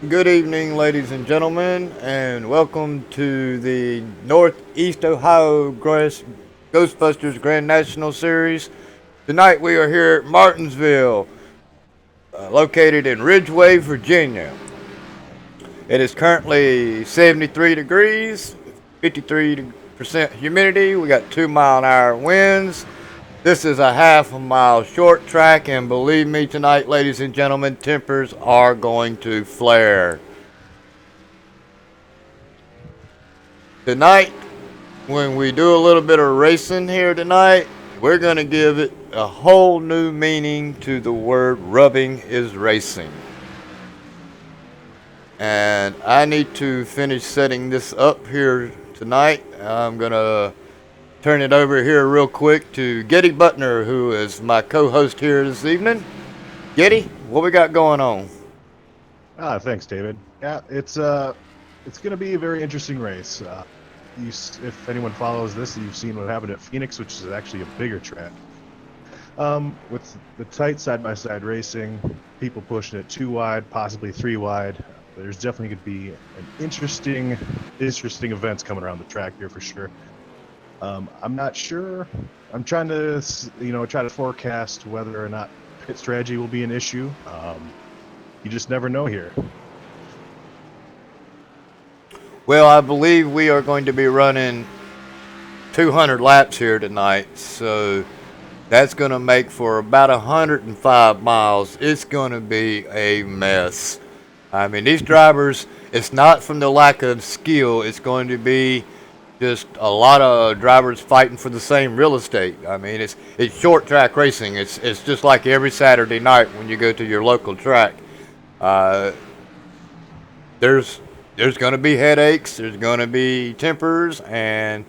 Good evening, ladies and gentlemen, and welcome to the Northeast Ohio Ghostbusters Grand National Series. Tonight we are here at Martinsville, located in Ridgeway, Virginia. It is currently 73 degrees, 53% humidity. We got 2-mile-an-hour winds. This is a half a mile short track, and believe me tonight, ladies and gentlemen, tempers are going to flare. Tonight, when we do a little bit of racing here tonight, we're going to give it a whole new meaning to the word rubbing is racing. And I need to finish setting this up here tonight. I'm going to turn it over here real quick to Getty Butner, who is my co-host here this evening. Getty, what we got going on? Thanks, David. Yeah, it's going to be a very interesting race. If anyone follows this, you've seen what happened at Phoenix, which is actually a bigger track. With the tight side-by-side racing, people pushing it 2 wide, possibly 3 wide. There's definitely going to be an interesting events coming around the track here for sure. I'm not sure. I'm trying to, try to forecast whether or not pit strategy will be an issue. You just never know here. Well, I believe we are going to be running 200 laps here tonight, so that's going to make for about 105 miles. It's going to be a mess. I mean, these drivers, it's not from the lack of skill, it's going to be just a lot of drivers fighting for the same real estate. I mean, it's short track racing. It's just like every Saturday night when you go to your local track. Uh, there's there's going to be headaches, there's going to be tempers, and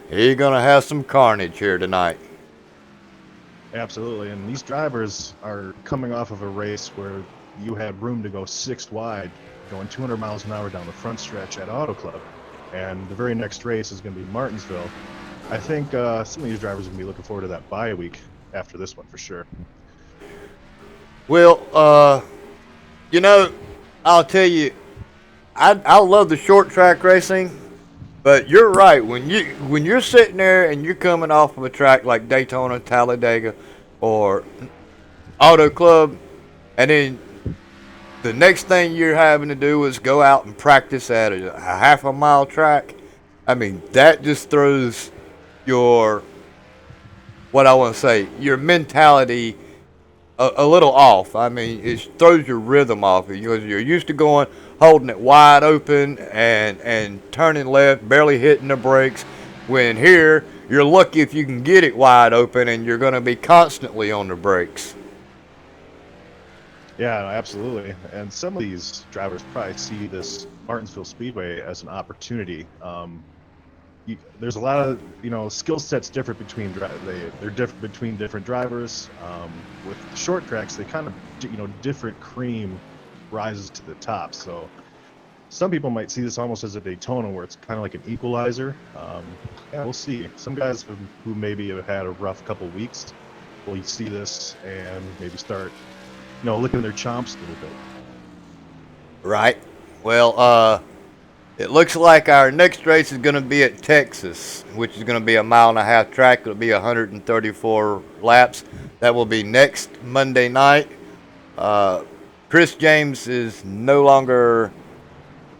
you're going to have some carnage here tonight. Absolutely, and these drivers are coming off of a race where you had room to go 6 wide, going 200 miles an hour down the front stretch at Auto Club, and the very next race is going to be Martinsville. I think some of these drivers are going to be looking forward to that bye week after this one for sure. Well, you know, I'll tell you, I love the short track racing, but you're right. When you're sitting there and you're coming off of a track like Daytona, Talladega, or Auto Club, and then the next thing you're having to do is go out and practice at a half a mile track. I mean, that just throws your, what I want to say, your mentality a little off. I mean, it throws your rhythm off because you're used to going, holding it wide open and turning left, barely hitting the brakes. When here, you're lucky if you can get it wide open, and you're going to be constantly on the brakes. Yeah, absolutely. And some of these drivers probably see this Martinsville Speedway as an opportunity. There's a lot of skill sets different between they're different between different drivers. With short tracks, they kind of different cream rises to the top. So some people might see this almost as a Daytona, where it's kind of like an equalizer. Yeah, we'll see. Some guys who maybe have had a rough couple weeks will see this and maybe start licking their chomps a little bit. Right. Well, it looks like our next race is going to be at Texas, which is going to be a mile and a half track. It'll be 134 laps. That will be next Monday night. Chris James is no longer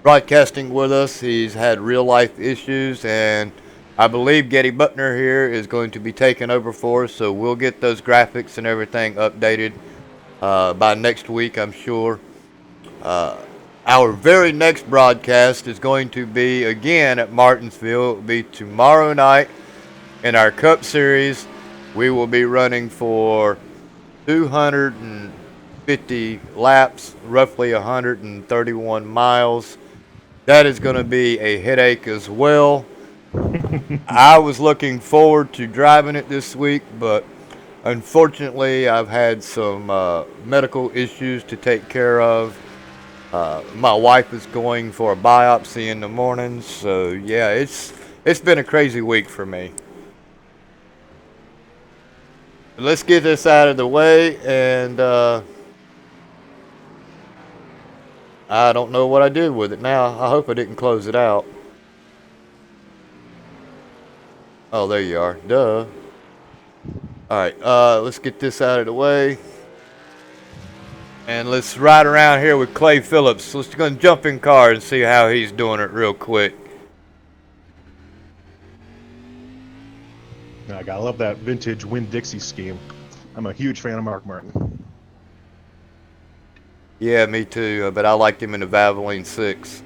broadcasting with us. He's had real life issues, and I believe Getty Butner here is going to be taking over for us. So we'll get those graphics and everything updated by next week, I'm sure. Our very next broadcast is going to be again at Martinsville. It will be tomorrow night in our Cup Series. We will be running for 250 laps, roughly 131 miles. That is going to be a headache as well. I was looking forward to driving it this week, but unfortunately, I've had some medical issues to take care of. My wife is going for a biopsy in the morning, so yeah, it's been a crazy week for me. Let's get this out of the way, and I don't know what I did with it now. I hope I didn't close it out. Oh, there you are. Duh. Alright, let's get this out of the way. And let's ride around here with Clay Phillips. Let's go and jump in car and see how he's doing it real quick. I gotta love that vintage Winn-Dixie scheme. I'm a huge fan of Mark Martin. Yeah, me too, but I liked him in the Valvoline 6.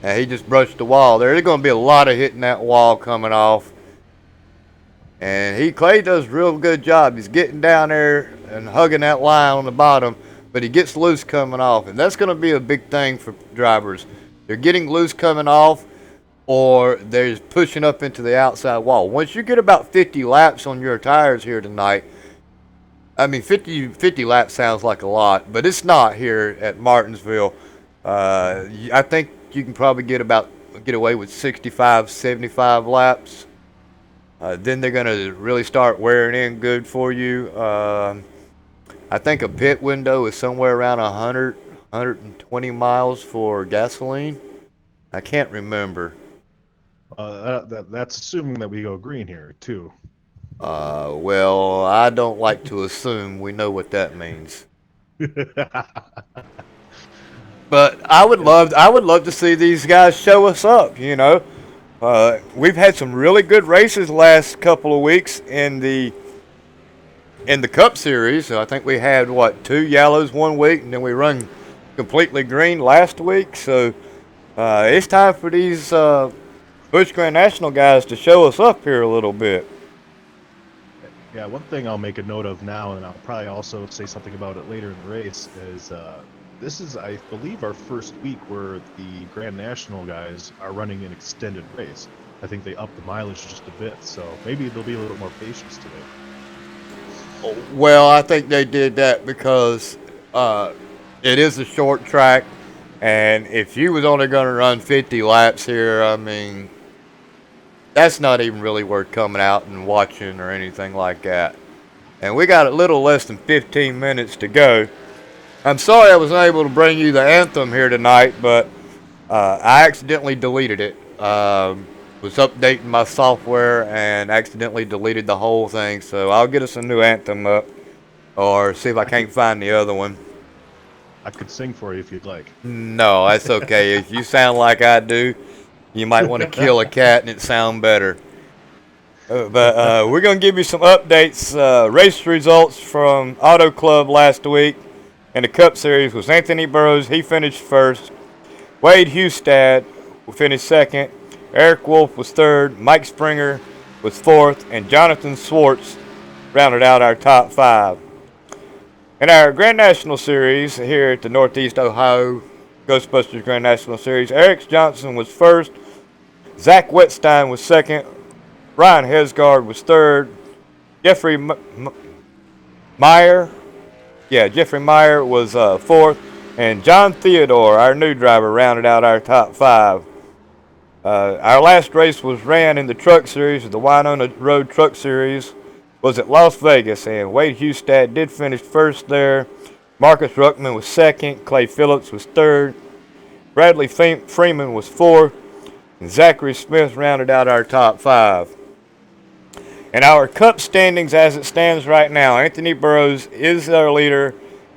And he just brushed the wall there. There's going to be a lot of hitting that wall coming off. And Clay does a real good job. He's getting down there and hugging that line on the bottom, but he gets loose coming off. And that's going to be a big thing for drivers. They're getting loose coming off, or they're pushing up into the outside wall. Once you get about 50 laps on your tires here tonight, I mean, 50 laps sounds like a lot, but it's not here at Martinsville. I think you can probably get away with 65, 75 laps. Then they're going to really start wearing in good for you. I think a pit window is somewhere around 100, 120 miles for gasoline. I can't remember. That's assuming that we go green here, too. Well, I don't like to assume. We know what that means. But I would love to see these guys show us up, you know. We've had some really good races the last couple of weeks in the Cup Series. I think we had 2 yellows one week, and then we run completely green last week. So it's time for these Busch Grand National guys to show us up here a little bit. Yeah, one thing I'll make a note of now, and I'll probably also say something about it later in the race, is this is, I believe, our first week where the Grand National guys are running an extended race. I think they upped the mileage just a bit, so maybe there'll be a little more patience today. Well, I think they did that because it is a short track, and if you was only going to run 50 laps here, I mean, that's not even really worth coming out and watching or anything like that. And we got a little less than 15 minutes to go. I'm sorry I wasn't able to bring you the anthem here tonight, but I accidentally deleted it. Was updating my software and accidentally deleted the whole thing, so I'll get us a new anthem up, or see if I can't find the other one. I could sing for you if you'd like. No, that's okay. If you sound like I do, you might want to kill a cat and it sound better. But we're going to give you some updates. Race results from Auto Club last week in the Cup Series was Anthony Burroughs. He finished first. Wade Hustad finished second. Eric Wolf was third. Mike Springer was fourth. And Jonathan Swartz rounded out our top 5. In our Grand National Series here at the Northeast Ohio Ghostbusters Grand National Series, Eric Johnson was first. Zach Wetstein was second. Ryan Hesgard was third. Jeffrey Meyer was fourth. And John Theodore, our new driver, rounded out our top 5. Our last race was ran in the Truck Series, the Winona Road Truck Series, was at Las Vegas, and Wade Hustad did finish first there. Marcus Ruckman was second. Clay Phillips was third. Bradley Freeman was fourth. And Zachary Smith rounded out our top 5. In our Cup standings as it stands right now, Anthony Burroughs is our leader.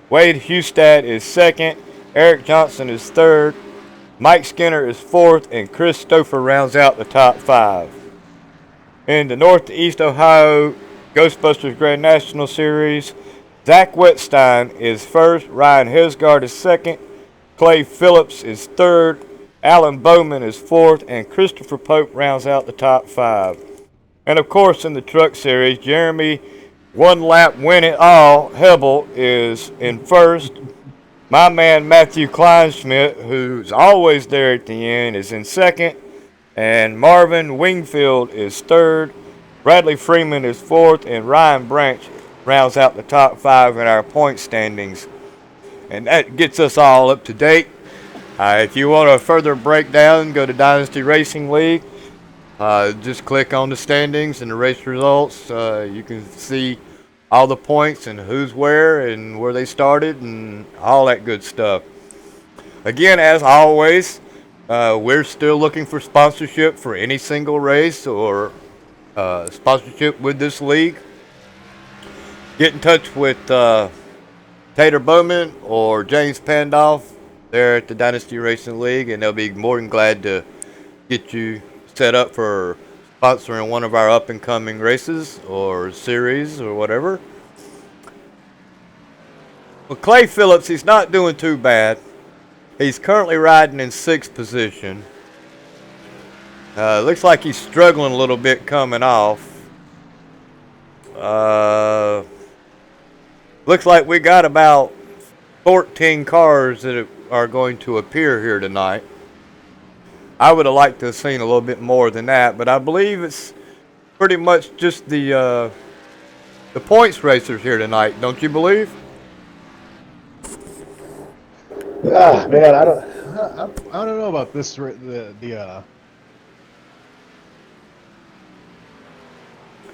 Wade Hustad is second. Eric Johnson is third. Mike Skinner is fourth. And Chris Stouffer rounds out the top 5. In the Northeast Ohio Ghostbusters Grand National Series, Zach Wetstein is first. Ryan Hesgard is second. Clay Phillips is third. Alan Bowman is fourth. And Christopher Pope rounds out the top 5. And, of course, in the Truck Series, Jeremy one-lap win-it-all Hebel is in first. My man Matthew Kleinschmidt, who's always there at the end, is in second. And Marvin Wingfield is third. Bradley Freeman is fourth. And Ryan Branch rounds out the top 5 in our point standings. And that gets us all up to date. If you want a further breakdown, go to Dynasty Racing League. Just click on the standings and the race results. You can see all the points and who's where and where they started and all that good stuff. again, as always, we're still looking for sponsorship for any single race or sponsorship with this league. Get in touch with Tater Bowman or James Pandolf. They're at the Dynasty Racing League, and they'll be more than glad to get you set up for sponsoring one of our up and coming races or series or whatever. Well, Clay Phillips, he's not doing too bad. He's currently riding in 6th position. Looks like he's struggling a little bit coming off. Looks like we got about 14 cars that are going to appear here tonight. I would have liked to have seen a little bit more than that, but I believe it's pretty much just the points racers here tonight. Don't you believe? Ah, man, I don't know about this. I'm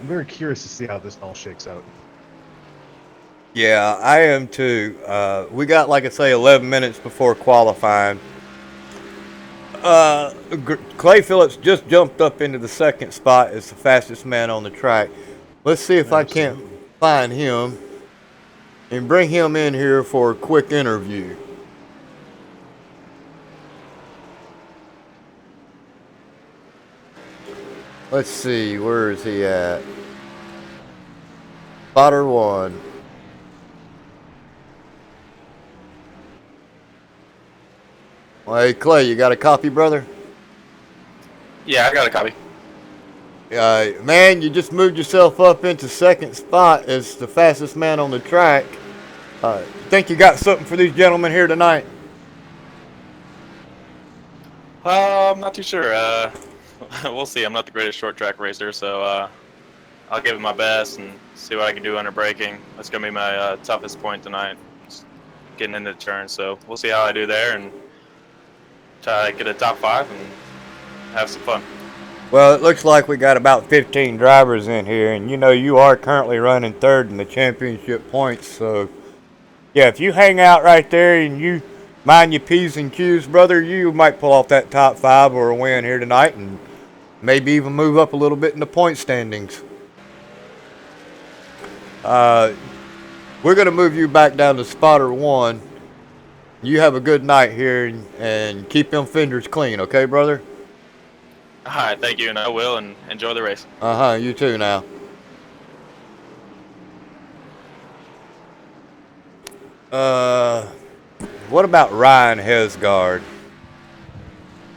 very curious to see how this all shakes out. Yeah, I am too. We got, like I say, 11 minutes before qualifying. Clay Phillips just jumped up into the 2nd spot as the fastest man on the track. Let's see if I can't find him and bring him in here for a quick interview. Let's see, where is he at? Spotter 1. Hey, Clay, you got a copy, brother? Yeah, I got a copy. Man, you just moved yourself up into 2nd spot as the fastest man on the track. Think you got something for these gentlemen here tonight? I'm not too sure. We'll see. I'm not the greatest short track racer, so I'll give it my best and see what I can do under braking. That's going to be my toughest point tonight, just getting into the turn. So we'll see how I do there and try to get a top 5 and have some fun. Well, it looks like we got about 15 drivers in here, and you know you are currently running 3rd in the championship points. So, yeah, if you hang out right there and you mind your P's and Q's, brother, you might pull off that top 5 or a win here tonight and maybe even move up a little bit in the point standings. We're going to move you back down to spotter 1. You have a good night here and keep them fenders clean, okay, brother? All right, thank you, and I will, and enjoy the race. You too now. What about Ryan Hesgard?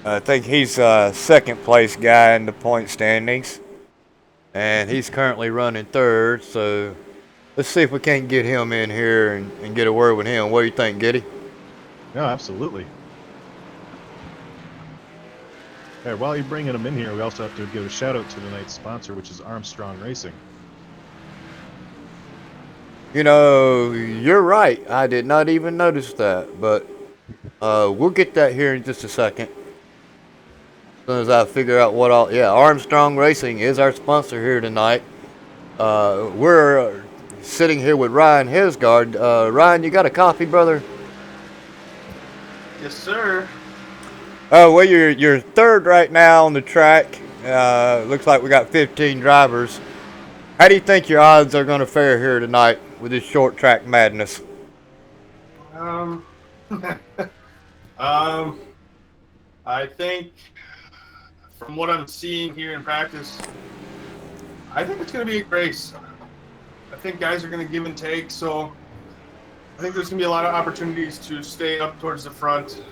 I think he's a 2nd place guy in the point standings, and he's currently running 3rd, so let's see if we can't get him in here and get a word with him. What do you think, Giddy? No, absolutely. Hey, while you're bringing them in here, we also have to give a shout out to tonight's sponsor, which is Armstrong Racing. You know, you're right. I did not even notice that, but we'll get that here in just a second. As soon as I figure out what all... Yeah, Armstrong Racing is our sponsor here tonight. We're sitting here with Ryan Hesgard. Ryan, you got a copy, brother? Yes, sir. Well, you're 3rd right now on the track. Looks like we got 15 drivers. How do you think your odds are going to fare here tonight with this short track madness? I think from what I'm seeing here in practice, I think it's going to be a race. I think guys are going to give and take, so I think there's going to be a lot of opportunities to stay up towards the front.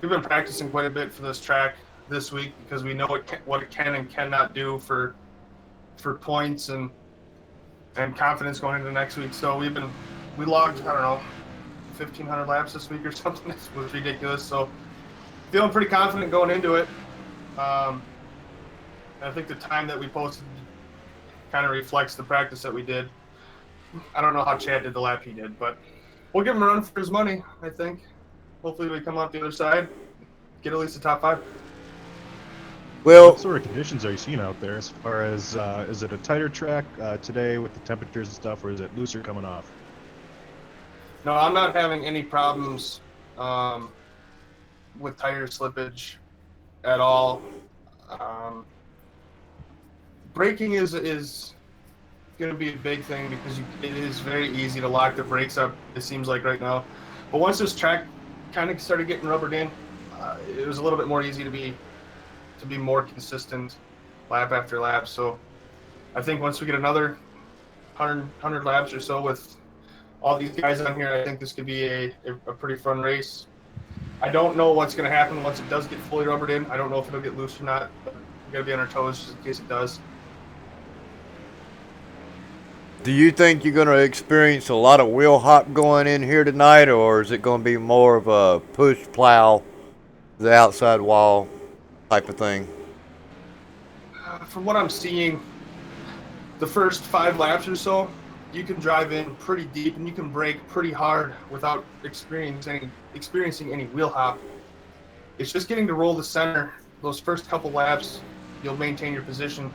We've been practicing quite a bit for this track this week because we know what it can and cannot do for points and confidence going into next week. So we logged, I don't know, 1,500 laps this week or something. It was ridiculous. So feeling pretty confident going into it. I think the time that we posted kind of reflects the practice that we did. I don't know how Chad did the lap he did, but we'll give him a run for his money, I think. Hopefully we come out the other side, get at least the top 5. Well, what sort of conditions are you seeing out there as far as, is it a tighter track today with the temperatures and stuff, or is it looser coming off? No, I'm not having any problems with tire slippage at all. Braking is going to be a big thing because it is very easy to lock the brakes up. It seems like right now, but once this track kind of started getting rubbered in, it was a little bit more easy to be more consistent lap after lap. So I think once we get another 100 laps or so with all these guys on here, I think this could be a pretty fun race. I don't know what's going to happen once it does get fully rubbered in. I don't know if it'll get loose or not, but we got to be on our toes just in case it does. Do you think you're going to experience a lot of wheel hop going in here tonight, or is it going to be more of a push plow, the outside wall type of thing? From what I'm seeing, the first 5 laps or so, you can drive in pretty deep and you can brake pretty hard without experiencing any wheel hop. It's just getting to roll the center. Those first couple laps, you'll maintain your position.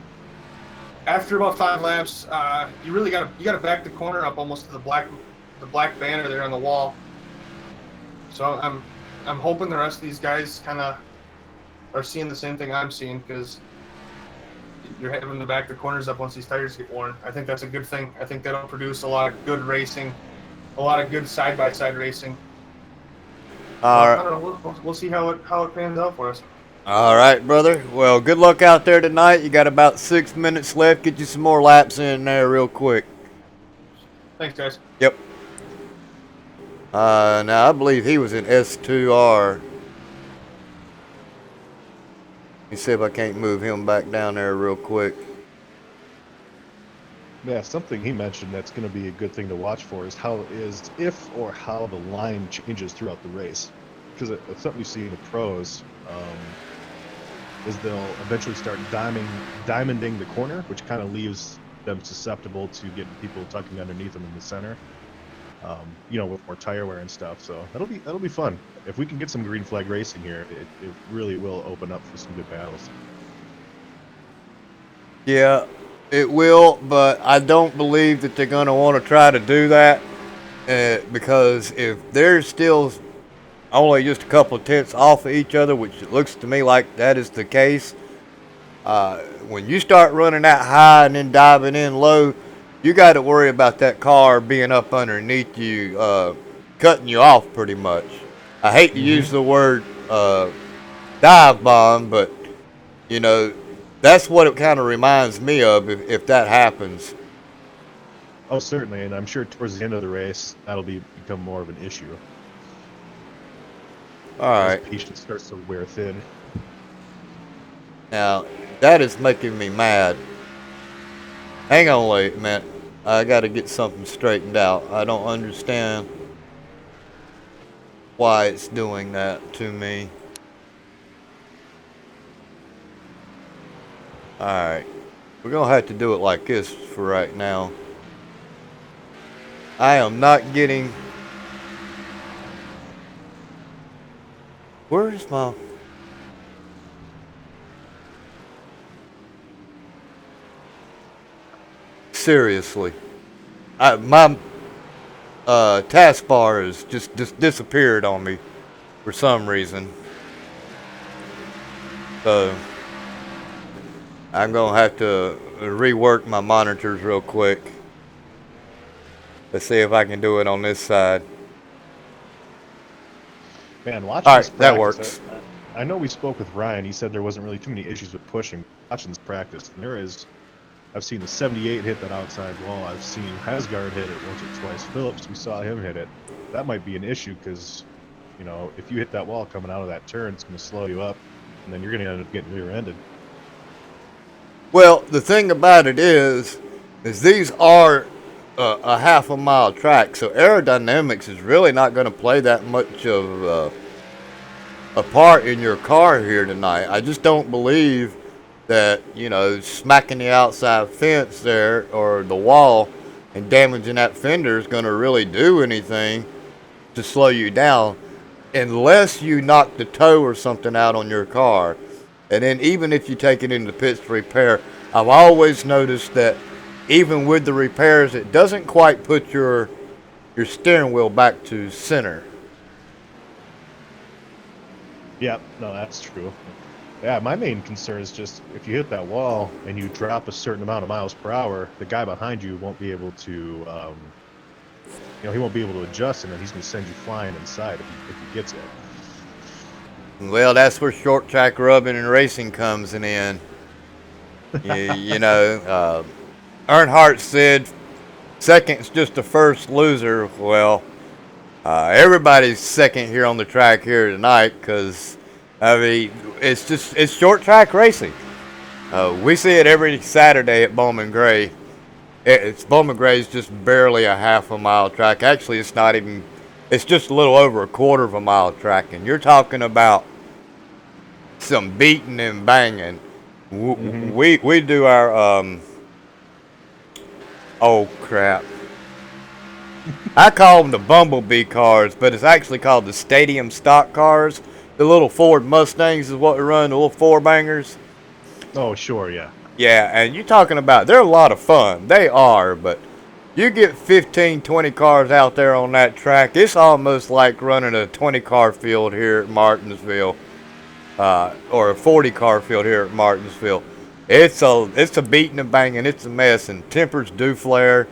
After about 5 laps, you really gotta back the corner up almost to the black banner there on the wall. So I'm hoping the rest of these guys kind of are seeing the same thing I'm seeing, because you're having to back the corners up once these tires get worn. I think that's a good thing. I think that'll produce a lot of good racing, a lot of good side-by-side racing. All right. I don't know. We'll see how it pans out for us. All right, brother. Well, good luck out there tonight. You got about 6 minutes left. Get you some more laps in there real quick. Thanks, guys. Yep. Now, I believe he was in S2R. Let me see if I can't move him back down there real quick. Yeah, something he mentioned that's going to be a good thing to watch for is how the line changes throughout the race. Because it's something you see in the pros, is they'll eventually start diamonding the corner, which kind of leaves them susceptible to getting people tucking underneath them in the center. With more tire wear and stuff. So that'll be fun. If we can get some green flag racing here, it really will open up for some good battles. Yeah, it will, but I don't believe that they're going to want to try to do that because if they're still only just a couple of tenths off of each other, which it looks to me like that is the case, when you start running that high and then diving in low, you got to worry about that car being up underneath you, cutting you off pretty much. I hate to use the word dive bomb, but, that's what it kind of reminds me of if that happens. Oh, certainly, and I'm sure towards the end of the race, that'll become more of an issue. All right. As patience starts to wear thin. Now, that is making me mad. Hang on wait a minute. I got to get something straightened out. I don't understand why it's doing that to me. Alright. We're going to have to do it like this for right now. I am not getting... Where is my... Seriously. My taskbar has just disappeared on me for some reason. So... I'm going to have to rework my monitors real quick. Let's see if I can do it on this side. Man, watching All this right, that practice, works. I know we spoke with Ryan. He said there wasn't really too many issues with pushing. Watching this practice, I've seen the 78 hit that outside wall. I've seen Hasgard hit it once or twice. Phillips, we saw him hit it. That might be an issue because, if you hit that wall coming out of that turn, it's going to slow you up, and then you're going to end up getting rear-ended. Well, the thing about it is these are a half a mile track, so aerodynamics is really not going to play that much of a part in your car here tonight. I just don't believe that, smacking the outside fence there or the wall and damaging that fender is going to really do anything to slow you down unless you knock the toe or something out on your car. And then even if you take it into the pits to repair, I've always noticed that even with the repairs, it doesn't quite put your steering wheel back to center. Yeah, no, that's true. Yeah, my main concern is just if you hit that wall and you drop a certain amount of miles per hour, the guy behind you won't be able to, he won't be able to adjust, and then he's going to send you flying inside if he gets it. Well, that's where short track rubbing and racing comes in. Earnhardt said second's just the first loser. Well, everybody's second here on the track here tonight because, I mean, it's short track racing. We see it every Saturday at Bowman Gray. Bowman Gray is just barely a half a mile track. Actually, it's not even. It's just a little over a quarter of a mile track, and you're talking about some beating and banging. We do our oh crap. I call them the Bumblebee cars, but it's actually called the Stadium Stock cars. The little Ford Mustangs is what we run, the little four bangers. Oh, sure, yeah. Yeah, and you're talking about, they're a lot of fun. They are, but you get 15, 20 cars out there on that track, it's almost like running a 20-car field here at Martinsville, or a 40-car field here at Martinsville. It's a beating and banging, it's a mess, and tempers do flare.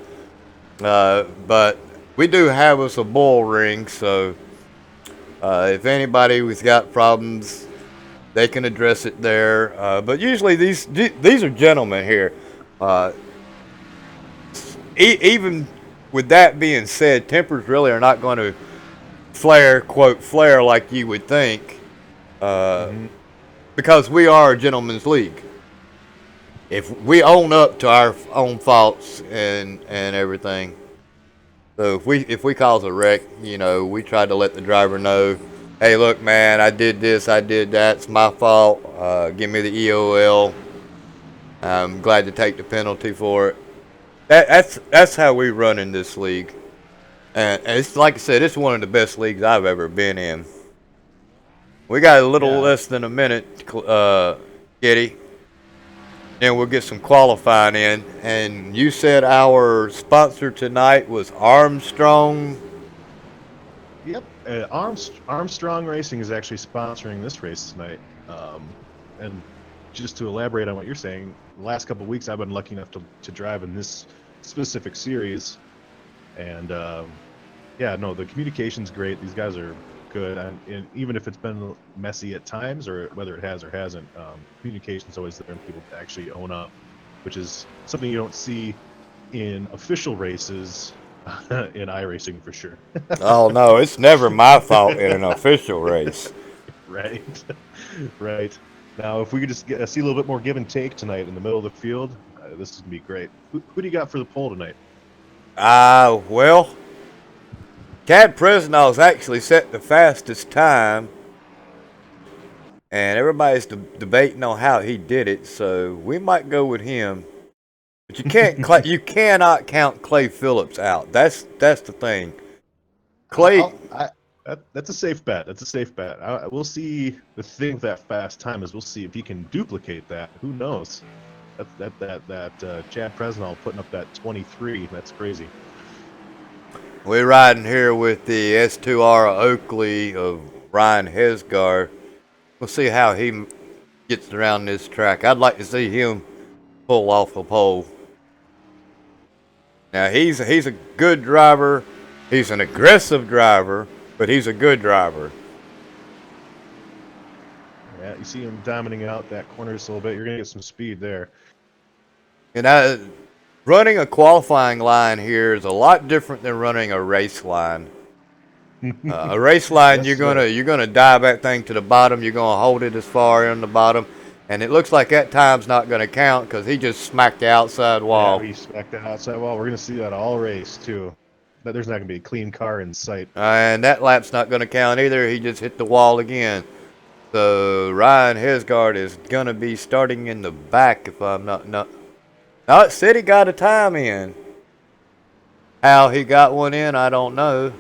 But we do have us a bull ring, so if anybody has got problems, they can address it there. But usually these are gentlemen here. Even with that being said, tempers really are not going to flare, quote, flare like you would think, because we are a gentleman's league. If we own up to our own faults and everything. So if we cause a wreck, we try to let the driver know, hey, look, man, I did this, I did that, it's my fault. Give me the EOL. I'm glad to take the penalty for it. That's how we run in this league. And it's like I said, it's one of the best leagues I've ever been in. We got a little less than a minute, Giddy. And we'll get some qualifying in. And you said our sponsor tonight was Armstrong. Yep. Armstrong Racing is actually sponsoring this race tonight. And just to elaborate on what you're saying, the last couple of weeks I've been lucky enough to drive in this specific series. And the communication's great. These guys are good. And even if it's been messy at times, or whether it has or hasn't, communication's always there, and people actually own up, which is something you don't see in official races in iRacing for sure. Oh, no, it's never my fault in an official race. Right. Right. Now, if we could just see a little bit more give and take tonight in the middle of the field, this is going to be great. Who do you got for the pole tonight? Well, Chad Presnell's actually set the fastest time, and everybody's debating on how he did it, so we might go with him. But you cannot count Clay Phillips out. That's the thing. Clay. That's a safe bet. That's a safe bet. We'll see. The thing with that fast time is we'll see if he can duplicate that. Who knows? That Chad Presnell putting up that 23. That's crazy. We're riding here with the S2R Oakley of Ryan Hesgar. We'll see how he gets around this track. I'd like to see him pull off a pole. Now, he's a good driver. He's an aggressive driver, but he's a good driver. Yeah, you see him diamonding out that corner just a little bit. You're going to get some speed there. And running a qualifying line here is a lot different than running a race line. A race line, Yes, you're gonna dive that thing to the bottom. You're gonna hold it as far in the bottom, and it looks like that time's not gonna count because he just smacked the outside wall. Yeah, he smacked the outside wall. We're gonna see that all race too. But there's not gonna be a clean car in sight. And that lap's not gonna count either. He just hit the wall again. So Ryan Hesgard is gonna be starting in the back if I'm not. No, it said he got a time in. How he got one in, I don't know.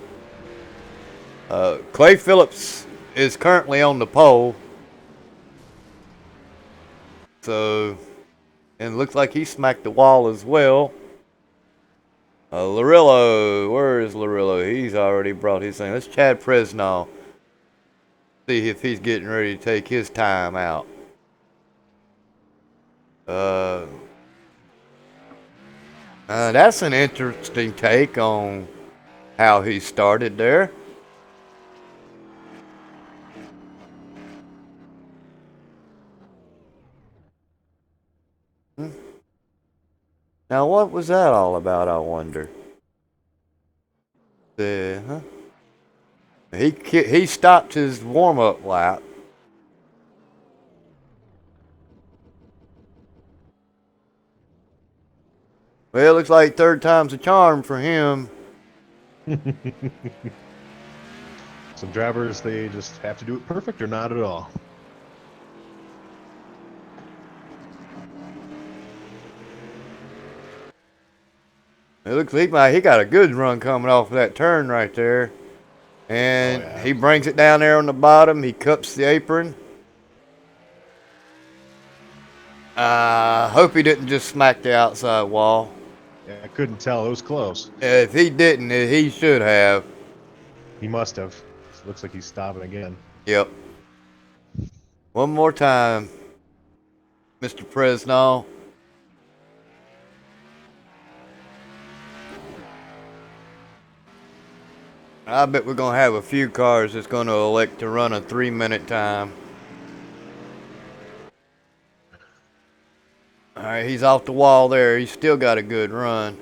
Clay Phillips is currently on the pole. So, and it looks like he smacked the wall as well. Larillo, where is Larillo? He's already brought his thing. That's Chad Presnell. See if he's getting ready to take his time out. That's an interesting take on how he started there. Now, what was that all about, I wonder? He stopped his warm-up lap. Well, it looks like third time's a charm for him. Some drivers, they just have to do it perfect or not at all. It looks like he got a good run coming off of that turn right there. And he brings it down there on the bottom. He cups the apron. Hope he didn't just smack the outside wall. Yeah, I couldn't tell. It was close. If he didn't, he should have. He must have. It looks like he's stopping again. Yep. One more time, Mr. Fresnel. I bet we're going to have a few cars that's going to elect to run a 3-minute time. All right, he's off the wall there. He's still got a good run.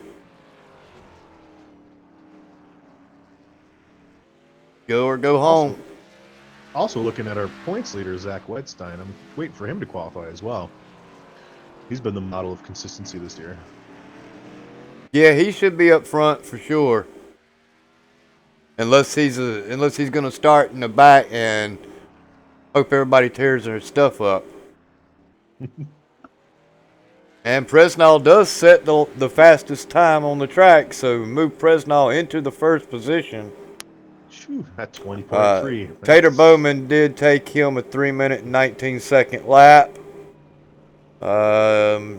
Go or go home. Also looking at our points leader, Zach Wedstein, I'm waiting for him to qualify as well. He's been the model of consistency this year. Yeah, he should be up front for sure. Unless he's going to start in the back and hope everybody tears their stuff up. And Fresnel does set the fastest time on the track, so move Fresnel into the first position. Shoo, at 20.3. Tater Bowman did take him a 3-minute and 19-second lap. Got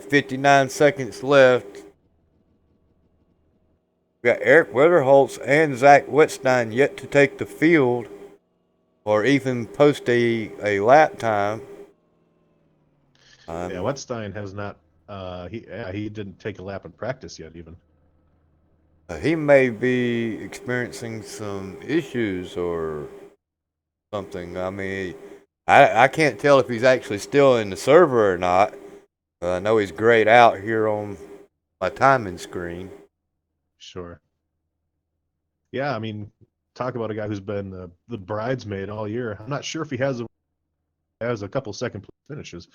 59 seconds left. We got Eric Weatherholtz and Zach Wettstein yet to take the field or even post a lap time. Yeah, Wettstein has not. He didn't take a lap in practice yet, even. He may be experiencing some issues or something. I mean, I can't tell if he's actually still in the server or not. I know he's grayed out here on my timing screen. Sure. Yeah, I mean, talk about a guy who's been the bridesmaid all year. I'm not sure if he has a couple second place finishes.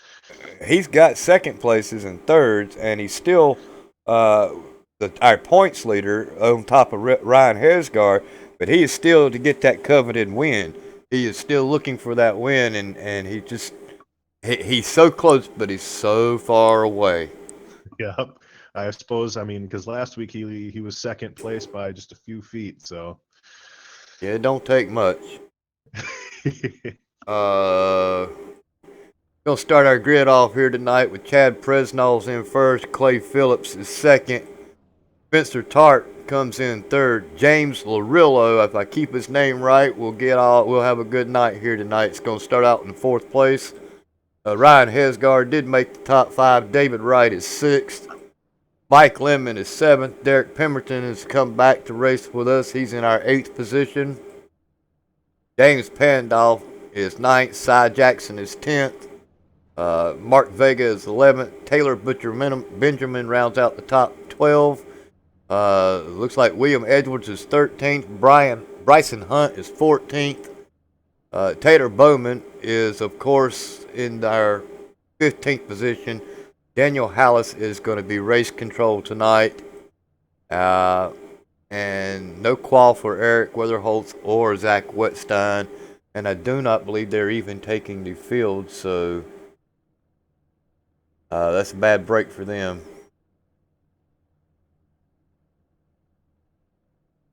He's got second places and thirds, and he's still our points leader on top of Ryan Hesgar, but he is still to get that coveted win. He is still looking for that win, and he's so close, but he's so far away. Yeah, I suppose. I mean, because last week he was second place by just a few feet. So yeah, it don't take much. Gonna start our grid off here tonight with Chad Presnall's in first, Clay Phillips is second, Spencer Tart comes in third, James Larillo, if I keep his name right, we'll have a good night here tonight. It's gonna start out in fourth place. Ryan Hesgar did make the top 5. David Wright is 6th. Mike Lemon is 7th. Derek Pemberton has come back to race with us. He's in our 8th position. James Pandolph is 9th. Cy Jackson is 10th. Mark Vega is 11th. Taylor Butcher Benjamin rounds out the top 12. Looks like William Edwards is 13th. Bryson Hunt is 14th. Tater Bowman is, of course, in our 15th position. Daniel Hallis is going to be race control tonight. And no qual for Eric Weatherholtz or Zach Wettstein. And I do not believe they're even taking the field, so that's a bad break for them.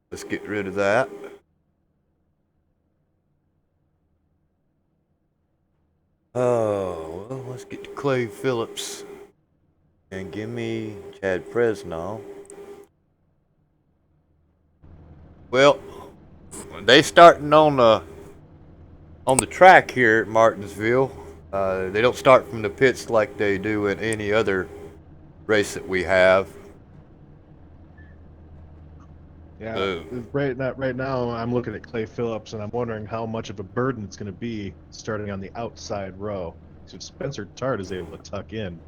Let's get rid of that. Oh, well, let's get to Clay Phillips. And give me Chad Fresnel. Well, they starting on the on the track here at Martinsville. They don't start from the pits like they do in any other race that we have. Yeah, So, right now I'm looking at Clay Phillips and I'm wondering how much of a burden it's going to be starting on the outside row. So if Spencer Tart is able to tuck in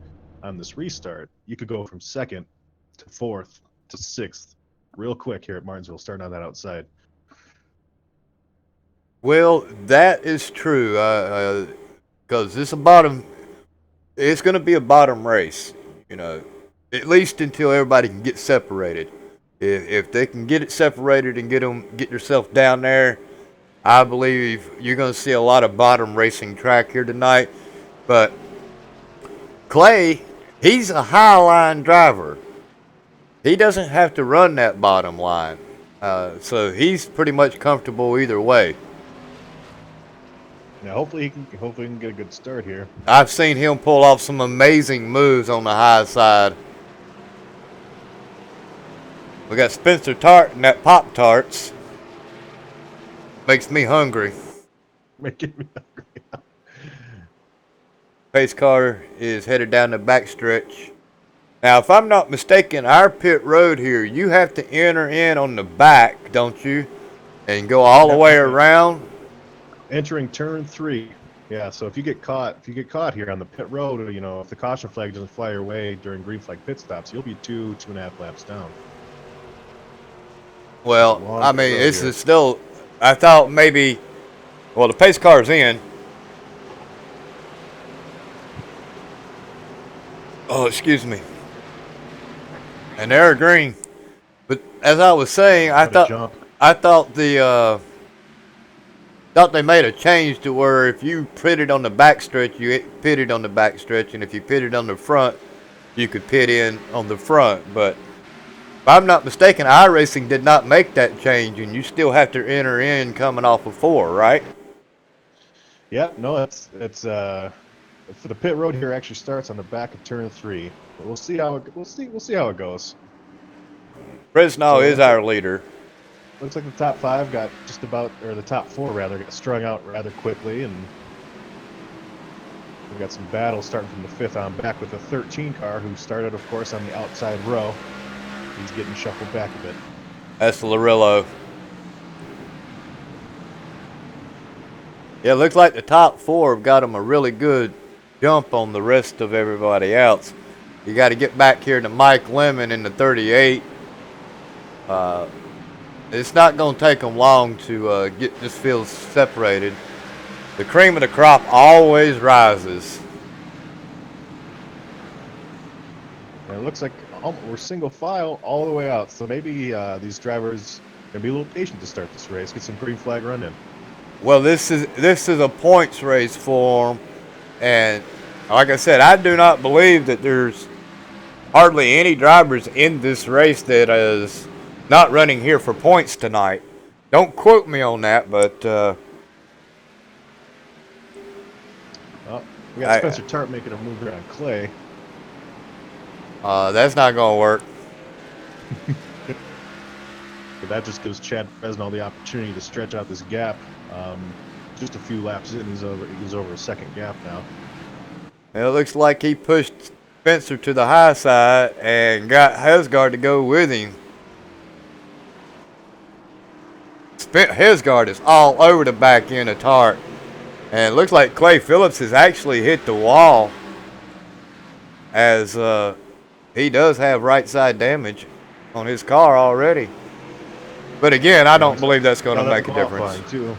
on this restart, you could go from second to fourth to sixth real quick here at Martinsville, starting on that outside. well, that is true. Because it's going to be a bottom race, you know, at least until everybody can get separated. If they can get it separated and get yourself down there, I believe you're going to see a lot of bottom racing track here tonight. But Clay, he's a high line driver. He doesn't have to run that bottom line, so he's pretty much comfortable either way. Now, hopefully he can get a good start here. I've seen him pull off some amazing moves on the high side. We got Spencer Tart and that Pop Tarts. Makes me hungry. Making me hungry. Pace car is headed down the backstretch. Now, if I'm not mistaken, our pit road here, you have to enter in on the back, don't you? And go all the way around. Entering turn 3. Yeah, so if you get caught here on the pit road, you know, if the caution flag doesn't fly your way during green flag pit stops, you'll be 2.5 laps down. Well, I mean, this is still. I thought maybe. Well, the pace car's in. Oh, excuse me. And they're green. But as I was saying, I thought they made a change to where if you pitted on the backstretch, you pitted on the backstretch, and if you pitted on the front, you could pit in on the front. But if I'm not mistaken, iRacing did not make that change, and you still have to enter in coming off of 4, right? Yeah, no, it's for the pit road here actually starts on the back of turn 3. But we'll see how it goes. Fresno is our leader. Looks like the top 5 got the top 4 rather, got strung out rather quickly, and we've got some battles starting from the 5th on back with the 13 car, who started, of course, on the outside row. He's getting shuffled back a bit. That's Larillo. Yeah, it looks like the top 4 have got him a really good jump on the rest of everybody else. You got to get back here to Mike Lemon in the 38. It's not going to take them long to get this field separated. The cream of the crop always rises. And it looks like we're single file all the way out, so maybe these drivers can be a little patient to start this race, get some green flag run in. Well, this is a points race for them, and like I said, I do not believe that there's hardly any drivers in this race that is not running here for points tonight. Don't quote me on that, but we got Spencer Tart making a move here on Clay. That's not going to work. But that just gives Chad Fresno the opportunity to stretch out this gap. Just a few laps in, he's over a second gap now. It looks like he pushed Spencer to the high side and got Hesgard to go with him. Hesgard is all over the back end of Tart. And it looks like Clay Phillips has actually hit the wall, as he does have right side damage on his car already. But again, I don't believe that's going to make a difference. Too.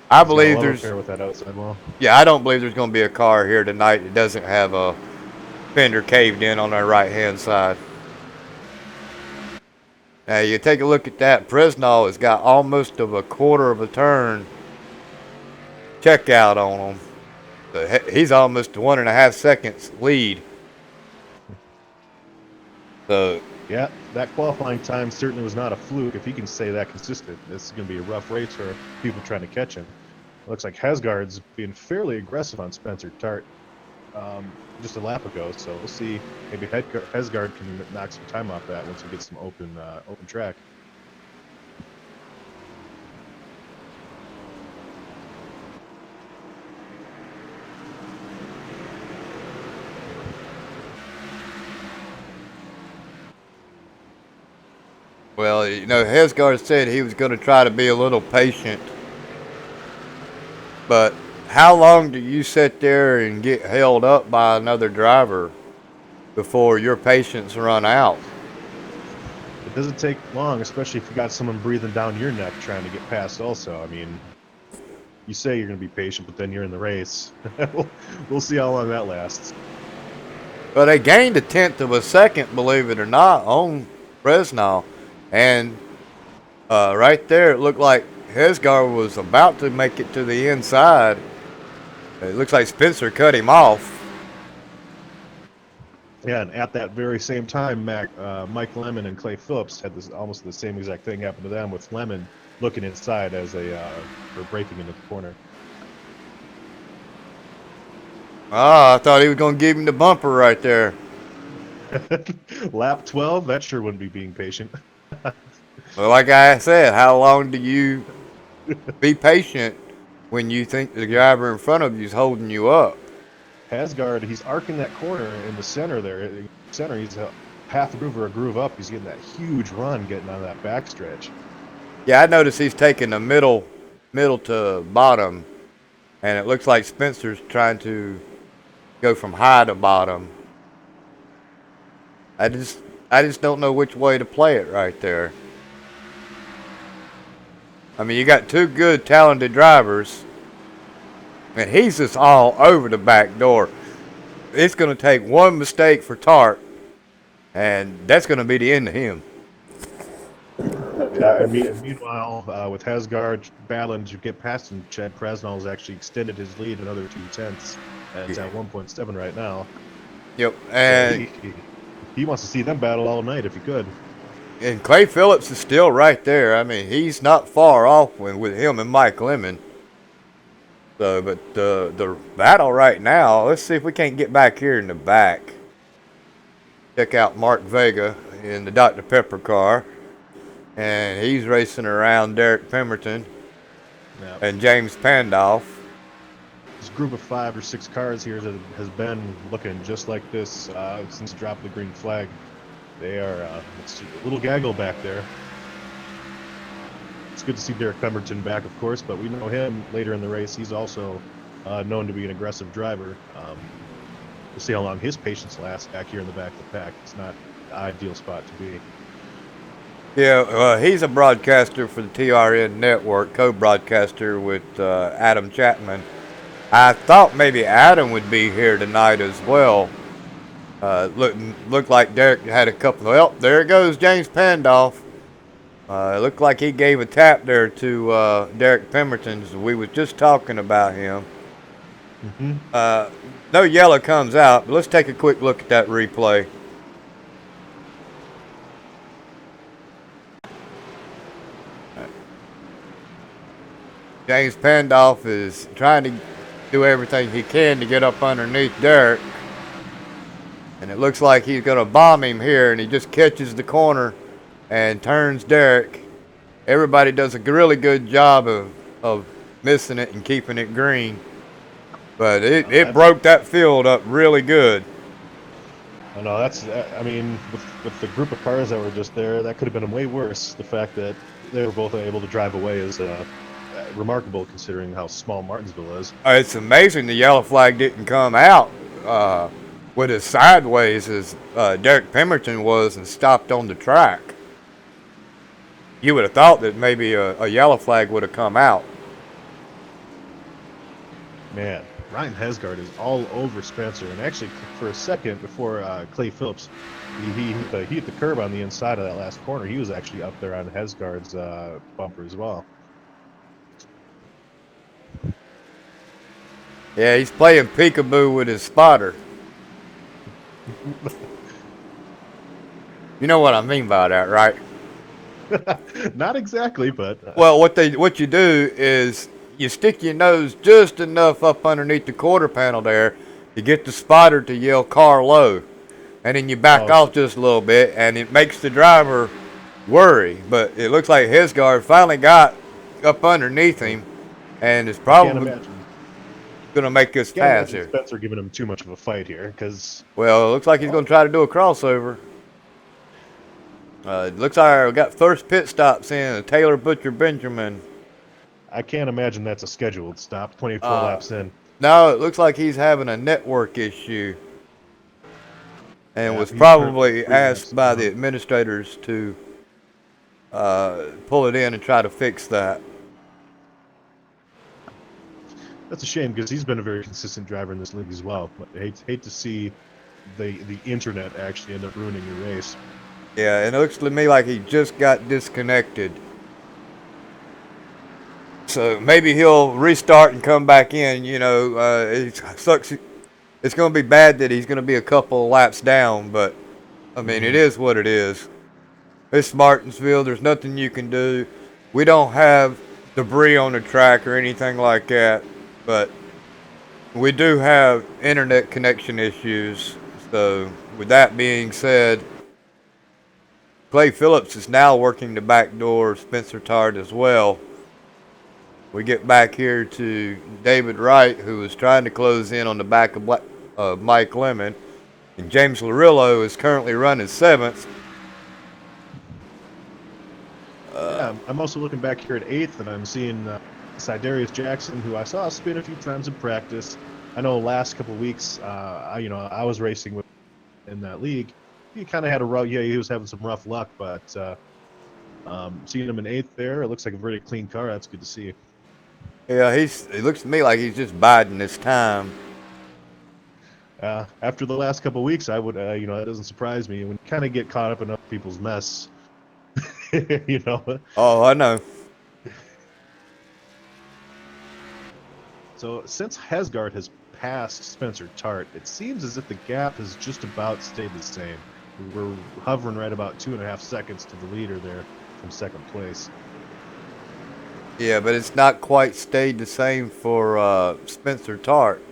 I believe there's with that outside wall. Yeah, I don't believe there's going to be a car here tonight that doesn't have a fender caved in on their right hand side. Now you take a look at that. Fresno has got almost of a quarter of a turn checkout on him. So he's almost 1.5 seconds lead. So yeah, that qualifying time certainly was not a fluke. If he can stay that consistent, this is going to be a rough race for people trying to catch him. It looks like Hesgard's being fairly aggressive on Spencer Tart just a lap ago, so we'll see. Maybe Hesgard can knock some time off that once he gets some open track. Well, you know, Hesgard said he was going to try to be a little patient. But how long do you sit there and get held up by another driver before your patience run out? It doesn't take long, especially if you got someone breathing down your neck trying to get past also. I mean, you say you're going to be patient, but then you're in the race. We'll see how long that lasts. Well, they gained a tenth of a second, believe it or not, on Fresno. And right there, it looked like Hesgar was about to make it to the inside. It looks like Spencer cut him off. Yeah, and at that very same time, Mike Lemon and Clay Phillips had this almost the same exact thing happen to them, with Lemon looking inside as they were breaking into the corner. Ah, I thought he was going to give him the bumper right there. Lap 12, that sure wouldn't be being patient. Well, like I said, how long do you be patient when you think the driver in front of you is holding you up? Hasgard, he's arcing that corner in the center there. In the center, he's a half a groove or a groove up. He's getting that huge run getting on that backstretch. Yeah, I noticed he's taking the middle to bottom, and it looks like Spencer's trying to go from high to bottom. I just don't know which way to play it right there. I mean, you got two good, talented drivers, and he's just all over the back door. It's going to take one mistake for Tart, and that's going to be the end of him. Yeah, and meanwhile, with Hasgard battling to get past him, Chad Krasnall's actually extended his lead another 2/10, and it's at 1.7 right now. Yep, and he wants to see them battle all night if he could. And Clay Phillips is still right there. I mean, he's not far off with him and Mike Lemon. So, but the battle right now, let's see if we can't get back here in the back. Check out Mark Vega in the Dr. Pepper car. And he's racing around Derek Pemberton and James Pandolf. This group of 5 or 6 cars here has been looking just like this since the drop of the green flag. They are it's a little gaggle back there. It's good to see Derek Pemberton back, of course, but we know him later in the race. He's also known to be an aggressive driver. We'll see how long his patience lasts back here in the back of the pack. It's not the ideal spot to be. Yeah, he's a broadcaster for the TRN network, co-broadcaster with Adam Chapman. I thought maybe Adam would be here tonight as well. Looked like Derek had a couple. Well, there goes James Pandolf. It looked like he gave a tap there to Derek Pemberton. We was just talking about him. Mm-hmm. No yellow comes out, but let's take a quick look at that replay. James Pandolf is trying to do everything he can to get up underneath Derek. And it looks like he's going to bomb him here, and he just catches the corner and turns Derek. Everybody does a really good job of missing it and keeping it green. But it broke that field up really good. I know, I mean, with the group of cars that were just there, that could have been way worse. The fact that they were both able to drive away is remarkable considering how small Martinsville is. It's amazing the yellow flag didn't come out with as sideways as Derek Pemberton was and stopped on the track. You would have thought that maybe a yellow flag would have come out. Man, Ryan Hesgard is all over Spencer, and actually for a second before Clay Phillips, he hit the curb on the inside of that last corner. He was actually up there on Hesgard's bumper as well. Yeah, he's playing peekaboo with his spotter. You know what I mean by that, right? Not exactly, but well, what you do is you stick your nose just enough up underneath the quarter panel there to get the spotter to yell car low, and then you back off just a little bit, and it makes the driver worry. But it looks like Hesgard finally got up underneath him, and is probably going to make this pass here. Spencer giving him too much of a fight here, because well, it looks like he's going to try to do a crossover. Looks like we got first pit stops in. Taylor Butcher Benjamin. I can't imagine that's a scheduled stop. 24 Uh, laps in. No, it looks like he's having a network issue, and Yeah, was he's currently probably 3 laps asked by the in. administrators to pull it in and try to fix that. That's a shame because he's been a very consistent driver in this league as well. But I hate to see the internet actually end up ruining your race. Yeah, and it looks to me like he just got disconnected. So maybe he'll restart and come back in. You know, it sucks. It's going to be bad that he's going to be a couple of laps down, but I mean, it is what it is. It's Martinsville. There's nothing you can do. We don't have debris on the track or anything like that, but we do have internet connection issues. So, with that being said, Clay Phillips is now working the back door of Spencer Tart as well. We get back here to David Wright, who is trying to close in on the back of Mike Lemon. And James Larillo is currently running 7th. Yeah, I'm also looking back here at 8th, and I'm seeing Sidarius Jackson, who I saw spin a few times in practice. I know last couple of weeks, I was racing with in that league. He kind of had a rough, yeah, he was having some rough luck, but seeing him in 8th there, it looks like a very clean car. That's good to see. Yeah, it looks to me like he's just biding his time. After the last couple of weeks, I would, that doesn't surprise me. When you kind of get caught up in other people's mess, you know. Oh, I know. So since Hesgard has passed Spencer Tart, it seems as if the gap has just about stayed the same. We're hovering right about 2.5 seconds to the leader there from second place. Yeah, but it's not quite stayed the same for Spencer Tart.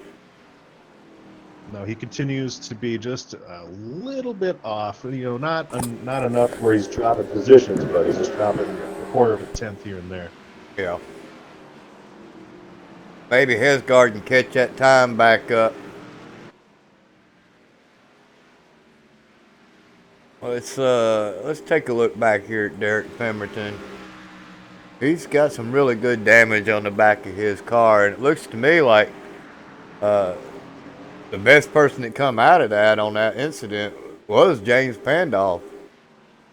No, he continues to be just a little bit off. Not enough where he's dropping positions, but he's just dropping a quarter of a tenth here and there. Yeah. Maybe Hesgard can catch that time back up. Let's take a look back here at Derek Pemberton. He's got some really good damage on the back of his car, and it looks to me like the best person that come out of that on that incident was James Pandolf.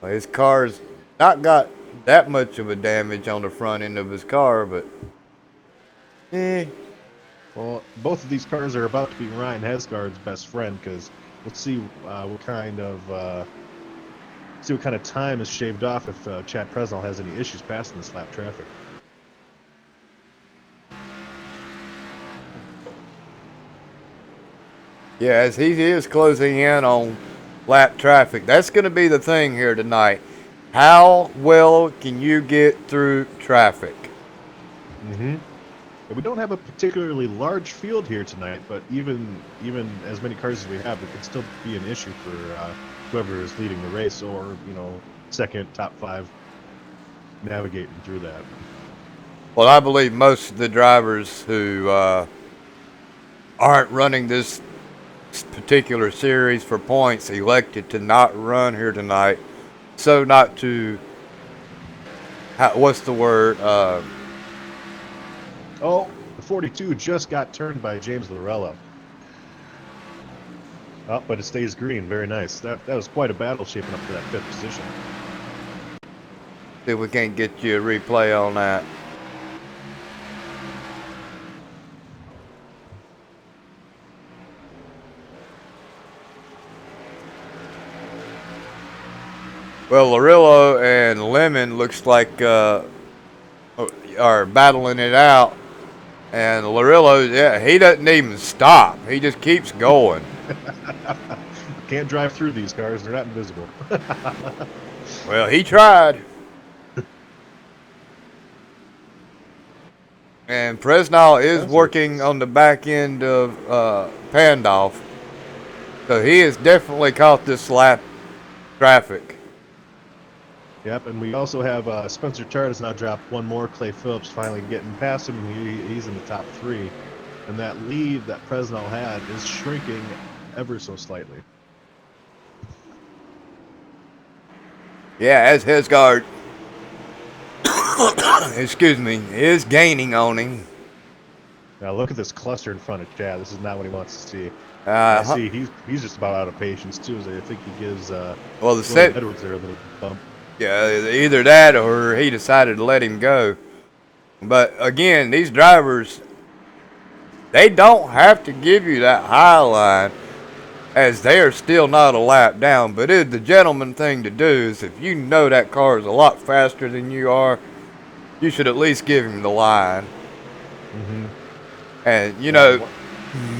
His car's not got that much of a damage on the front end of his car, but Well, both of these cars are about to be Ryan Hesgard's best friend, because let's see what kind of time is shaved off if Chad Presnell has any issues passing this lap traffic. yeah, as he is closing in on lap traffic, that's going to be the thing here tonight. How well can you get through traffic? Mm-hmm. We don't have a particularly large field here tonight, but even as many cars as we have, it could still be an issue for whoever is leading the race, or second, top 5, navigating through that. Well, I believe most of the drivers who aren't running this particular series for points elected to not run here tonight, so not to what's the word? Oh, the 42 just got turned by James Larillo. Oh, but it stays green. Very nice. That was quite a battle shaping up for that 5th position. See if we can't get you a replay on that. Well, Larillo and Lemon looks like are battling it out. And Larillo, yeah, he doesn't even stop. He just keeps going. Can't drive through these cars. They're not invisible. Well, he tried. And Presnell is working on the back end of Pandolf. So he has definitely caught this lap traffic. Yep, and we also have Spencer Tart has now dropped one more. Clay Phillips finally getting past him. He's in the top 3. And that lead that Presnell had is shrinking ever so slightly. Yeah, as Hesgard, excuse me, is gaining on him. Now look at this cluster in front of Chad. This is not what he wants to see. I Uh, see he's just about out of patience too. As I think he gives well, the William set, Edwards there a little bump. yeah, either that or he decided to let him go. But again, these drivers, they don't have to give you that high line, as they are still not a lap down. But it's the gentleman thing to do is if you know that car is a lot faster than you are, you should at least give him the line. Mm-hmm. And you know,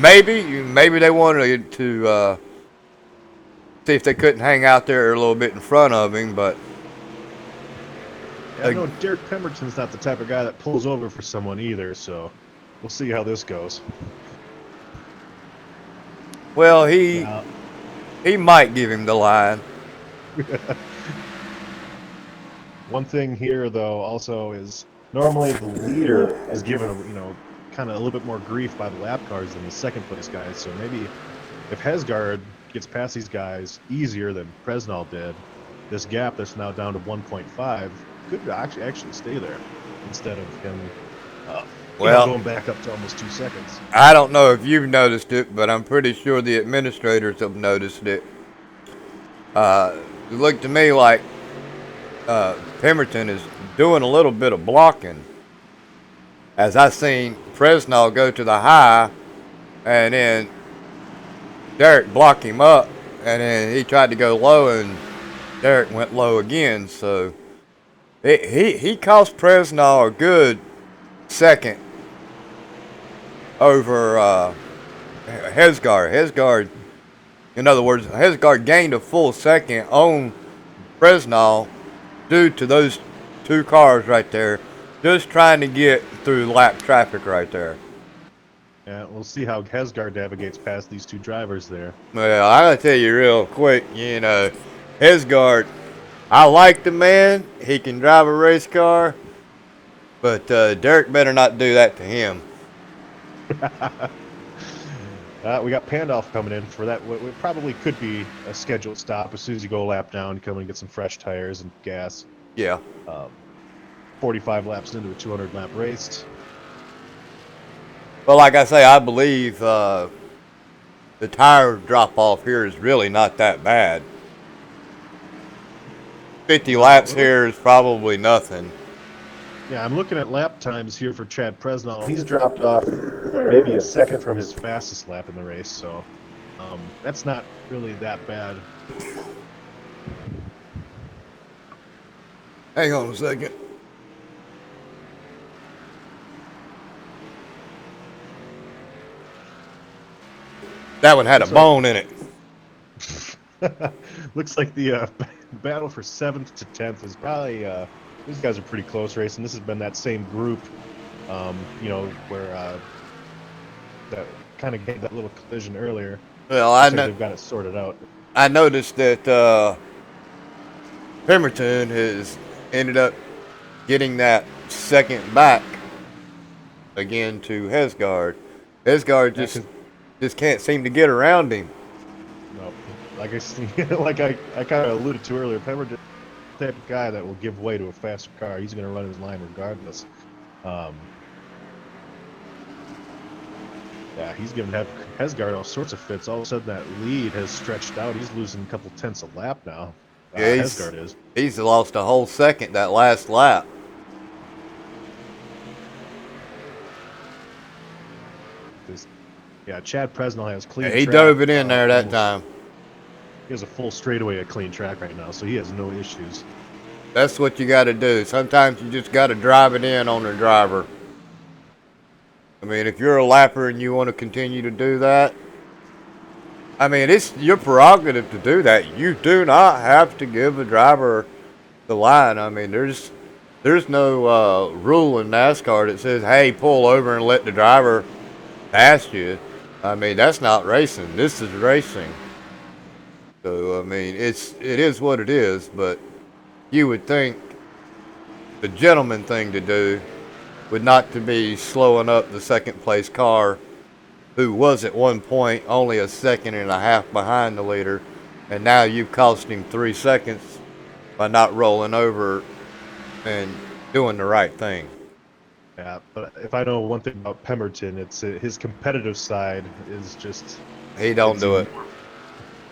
maybe they wanted to see if they couldn't hang out there a little bit in front of him, but I know Derek Pemberton's not the type of guy that pulls over for someone either. So we'll see how this goes. well, he might give him the line. One thing here, though, also is normally the leader is given, kind of a little bit more grief by the lap cars than the second place guys. So maybe if Hesgard gets past these guys easier than Presnall did, this gap that's now down to 1.5 could actually stay there instead of him going back up to almost 2 seconds. I don't know if you've noticed it, but I'm pretty sure the administrators have noticed it. It looked to me like Pemberton is doing a little bit of blocking. As I seen Presnall go to the high, and then Derek blocked him up, and then he tried to go low, and Derek went low again. So he cost Presnall a good second over Hesgard. Hesgard, in other words, Hesgard gained a full second on Presnall due to those two cars right there, just trying to get through lap traffic right there. Yeah, we'll see how Hesgard navigates past these two drivers there. Well, I gotta tell you real quick, Hesgard, I like the man. He can drive a race car, but Derek better not do that to him. We got Pandolf coming in for that. What probably could be a scheduled stop as soon as you go a lap down, come and get some fresh tires and gas. Yeah. 45 laps into a 200 lap race. Well, like I say, I believe the tire drop off here is really not that bad. 50 laps here is probably nothing. Yeah, I'm looking at lap times here for Chad Presnall. He's dropped off maybe a second from his fastest lap in the race, so that's not really that bad. Hang on a second. That one had a bone in it. Looks like the battle for 7th to 10th is probably these guys are pretty close racing. This has been that same group, where that kind of gave that little collision earlier. Well, I know they've got it sorted out. I noticed that Pemberton has ended up getting that second back again to Hesgard. Hesgard just can't seem to get around him. No, like I kind of alluded to earlier, Pemberton, the type of guy that will give way to a faster car. He's going to run his line regardless. Yeah, he's giving Hesgard all sorts of fits. All of a sudden, that lead has stretched out. He's losing a couple tenths a lap now. Yeah, Hesgard is. He's lost a whole second that last lap. Yeah, Chad Presnall has clean Yeah, he track. dove it in there that time. He has a full straightaway at clean track right now, so he has no issues. That's what you got to do. Sometimes you just got to drive it in on the driver. I mean, if you're a lapper and you want to continue to do that, I mean, it's your prerogative to do that. You do not have to give a driver the line. I mean, there's no rule in NASCAR that says, hey, pull over and let the driver pass you. I mean, that's not racing. This is racing. So, I mean, it is what it is, but you would think the gentleman thing to do would not to be slowing up the second place car, who was at one point only a second and a half behind the leader, and now you've cost him 3 seconds by not rolling over and doing the right thing. Yeah, but if I know one thing about Pemberton, it's his competitive side is just. He don't it's do it.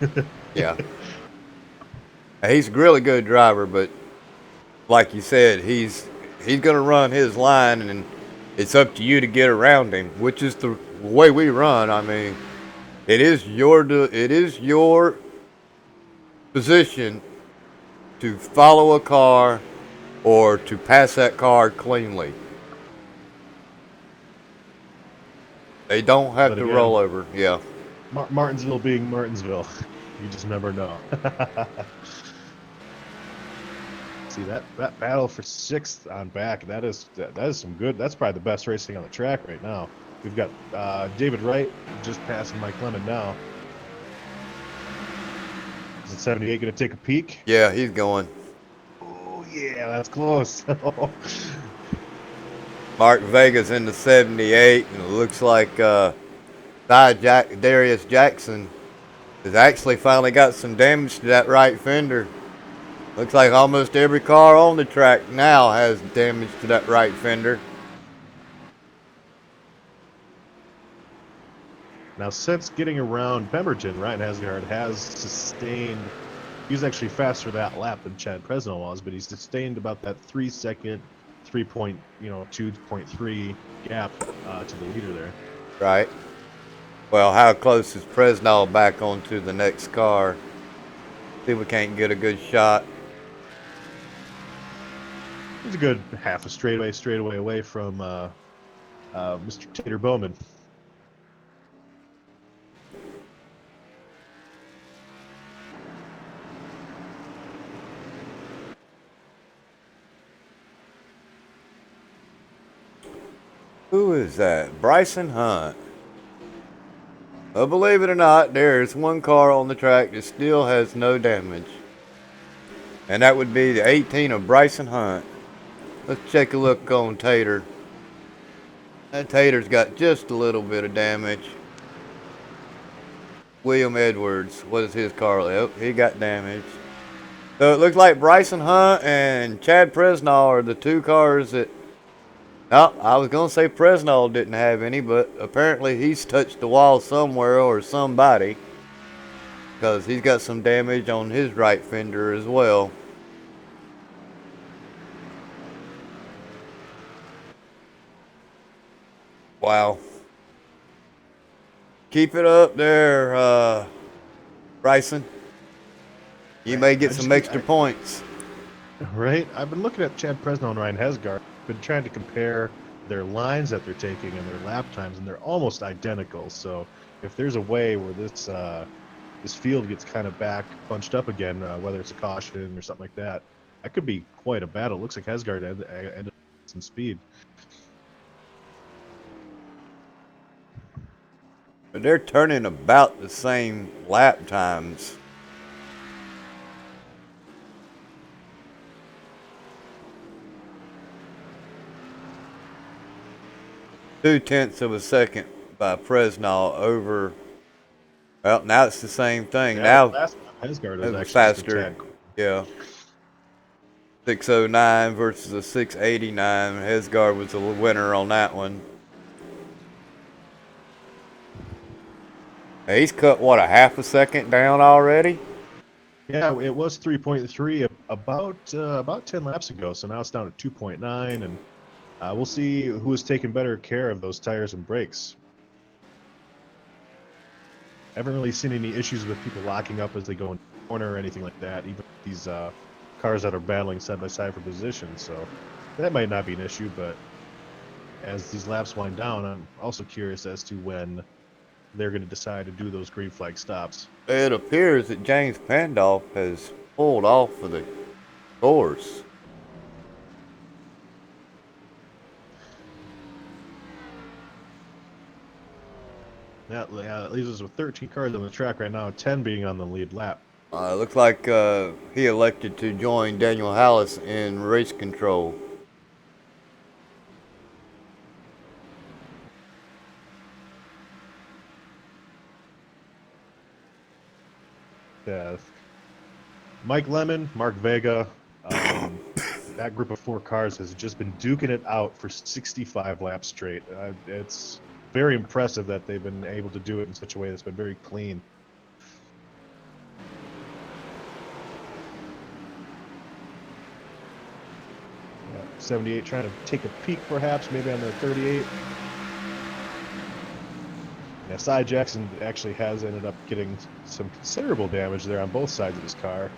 even- Yeah. He's a really good driver, but like you said, he's going to run his line, and it's up to you to get around him, which is the way we run. I mean, it is your position to follow a car or to pass that car cleanly. They don't have But to again, roll over. Yeah. Martinsville being Martinsville, you just never know. See that battle for sixth on back. That is some good. That's probably the best racing on the track right now. We've got David Wright just passing Mike Lemon now. Is it 78 going to take a peek? Yeah, he's going. Oh yeah, that's close. Mark Vega's in the 78, and it looks like Darius Jackson has actually finally got some damage to that right fender. Looks like almost every car on the track now has damage to that right fender. Now, since getting around Pemberton, Ryan Hasgard has sustained. He was actually faster that lap than Chad Presnell was, but he's sustained about that 3 second, 2.3 gap to the leader there. Right. Well, how close is Presnell back onto the next car? See if we can't get a good shot. He's a good half a straightaway away from Mr. Tater Bowman. Who is that? Bryson Hunt. Well, believe it or not, there is one car on the track that still has no damage. And that would be the 18 of Bryson Hunt. Let's take a look on Tater. That Tater's got just a little bit of damage. William Edwards, what is his car? Oh, he got damaged. So it looks like Bryson Hunt and Chad Presnell are the two cars that. No, I was going to say Presnell didn't have any, but apparently he's touched the wall somewhere or somebody. Because he's got some damage on his right fender as well. Wow. Keep it up there, Bryson. You may get some extra points. Right? I've been looking at Chad Presnell and Ryan Hasgard. Been trying to compare their lines that they're taking and their lap times, and they're almost identical. So if there's a way where this field gets kind of bunched up again, whether it's a caution or something like that, that could be quite a battle. Looks like Hasgard ended up some speed. But they're turning about the same lap times. Two-tenths of a second by Presnell over. Well, now it's the same thing. Yeah, now last time Hasgard was it was actually faster. just a tad. Yeah. 609 versus a 689. Hesgard was the winner on that one. He's cut, what, a half a second down already? Yeah, it was 3.3 about 10 laps ago, so now it's down to 2.9, and we'll see who is taking better care of those tires and brakes. I haven't really seen any issues with people locking up as they go in the corner or anything like that, even these cars that are battling side by side for position, so that might not be an issue, but as these laps wind down, I'm also curious as to when they're going to decide to do those green flag stops. It appears that James Pandolf has pulled off of the course. That leaves us with 13 cars on the track right now, 10 being on the lead lap. Looks like he elected to join Daniel Hallis in race control. Mike Lemon, Mark Vega, that group of 4 cars has just been duking it out for 65 laps straight. It's very impressive that they've been able to do it in such a way that's been very clean. Yeah, 78 trying to take a peek perhaps, maybe on the 38. Yeah, Cy Jackson actually has ended up getting some considerable damage there on both sides of his car.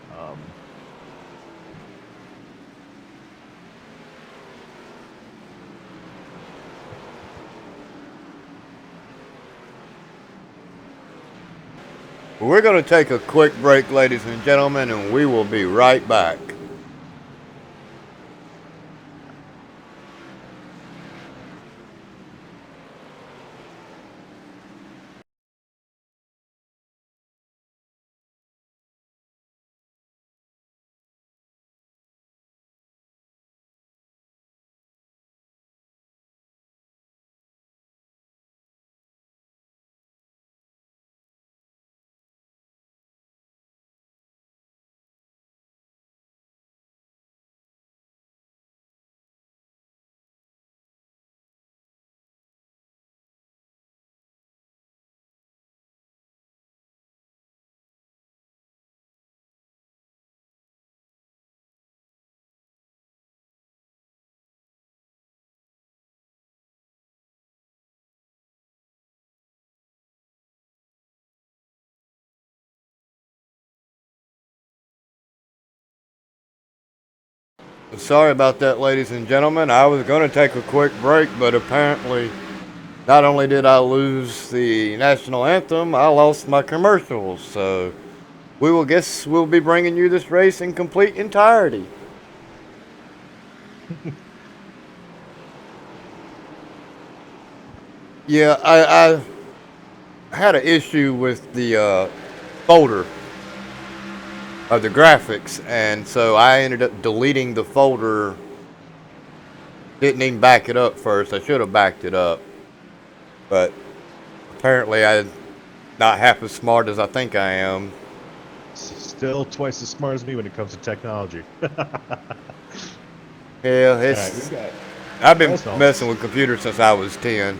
We're going to take a quick break, ladies and gentlemen, and we will be right back. Sorry about that, ladies and gentlemen. I was going to take a quick break, but apparently not only did I lose the national anthem, I lost my commercials. So we'll be bringing you this race in complete entirety. Yeah, I had an issue with the folder of the graphics, and so I ended up deleting the folder. Didn't even back it up first. I should have backed it up, but apparently I'm not half as smart as I think I am. Still twice as smart as me when it comes to technology. Yeah, it's. Right, I've been messing with computers since I was 10.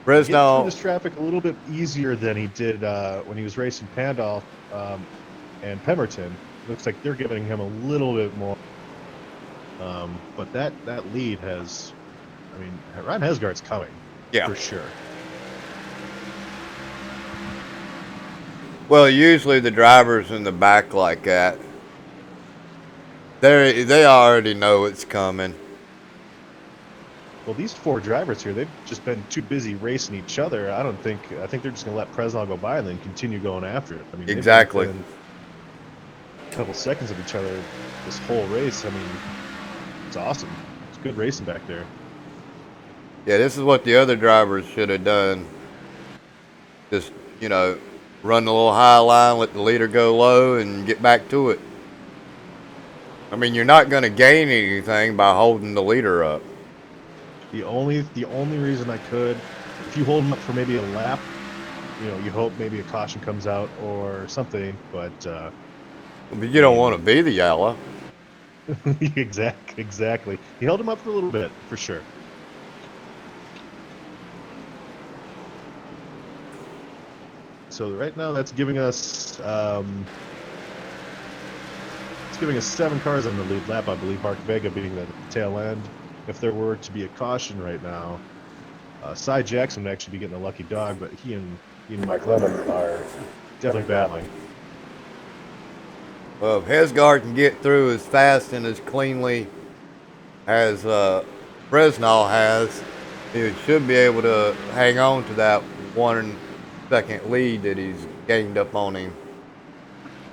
Get through Bresnall. this traffic a little bit easier than he did when he was racing Pandolf and Pemberton. Looks like they're giving him a little bit more. But that lead has, I mean, Ron Hesgaard's coming. Yeah. For sure. Well, usually the drivers in the back like that, they already know it's coming. Well, these 4 drivers here, they've just been too busy racing each other. I think they're just going to let Presnell go by and then continue going after it. I mean, Exactly. They've been a couple seconds of each other this whole race. I mean, it's awesome. It's good racing back there. Yeah, this is what the other drivers should have done. Just, run the little high line, let the leader go low, and get back to it. I mean, you're not going to gain anything by holding the leader up. The only reason I could, if you hold him up for maybe a lap, you hope maybe a caution comes out or something, but you don't want to be the yellow. Exactly. He held him up for a little bit, for sure. So right now that's giving us 7 cars on the lead lap, I believe. Mark Vega being the tail end. If there were to be a caution right now, Cy Jackson would actually be getting a lucky dog, but he and Mike Lemon are definitely battling. Well, if Hesgaard can get through as fast and as cleanly as Bresnall has, he should be able to hang on to that 1 second lead that he's gained up on him.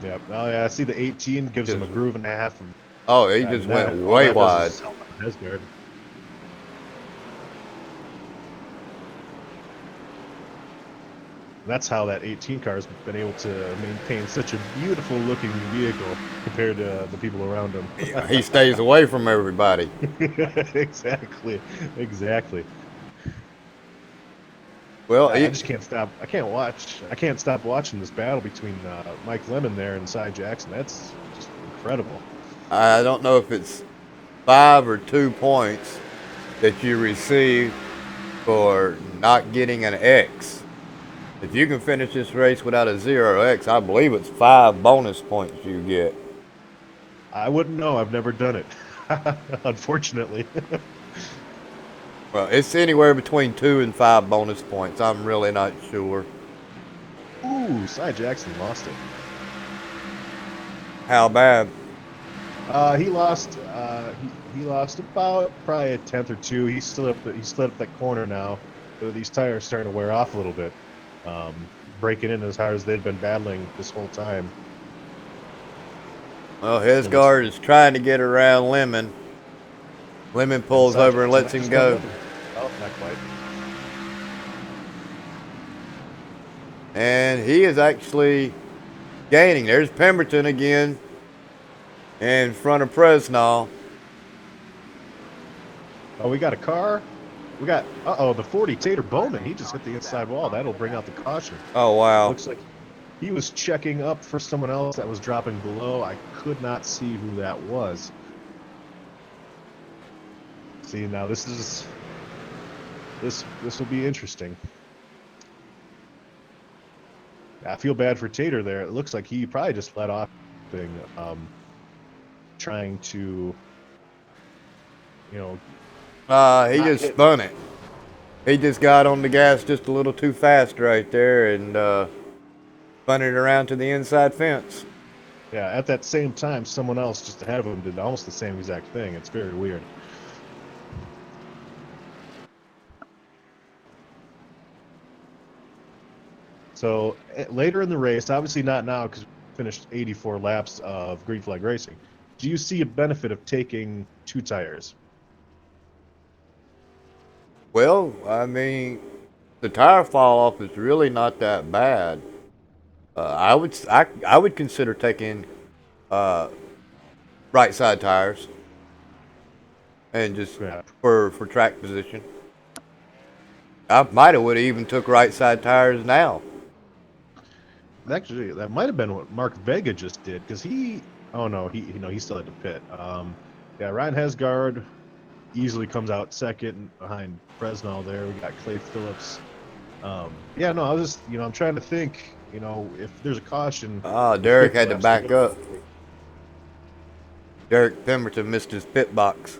Yeah, yeah, I see the 18 gives him a groove and a half. Oh, he just went way wide. Hesgaard. That's how that 18 car has been able to maintain such a beautiful looking vehicle compared to the people around him. He stays away from everybody. Exactly. Well, I just can't stop. I can't stop watching this battle between Mike Lemon there and Cy Jackson. That's just incredible. I don't know if it's 5 or 2 points that you receive for not getting an X. If you can finish this race without a 0X, I believe it's 5 bonus points you get. I wouldn't know. I've never done it, unfortunately. Well, it's anywhere between 2 and 5 bonus points. I'm really not sure. Ooh, Cy Jackson lost it. How bad? He lost. He lost about probably a tenth or two. He slid up that corner now. These tires starting to wear off a little bit. Breaking in as hard as they'd been battling this whole time. Well, Hesgard is trying to get around Lemon. Lemon pulls over and lets him go. Oh, not quite. And he is actually gaining. There's Pemberton again in front of Presnall. Oh, we got a car. We got, the 40, Tater Bowman. He just hit the inside wall. That'll bring out the caution. Oh, wow. Looks like he was checking up for someone else that was dropping below. I could not see who that was. See, now this will be interesting. I feel bad for Tater there. It looks like he probably just let off thing, trying to, He just spun it. He just got on the gas just a little too fast right there and spun it around to the inside fence. Yeah, at that same time, someone else just ahead of him did almost the same exact thing. It's very weird. So later in the race, obviously not now because we finished 84 laps of green flag racing. Do you see a benefit of taking 2 tires? Well, I mean, the tire fall off is really not that bad. I would consider taking right side tires and just for track position. I might have would have even took right side tires now. Actually, that might have been what Mark Vega just did because he still had to pit. Ryan Hesgard easily comes out second behind Fresnel there. We got Clay Phillips. I was just, I'm trying to think, if there's a caution. Derek had to back up. Derek Pemberton missed his pit box.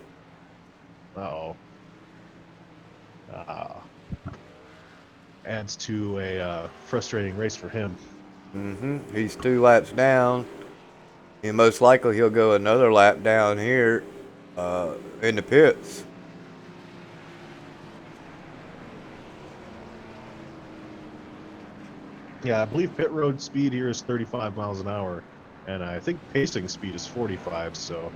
Adds to a frustrating race for him. He's 2 laps down. And most likely he'll go another lap down here in the pits. Yeah, I believe pit road speed here is 35 miles an hour, and I think pacing speed is 45, so...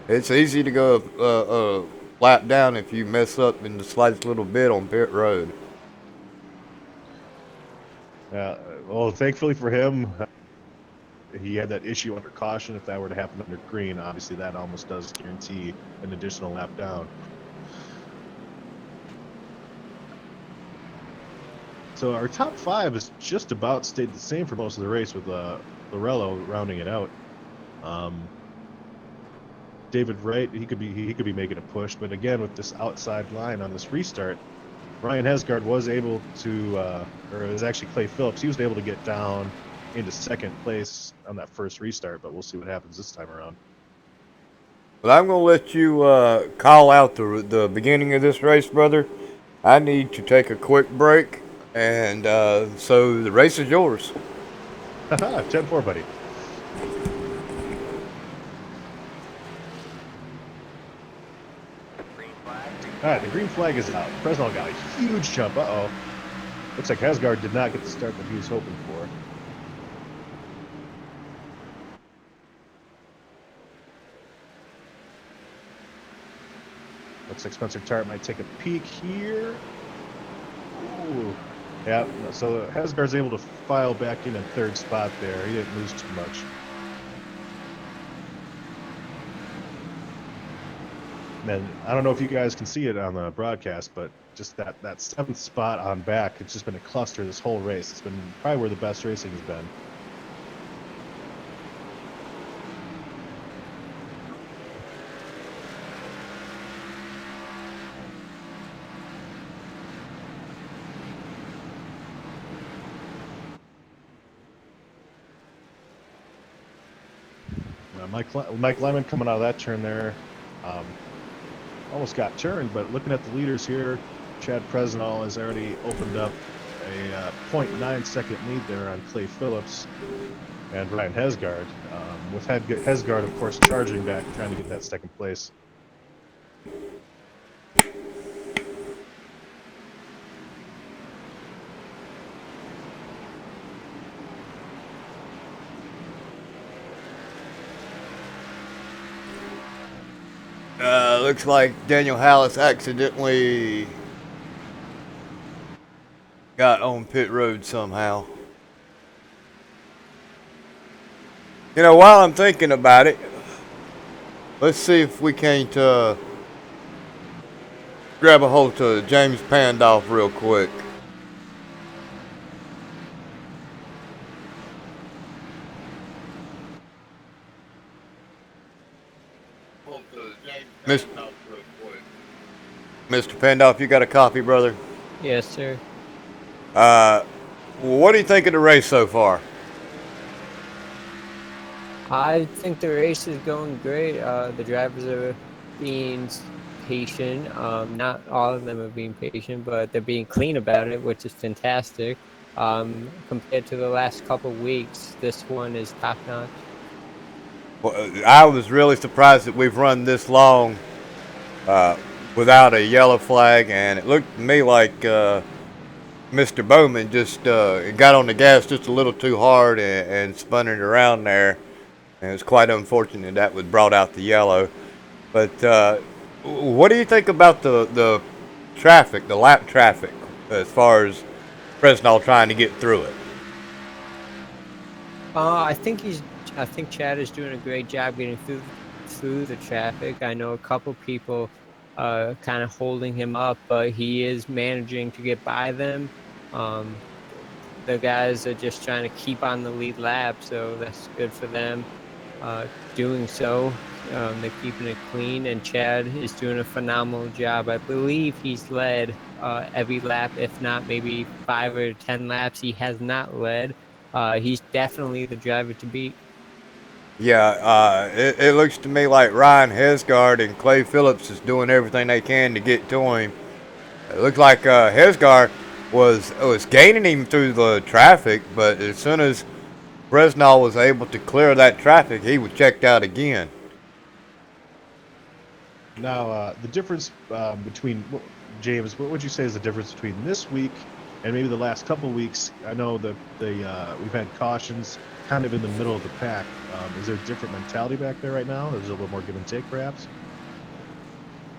It's easy to go a lap down if you mess up in the slightest little bit on pit road. Well, thankfully for him, he had that issue under caution. If that were to happen under green, obviously that almost does guarantee an additional lap down. So our top 5 has just about stayed the same for most of the race, with Lorello rounding it out. David Wright, he could be making a push, but again with this outside line on this restart, Ryan Hesgard was able to, or it was actually Clay Phillips, he was able to get down into second place on that first restart, but we'll see what happens this time around. But I'm going to let you call out the beginning of this race, brother. I need to take a quick break, and so the race is yours. 10-4, buddy. All right, the green flag is out. Fresnel got a huge jump. Looks like Hesgard did not get the start that he was hoping for. Looks like Spencer Tart might take a peek here. Ooh. Yeah, so Hesgard's able to file back in 3rd spot there. He didn't lose too much. And I don't know if you guys can see it on the broadcast, but just that 7th spot on back, it's just been a cluster this whole race. It's been probably where the best racing has been. Mike Lemon coming out of that turn there, almost got turned, but looking at the leaders here, Chad Presnall has already opened up a 0.9 second lead there on Clay Phillips and Ryan Hesgard, with Hesgard, of course, charging back, trying to get that second place. Looks like Daniel Hallis accidentally got on pit road somehow. You know, while I'm thinking about it, let's see if we can't grab a hold of James Pandolf real quick. Mr. Pandolf, you got a copy, brother? Yes, sir. What do you think of the race so far? I think the race is going great. The drivers are being patient. Not all of them are being patient, but they're being clean about it, which is fantastic. Compared to the last couple weeks, this one is top notch. Well, I was really surprised that we've run this long without a yellow flag, and it looked to me like Mr. Bowman just got on the gas just a little too hard and spun it around there. And it was quite unfortunate that was brought out the yellow. But what do you think about the traffic, the lap traffic, as far as Presnall trying to get through it? I think Chad is doing a great job getting through the traffic. I know a couple people kind of holding him up, but he is managing to get by them. The guys are just trying to keep on the lead lap, so that's good for them. Doing so, they're keeping it clean, and Chad is doing a phenomenal job. I believe he's led every lap, if not maybe 5 or 10 laps. He has not led. He's definitely the driver to beat. Yeah, it looks to me like Ryan Hesgard and Clay Phillips is doing everything they can to get to him. It looks like Hesgard was gaining him through the traffic, but as soon as Presnall was able to clear that traffic, he was checked out again. Now, the difference between, James, what would you say is the difference between this week and maybe the last couple weeks? I know that we've had cautions kind of in the middle of the pack. Is there a different mentality back there right now? Is there a little more give and take, perhaps?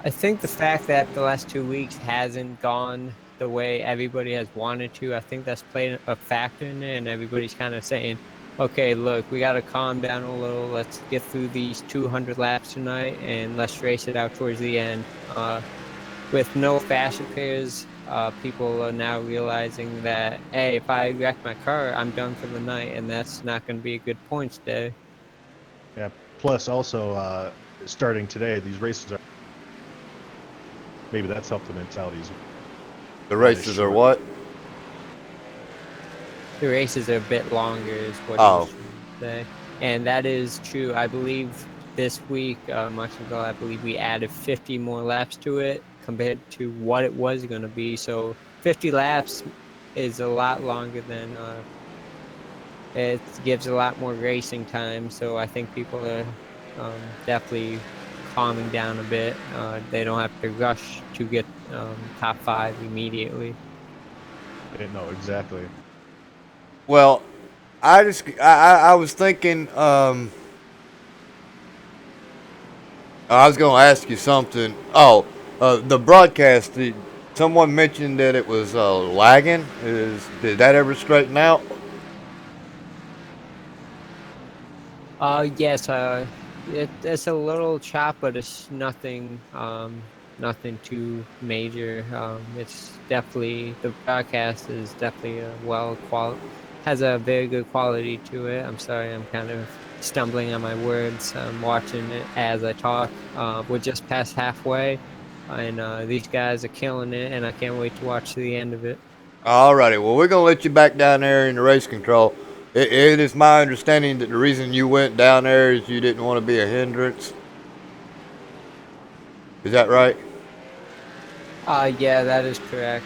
I think the fact that the last 2 weeks hasn't gone the way everybody has wanted to, I think that's played a factor in it, and everybody's kind of saying, okay, look, we got to calm down a little. Let's get through these 200 laps tonight, and let's race it out towards the end. With no fast repairs, people are now realizing that, hey, if I wreck my car, I'm done for the night, and that's not going to be a good points day. Yeah. Plus, also, starting today, these races are. Maybe that's helped the mentalities. The races are what? The races are a bit longer, is what Oh. you say. And that is true. I believe this week, Martinsville, I believe we added 50 more laps to it compared to what it was going to be. So 50 laps is a lot longer than it gives a lot more racing time. So I think people are definitely calming down a bit. They don't have to rush to get top 5 immediately. No, exactly. Well, I was thinking. I was going to ask you something. Oh, the broadcast. Someone mentioned that it was lagging. Did that ever straighten out? Yes. It's a little chop, but it's nothing nothing too major. It's definitely the broadcast is definitely has a very good quality to it. I'm sorry, I'm kind of stumbling on my words. I'm watching it as I talk. We're just past halfway, and these guys are killing it, and I can't wait to watch the end of it. Alrighty, well, we're gonna let you back down there in the race control. It is my understanding that the reason you went down there is you didn't want to be a hindrance. Is that right? Yeah, that is correct.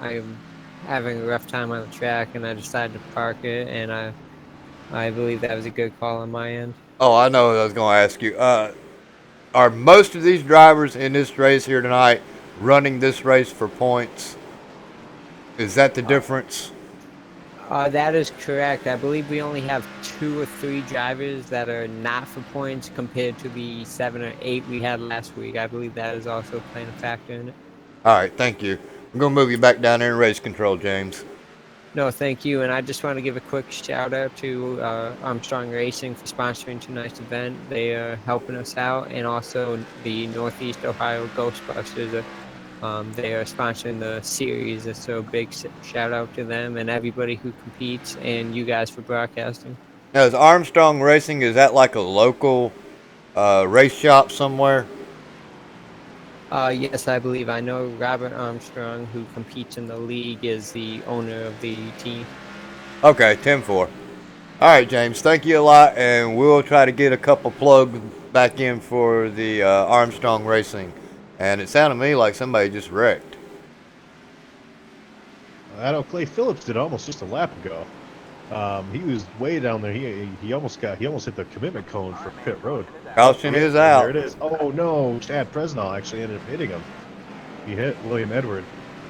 I'm having a rough time on the track, and I decided to park it, and I believe that was a good call on my end. Oh, I know what I was gonna ask you. Are most of these drivers in this race here tonight running this race for points? Is that the difference? That is correct. I believe we only have 2 or 3 drivers that are not for points compared to the 7 or 8 we had last week. I believe that is also playing a factor in it. Alright, thank you. I'm gonna move you back down there in race control, James. No, thank you. And I just want to give a quick shout out to Armstrong Racing for sponsoring tonight's event. They are helping us out, and also the Northeast Ohio Ghostbusters. They are sponsoring the series, so big shout out to them and everybody who competes, and you guys for broadcasting. Now, is Armstrong Racing, is that like a local race shop somewhere? Yes, I believe I know Robert Armstrong, who competes in the league, is the owner of the team. Okay, 10-4. Alright, James, thank you a lot, and we'll try to get a couple plugs back in for the Armstrong Racing. And it sounded to me like somebody just wrecked. I know Clay Phillips did almost just a lap ago. He was way down there. He almost hit the commitment cone for pit road. Caution is There out. it is. Oh no, Chad Presnell actually ended up hitting him. He hit William Edward.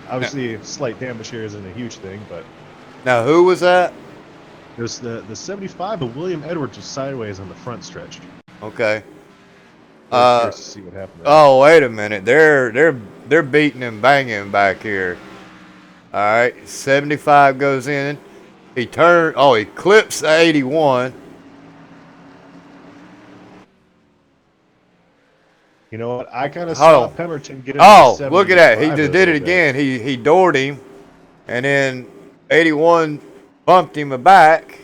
Obviously, slight damage here isn't a huge thing, but Now, who was that? it was the 75 of William Edwards was sideways on the front stretch. Okay. Very curious to see what happened there. Oh, wait a minute. They're beating and banging back here. All right, 75 goes in. He clips the 81. You know what? I kind of Hold saw on. Pemberton get into Oh, the look at that. He 75 just a did it little bit. again. He doored him, and then 81 bumped him back.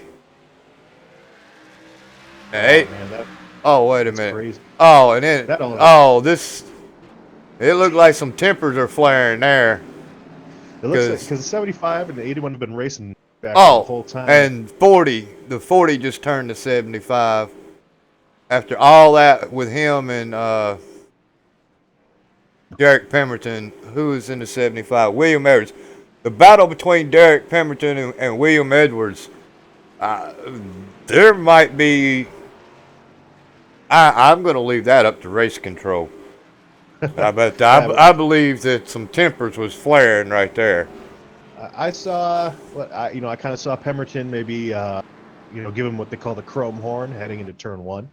Man, Wait a that's minute. crazy. Oh, and then it looked like some tempers are flaring there. It looks like because the 75 and the 81 have been racing back the whole time. And the 40 just turned to 75. After all that with him and Derek Pemberton, who was in the 75, William Edwards. The battle between Derek Pemberton and William Edwards, there might be. I'm going to leave that up to race control. I believe that some tempers was flaring right there. I saw I kind of saw Pemberton maybe give him what they call the chrome horn heading into turn 1,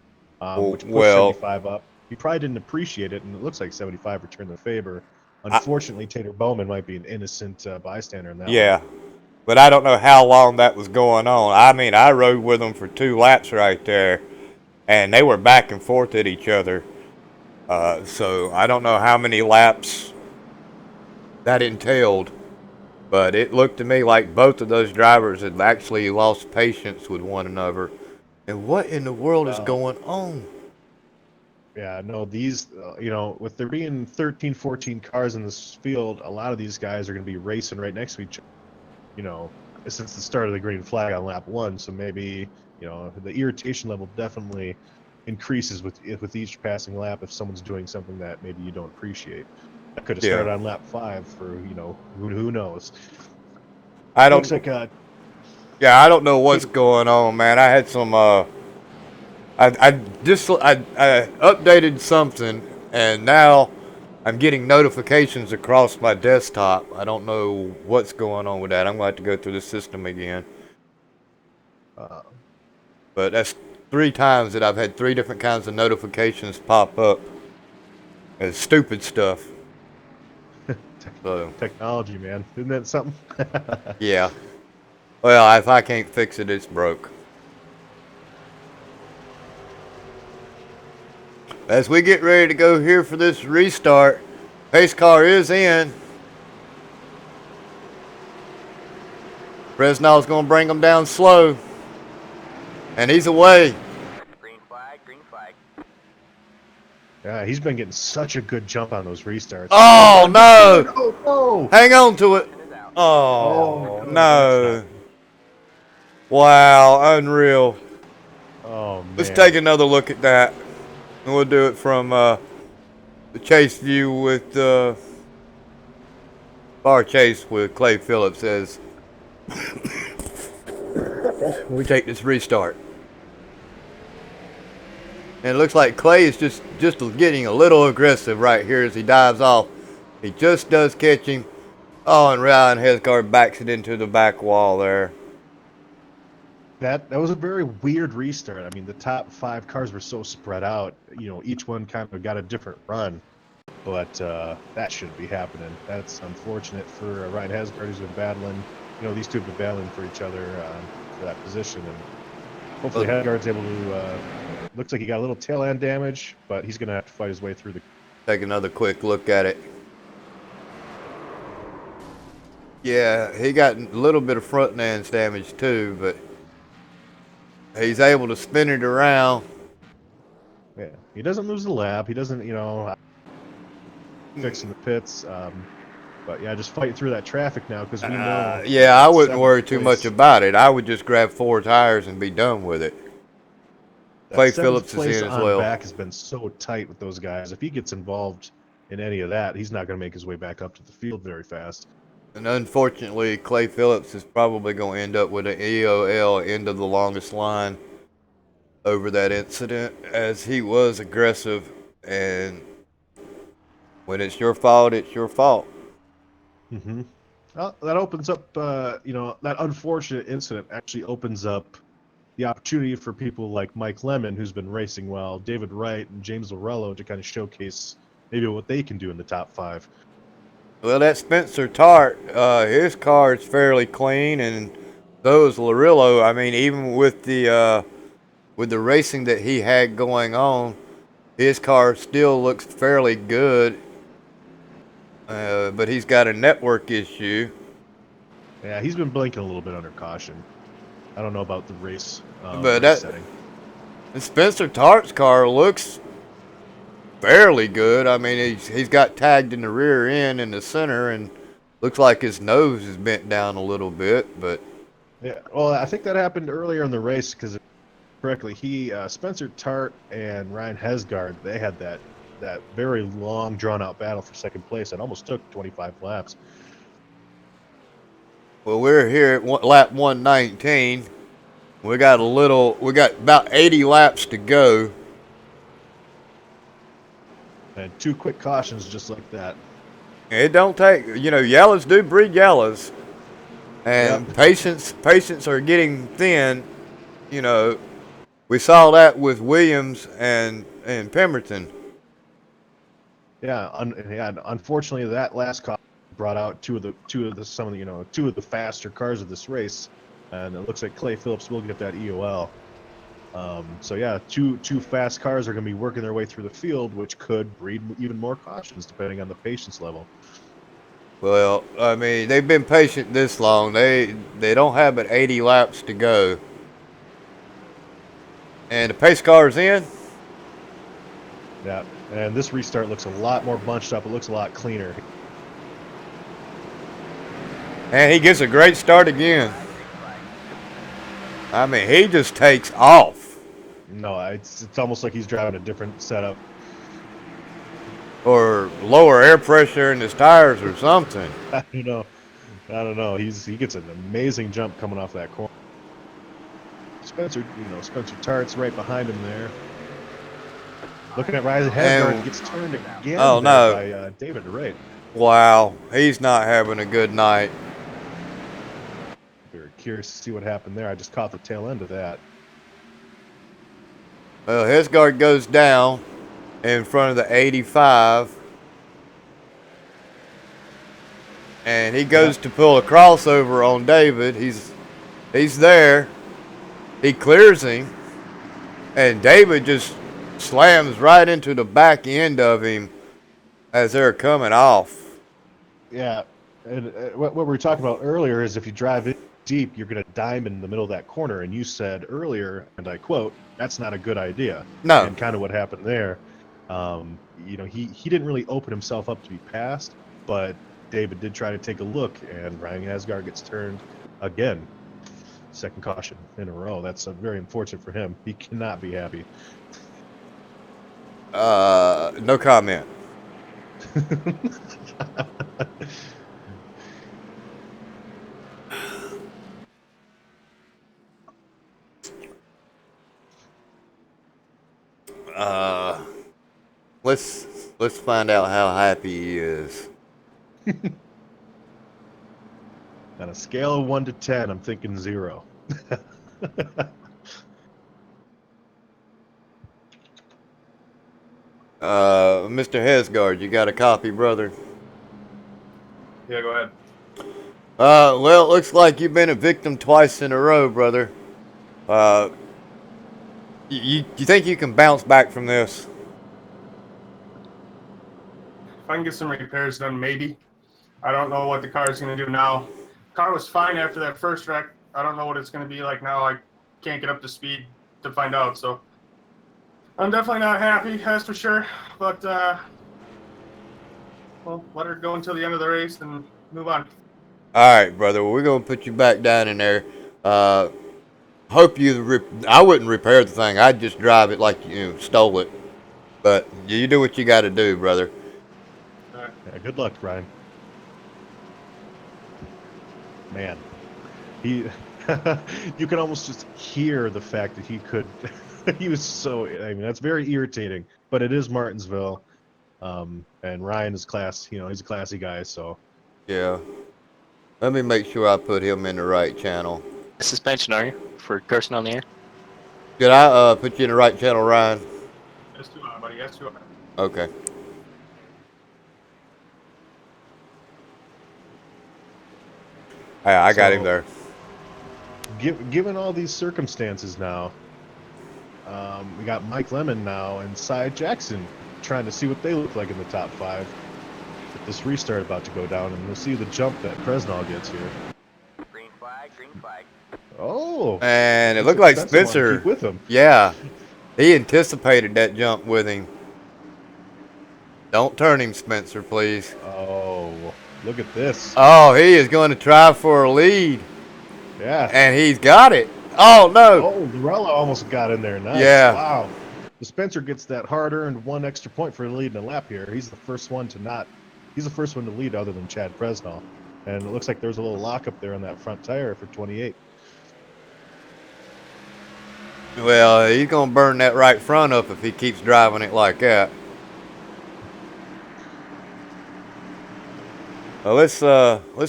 which pushed 75 up. He probably didn't appreciate it, and it looks like 75 returned the favor. Unfortunately, Tater Bowman might be an innocent bystander in that one. Yeah, but I don't know how long that was going on. I mean, I rode with them for 2 laps right there, and they were back and forth at each other. So I don't know how many laps that entailed, but it looked to me like both of those drivers had actually lost patience with one another. And what in the world is going on? Yeah, no, these, with there being 13, 14 cars in this field, a lot of these guys are going to be racing right next to each other, since the start of the green flag on lap 1. So maybe, the irritation level definitely increases with each passing lap if someone's doing something that maybe you don't appreciate. That could have started on lap 5 for, who knows. I don't. Looks like I don't know what's going on, man. I had some. I updated something, and now I'm getting notifications across my desktop. I don't know what's going on with that. I'm going to have to go through the system again. But that's 3 times that I've had 3 different kinds of notifications pop up. It's stupid stuff. Technology, man. Isn't that something? Yeah. Well, if I can't fix it, it's broke. As we get ready to go here for this restart, pace car is in. Fresnel's going to bring him down slow. And he's away. Green flag, green flag. Yeah, he's been getting such a good jump on those restarts. Oh, no. Oh, no. Hang on to it. Oh, no. Wow, unreal. Oh, man. Let's take another look at that. And we'll do it from the chase view with bar chase with Clay Phillips as we take this restart. And it looks like Clay is just getting a little aggressive right here as he dives off. He just does catch him. Oh, and Ryan Hesgard backs it into the back wall there. That was a very weird restart. I mean, the top 5 cars were so spread out. You know, each one kind of got a different run. But that shouldn't be happening. That's unfortunate for Ryan Hesgard, who's been battling. You know, these two have been battling for each other for that position. And hopefully Hesgard's able to... looks like he got a little tail end damage, but he's going to have to fight his way through the... Take another quick look at it. Yeah, he got a little bit of front end damage too, but he's able to spin it around. Yeah, he doesn't lose the lap. He doesn't, you know, fixing the pits. But yeah, just fight through that traffic now because we know. Yeah, I wouldn't worry too much about it. I would just grab 4 tires and be done with it. Clay Phillips is in as well. Back has been so tight with those guys. If he gets involved in any of that, he's not going to make his way back up to the field very fast. And unfortunately, Clay Phillips is probably going to end up with an EOL end of the longest line over that incident, as he was aggressive, and when it's your fault, it's your fault. Mm-hmm. Well, that opens up, you know, that unfortunate incident actually opens up the opportunity for people like Mike Lemon, who's been racing well, David Wright, and James Lorello to kind of showcase maybe what they can do in the top 5. Well, that Spencer Tart, his car is fairly clean, and so is Lorillo. I mean, even with the racing that he had going on, his car still looks fairly good. But he's got a network issue. Yeah, he's been blinking a little bit under caution. I don't know about the race. But that Spencer Tart's car looks fairly good. I mean, he's got tagged in the rear end in the center, and looks like his nose is bent down a little bit. But yeah, well, I think that happened earlier in the race because, correctly, Spencer Tart and Ryan Hesgard, they had that very long, drawn-out battle for second place. It almost took 25 laps. Well, we're here at lap 119. We got about 80 laps to go. And 2 quick cautions just like that. It don't take, you know, yellows do breed yellows. And Yep. patience are getting thin. You know, we saw that with Williams and Pemberton. Yeah, unfortunately, that last caution brought out two of the faster cars of this race, and it looks like Clay Phillips will get that EOL. So yeah, two fast cars are going to be working their way through the field, which could breed even more cautions depending on the patience level. Well, I mean, they've been patient this long. They don't have but 80 laps to go. And the pace car's in. Yeah, and this restart looks a lot more bunched up. It looks a lot cleaner. And he gets a great start again. I mean, he just takes off. No, it's almost like he's driving a different setup. Or lower air pressure in his tires or something. I don't know. He gets an amazing jump coming off that corner. Spencer Tart's right behind him there. Looking at Ryan Hesgard, gets turned again by David Wright. Wow, he's not having a good night. Very curious to see what happened there. I just caught the tail end of that. Well, Hesgard goes down in front of the 85. And he goes to pull a crossover on David. He's there. He clears him. And David just slams right into the back end of him as they're coming off. Yeah, and what we were talking about earlier is if you drive in deep, you're going to dime in the middle of that corner. And you said earlier, and I quote, "That's not a good idea." No. And kind of what happened there, he didn't really open himself up to be passed, but David did try to take a look, and Ryan Asgard gets turned again. Second caution in a row. That's very unfortunate for him. He cannot be happy. No comment. Let's find out how happy he is. On a scale of 1 to 10, I'm thinking 0. Mr. Hesgard, you got a copy, brother? Yeah, go ahead. Well, it looks like you've been a victim twice in a row, brother. You think you can bounce back from this? If I can get some repairs done, maybe. I don't know what the car is going to do now. The car was fine after that first wreck. I don't know what it's going to be like now. I can't get up to speed to find out. So I'm definitely not happy, that's for sure. But, well, let her go until the end of the race and move on. All right, brother. Well, we're gonna put you back down in there. Hope you. I wouldn't repair the thing. I'd just drive it like you stole it. But you do what you got to do, brother. All right. Yeah, good luck, Ryan. Man, he you can almost just hear the fact that he could he was so, I mean, that's very irritating, but it is Martinsville, and Ryan is he's a classy guy, so Yeah. Let me make sure I put him in the right channel. Suspension, are you? For cursing on the air? Did I put you in the right channel, Ryan? That's too on, buddy. That's too on. Okay. Yeah, I got him there. Given all these circumstances now, we got Mike Lemon now and Cy Jackson trying to see what they look like in the top 5. With this restart about to go down, and we'll see the jump that Presnell gets here. Green flag, green flag. Oh, and it looked like Spencer. Keep with him. Yeah, he anticipated that jump with him. Don't turn him, Spencer, please. Oh, look at this. Oh, he is going to try for a lead. Yeah. And he's got it. Oh, no. Oh, Lorella almost got in there. Nice. Yeah. Wow. The Spencer gets that hard-earned 1 extra point for leading a lap here. He's the first one to lead other than Chad Presnell. And it looks like there's a little lockup there on that front tire for 28. Well, he's going to burn that right front up if he keeps driving it like that. Well, let's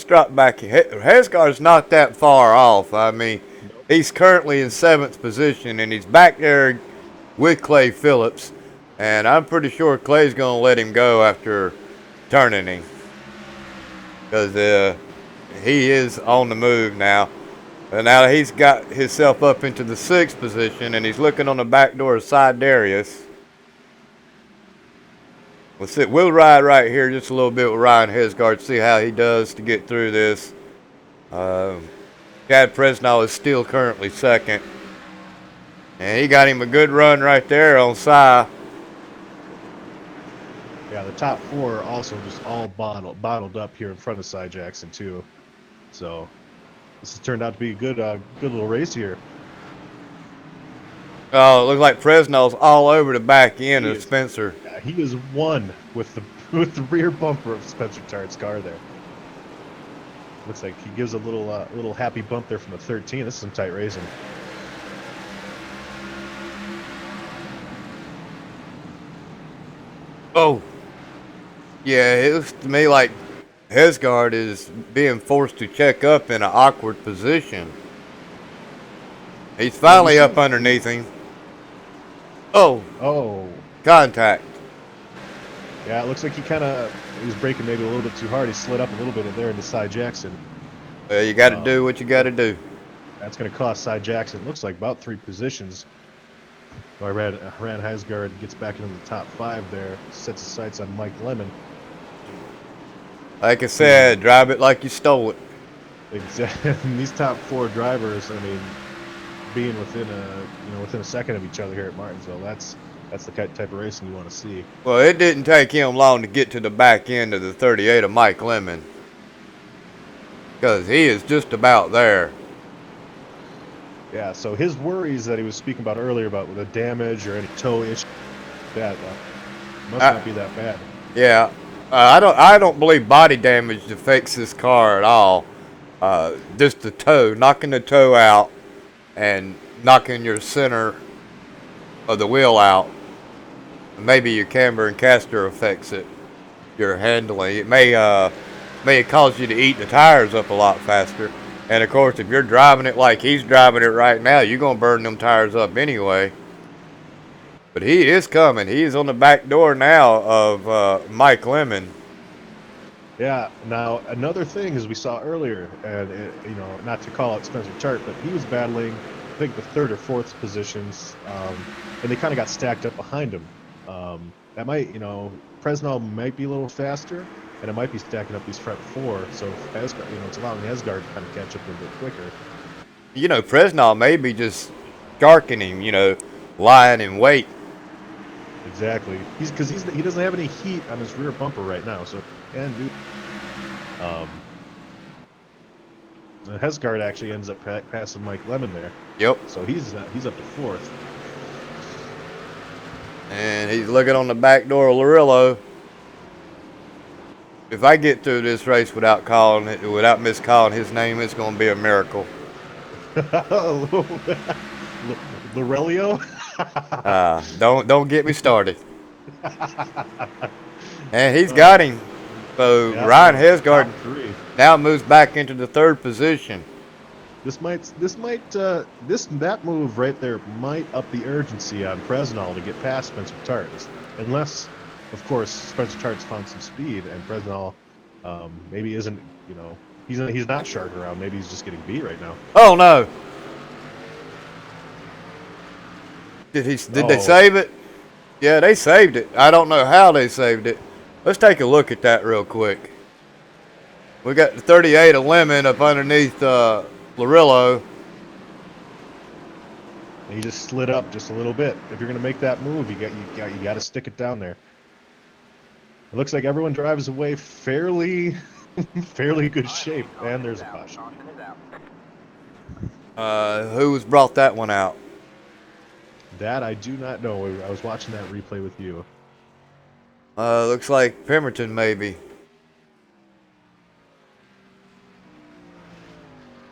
drop back. Hesgard's not that far off. I mean, he's currently in 7th position, and he's back there with Clay Phillips. And I'm pretty sure Clay's going to let him go after turning him. Because he is on the move now. And now he's got himself up into the 6th position, and he's looking on the back door of Cy Darius. We'll ride right here just a little bit with Ryan Hesgard, see how he does to get through this. Chad Presnell is still currently 2nd. And he got him a good run right there on Cy. Yeah, the top 4 are also just all bottled up here in front of Cy Jackson, too. So this has turned out to be a good little race here. Oh, it looks like Presnell's all over the back end of Spencer. Yeah, he is one with the rear bumper of Spencer Tart's car there. Looks like he gives a little happy bump there from the 13. This is some tight racing. Oh. Yeah, it looks to me like Hesgard is being forced to check up in an awkward position. He's finally up underneath him. Oh. Contact. Yeah, it looks like he was braking maybe a little bit too hard. He slid up a little bit in there into Cy Jackson. Well, you got to do what you got to do. That's going to cost Cy Jackson, looks like, about 3 positions. Ryan Heisgard gets back into the top 5 there, sets his sights on Mike Lemon. Like I said, drive it like you stole it. Exactly. These top 4 drivers, I mean, being within a second of each other here at Martinsville, that's the type of racing you want to see. Well, it didn't take him long to get to the back end of the 38 of Mike Lemon, because he is just about there. Yeah, so his worries that he was speaking about earlier about the damage or any toe issue, that must not be that bad. Yeah, I don't believe body damage affects this car at all. Just the toe, knocking the toe out, and knocking your center of the wheel out. Maybe your camber and caster affects it. Your handling, it may cause you to eat the tires up a lot faster. And of course, if you're driving it like he's driving it right now, you're gonna burn them tires up anyway. But he is coming. He's on the back door now of Mike Lemon. Yeah. Now another thing, as we saw earlier, and not to call out Spencer Chart, but he was battling, I think, the 3rd or 4th positions, and they kind of got stacked up behind him. That might, Presnell might be a little faster, and it might be stacking up these front 4. So Hesgard, it's allowing Hesgard to kind of catch up a little bit quicker. Presnell may be just sharking him. Lying in wait. Exactly. He doesn't have any heat on his rear bumper right now, so can do. Hesgard actually ends up passing Mike Lemon there. Yep. So he's up to 4th. And he's looking on the back door of Larillo. If I get through this race without miscalling his name, it's going to be a miracle. Laurelio? Don't get me started. And he's got him. So Yeah, Ryan Hesgard top 3. now moves back into the 3rd position. That move right there might up the urgency on Presnell to get past Spencer Tarts, unless, of course, Spencer Tarts found some speed and Presnell maybe isn't. He's not sharking around. Maybe he's just getting beat right now. Oh no! Did they save it? Yeah, they saved it. I don't know how they saved it. Let's take a look at that real quick. We got the 38 of Lemon up underneath Larillo. He just slid up just a little bit. If you're going to make that move, you got to stick it down there. It looks like everyone drives away fairly good shape, and there's a caution. Who's brought that one out? That I do not know. I was watching that replay with you. Looks like Pemberton maybe.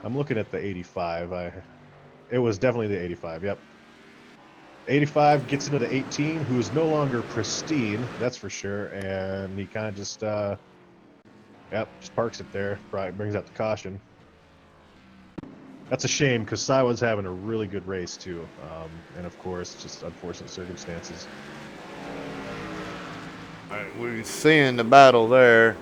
I'm looking at the 85. It was definitely the 85. Yep. 85 gets into the 18, who is no longer pristine, that's for sure, and he kind of just parks it there. Probably brings out the caution. That's a shame because Saiwa's having a really good race too, and of course, just unfortunate circumstances. All right, we're seeing the battle there.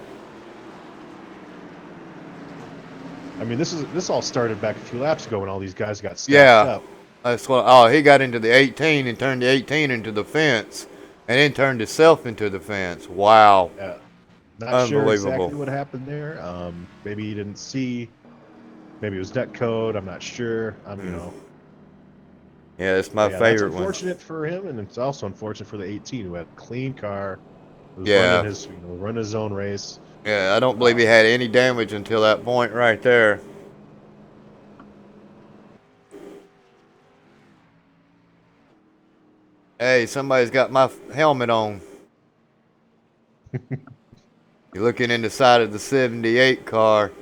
I mean, this all started back a few laps ago when all these guys got stacked up. That's what. Oh, he got into the 18 and turned the 18 into the fence, and then turned himself into the fence. Wow. Yeah. Not sure exactly what happened there. Maybe he didn't see. Maybe it was deck code. I'm not sure. Yeah, it's my favorite that's one. unfortunate for him, and it's also unfortunate for the 18 who had a clean car. Was running his own race. Yeah, I don't believe he had any damage until that point right there. Hey, somebody's got my helmet on. You're looking in the side of the 78 car.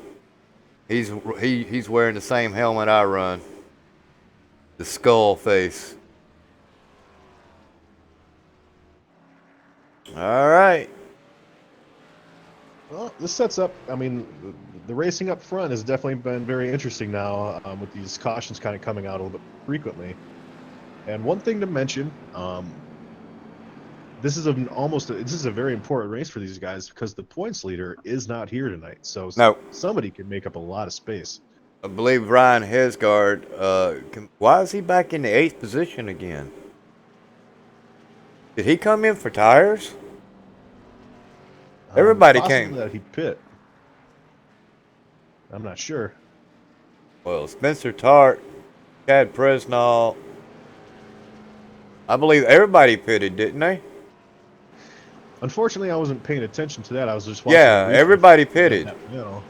He's wearing the same helmet I run. The skull face. All right. Well, this sets up. I mean, the racing up front has definitely been very interesting now, with these cautions kind of coming out a little bit frequently. And one thing to mention, this is a very important race for these guys because the points leader is not here tonight. So somebody can make up a lot of space. I believe Ryan Hesgard. Why is he back in the 8th position again? Did he come in for tires? Everybody Possible came. that he pit. I'm not sure. Well, Spencer Tart, Chad Presnall. I believe everybody pitted, didn't they? Unfortunately, I wasn't paying attention to that. I was just watching. Yeah, the replay. everybody pitted. No.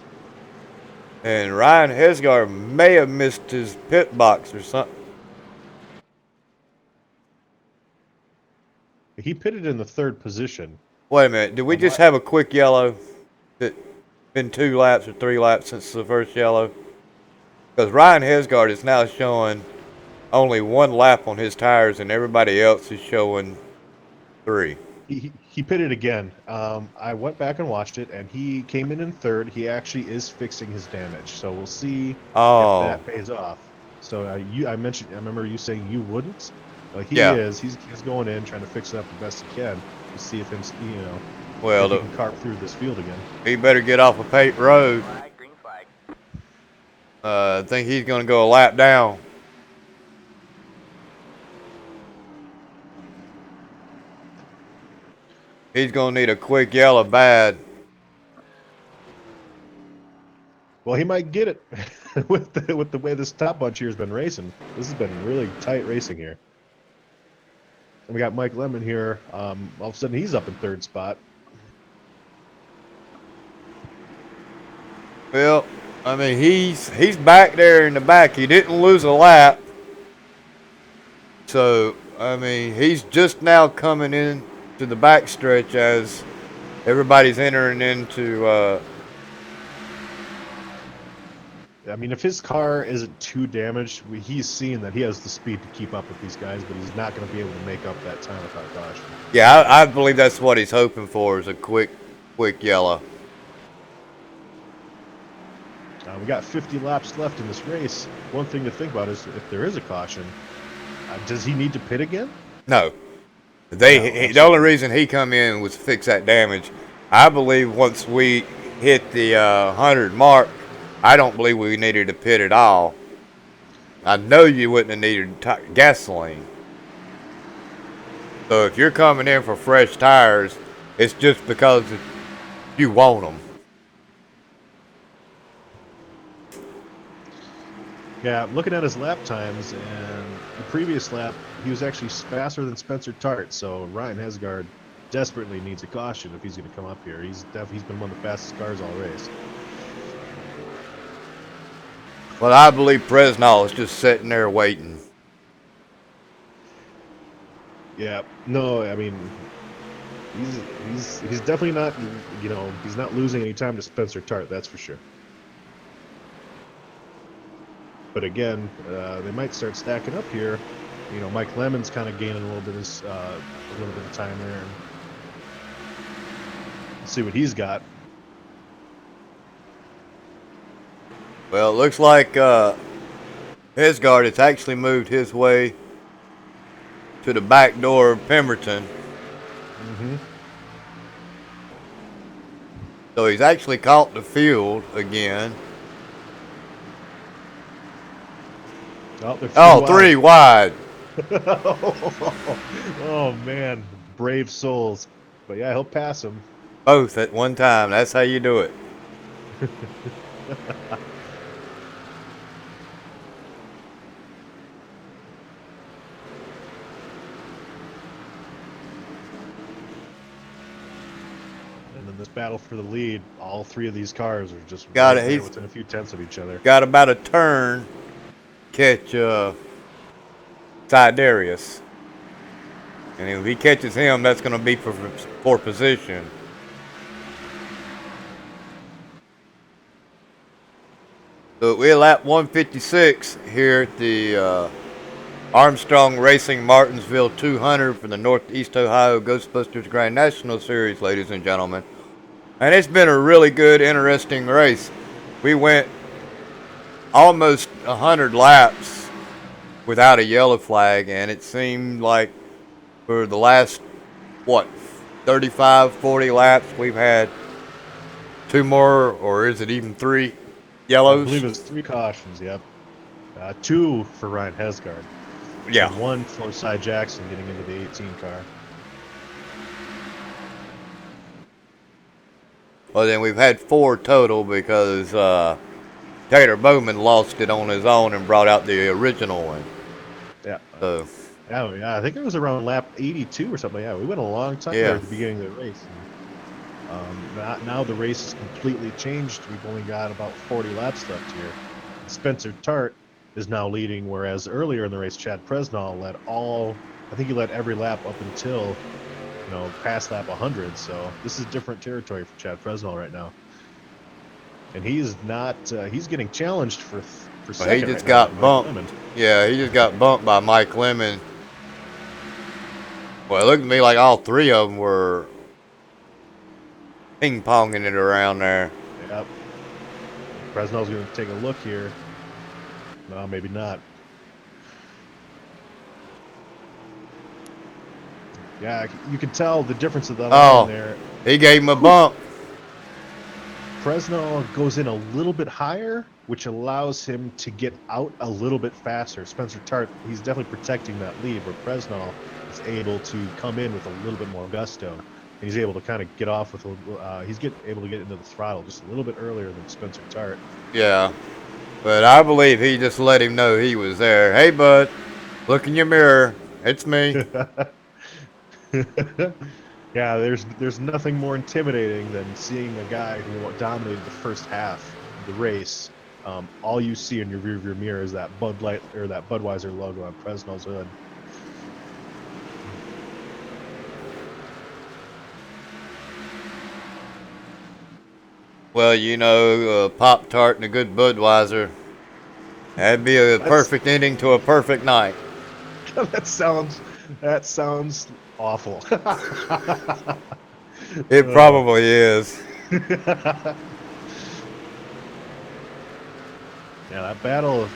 And Ryan Hesgar may have missed his pit box or something. He pitted in the 3rd position. Wait a minute. Did we just have a quick yellow? That been 2 laps or 3 laps since the first yellow? Because Ryan Hesgard is now showing only 1 lap on his tires, and everybody else is showing 3. He pitted again. I went back and watched it, and he came in 3rd. He actually is fixing his damage, so we'll see if that pays off. So I remember you saying you wouldn't. He is. He's going in, trying to fix it up the best he can to see if if he can carve through this field again. He better get off of Pate Road. Flag, green flag. I think he's going to go a lap down. He's going to need a quick yellow bad. Well, he might get it with the way this top bunch here has been racing. This has been really tight racing here. And we got Mike Lemon here. All of a sudden, he's up in 3rd spot. Well, I mean, he's back there in the back. He didn't lose a lap. So, I mean, he's just now coming in to the back stretch as everybody's entering into I mean, if his car isn't too damaged, he's seeing that he has the speed to keep up with these guys, but he's not going to be able to make up that time without caution. Yeah, I believe that's what he's hoping for, is a quick yellow. We got 50 laps left in this race. One thing to think about is if there is a caution, does he need to pit again? No. The only reason he come in was to fix that damage. I believe once we hit the 100 mark, I don't believe we needed to pit at all. I know you wouldn't have needed gasoline. So if you're coming in for fresh tires, it's just because you want them. Yeah, looking at his lap times, and the previous lap, he was actually faster than Spencer Tart, so Ryan Hesgard desperately needs a caution if he's going to come up here. He's been one of the fastest cars all race. Well, I believe Presnall is just sitting there waiting. Yeah, no, I mean, he's definitely not, he's not losing any time to Spencer Tart, that's for sure. But again, they might start stacking up here. Mike Lemon's kind of gaining a little bit of time there. And let's see what he's got. Well, it looks like Hesgard has actually moved his way to the back door of Pemberton. Mm-hmm. So he's actually caught the field again. Oh, 3 wide. Oh, man. Brave souls. But yeah, he'll pass him. Both at one time. That's how you do it. And then this battle for the lead, all 3 of these cars are just He's within a few tenths of each other. got about a turn. Catch Sidarius. And if he catches him, that's going to be for position. So we're at 156 here at the Armstrong Racing Martinsville 200 for the Northeast Ohio Ghostbusters Grand National Series, ladies and gentlemen. And it's been a really good, interesting race. We went almost 100 laps without a yellow flag, and it seemed like for the last, 35, 40 laps, we've had 2 more, or is it even 3 yellows? I believe it's 3 cautions, yep. 2 for Ryan Hesgard. Yeah. And 1 for Cy Jackson getting into the 18 car. Well, then we've had 4 total because Taylor Bowman lost it on his own and brought out the original one. Yeah. So, Yeah, I think it was around lap 82 or something. Yeah, we went a long time Yeah. there at the beginning of the race. Now the race is completely changed. We've only got about 40 laps left here. Spencer Tart is now leading, whereas earlier in the race, Chad Presnall I think he led every lap up until, past lap 100. So this is different territory for Chad Presnall right now. And he's not, he's getting challenged for well, second he just right now got by Mike bumped. Lemon. Yeah, he just got bumped by Mike Lemon. Well, it looked to me like all 3 of them were ping-ponging it around there. Yep. Presnell's going to take a look here. No, maybe not. Yeah, you can tell the difference of the line there. He gave him a bump. Presnell goes in a little bit higher, which allows him to get out a little bit faster. Spencer Tart, he's definitely protecting that lead, where Presnell is able to come in with a little bit more gusto. And he's able to kind of get off with able to get into the throttle just a little bit earlier than Spencer Tart. Yeah. But I believe he just let him know he was there. Hey, bud, look in your mirror. It's me. Yeah, there's nothing more intimidating than seeing a guy who dominated the first half of the race. All you see in your rearview mirror is that Bud Light or that Budweiser logo on Presnell's hood. Well, Pop Tart and a good Budweiser. That'd be a perfect ending to a perfect night. that sounds awful. It probably is. Yeah, that battle.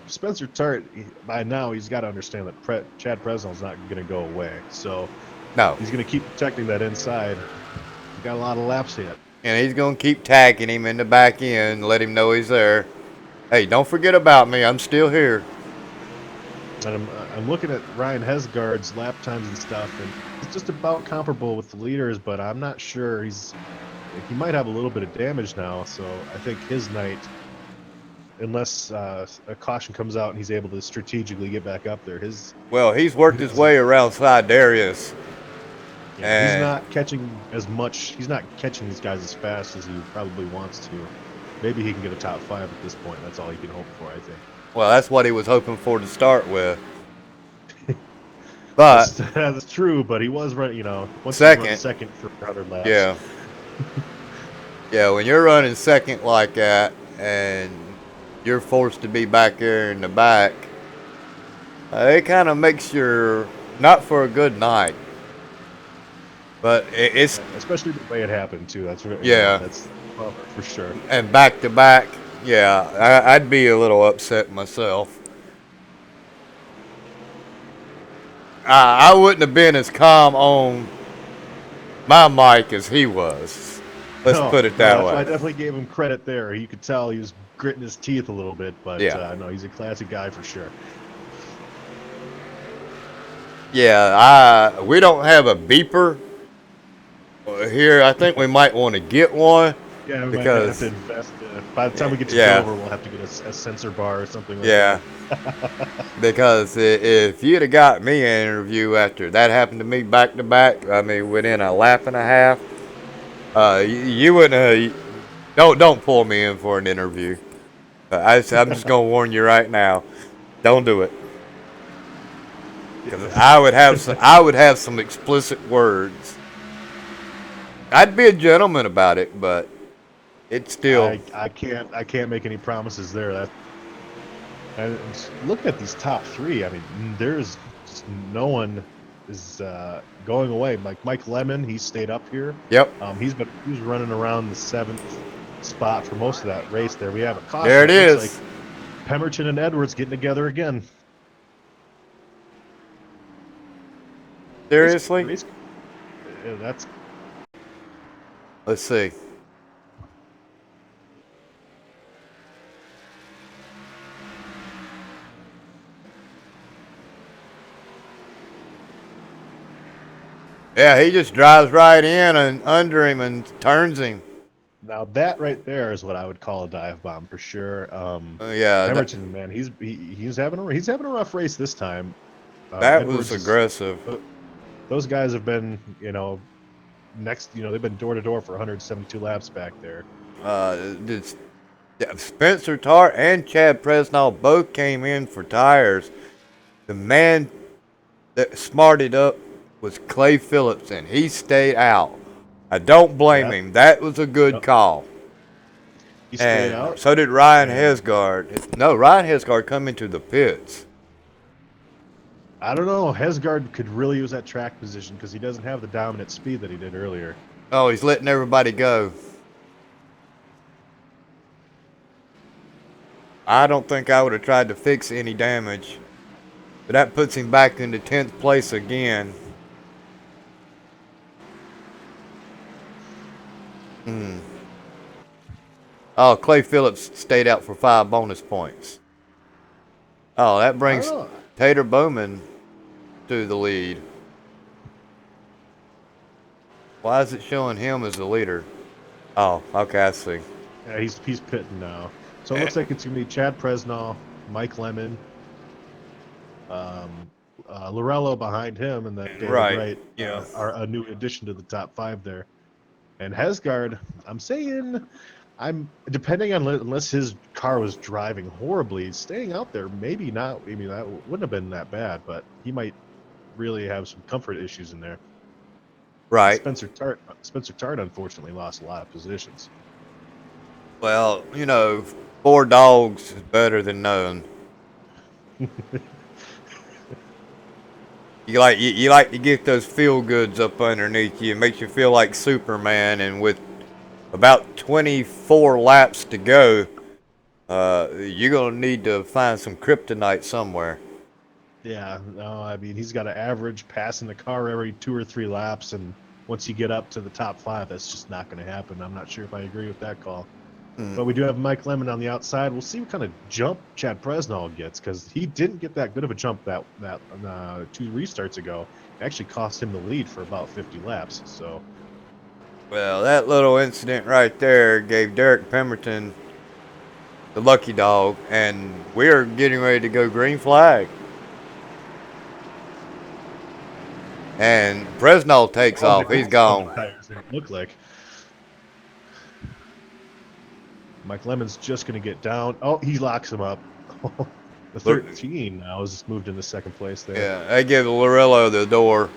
Spencer Tart. By now, he's got to understand that Chad Presnell's not going to go away. So No. he's going to keep protecting that inside. He's got a lot of laps yet. And he's going to keep tagging him in the back end, let him know he's there. Hey, don't forget about me. I'm still here. And I'm looking at Ryan Hesgaard's lap times and stuff, and it's just about comparable with the leaders, but I'm not sure. He might have a little bit of damage now, so I think his night, unless a caution comes out and he's able to strategically get back up there, Well, he's worked his way around Side Darius. Yeah, he's not catching as much. He's not catching these guys as fast as he probably wants to. Maybe he can get a top 5 at this point. That's all he can hope for, I think. Well, that's what he was hoping for to start with. But that's true. But he was running, second for 100 laps. Yeah. Yeah, when you're running second like that and you're forced to be back there in the back, it kind of makes your not for a good night. But it's especially the way it happened too. That's that's for sure. And back to back, yeah, I'd be a little upset myself. I wouldn't have been as calm on my mic as he was. Let's put it that way. I definitely gave him credit there. You could tell he was gritting his teeth a little bit, but no, he's a classy guy for sure. Yeah, we don't have a beeper here. I think we might want to get one. Yeah, we might have to invest. By the time we get to Dover, we'll have to get a sensor bar or something like that. Because if you'd have got me an interview after that happened to me back to back, I mean within a lap and a half, you wouldn't have. Don't pull me in for an interview. I'm just gonna warn you right now. Don't do it. Because I would have some explicit words. I'd be a gentleman about it, but it's still. I can't make any promises there. And looking at these top 3, I mean, there's just no one is going away. Like Mike Lemon, he stayed up here. Yep. He was running around the 7th spot for most of that race. There we have a caution. There it is. Like Pemberton and Edwards getting together again. Seriously? That's. Let's see. Yeah, he just drives right in and under him and turns him. Now that right there is what I would call a dive bomb for sure. Yeah, Pemberton, man, he's having a rough race this time. that was Edwards aggressive. those guys have been, they've been door to door for 172 laps back there. It's, Spencer Tart and Chad Presnall both came in for tires. The man that smarted up was Clay Phillips, and he stayed out. I don't blame Yeah. him. That was a good Yep. call. He stayed And out. so did Ryan and- Hesgard. No, Ryan Hesgard come into the pits. I don't know. Hesgard could really use that track position because he doesn't have the dominant speed that he did earlier. Oh, he's letting everybody go. I don't think I would have tried to fix any damage. But that puts him back into 10th place again. Oh, Clay Phillips stayed out for 5 bonus points. Oh, that brings Oh. Tater Bowman to the lead. Why is it showing him as the leader? Oh, okay, I see. Yeah, he's pitting now. So it looks like it's gonna be Chad Presnall, Mike Lemon, Lorello behind him, and then David Right, Wright yeah. are a new addition to the top 5 there. And Hesgard, I'm depending on unless his car was driving horribly, staying out there maybe not. I mean, that wouldn't have been that bad, but he might really have some comfort issues in there. Right. Spencer Tart unfortunately lost a lot of positions. Well, 4 dogs is better than none. You like to get those feel goods up underneath you. It makes you feel like Superman. And with about 24 laps to go, you're gonna need to find some kryptonite somewhere. Yeah, no, I mean he's got to average passing the car every 2 or 3 laps, and once you get up to the top 5, that's just not going to happen. I'm not sure if I agree with that call. But we do have Mike Lemon on the outside. We'll see what kind of jump Chad Presnall gets because he didn't get that good of a jump that 2 restarts ago. It actually cost him the lead for about 50 laps. So, Well, that little incident right there gave Derek Pemberton the lucky dog, and we're getting ready to go green flag. And Presnall takes off. He's gone. tires didn't look like. Mike Lemon's just going to get down. Oh, he locks him up. The 13 now is just moved into second place there. Yeah, they give Lorello the door.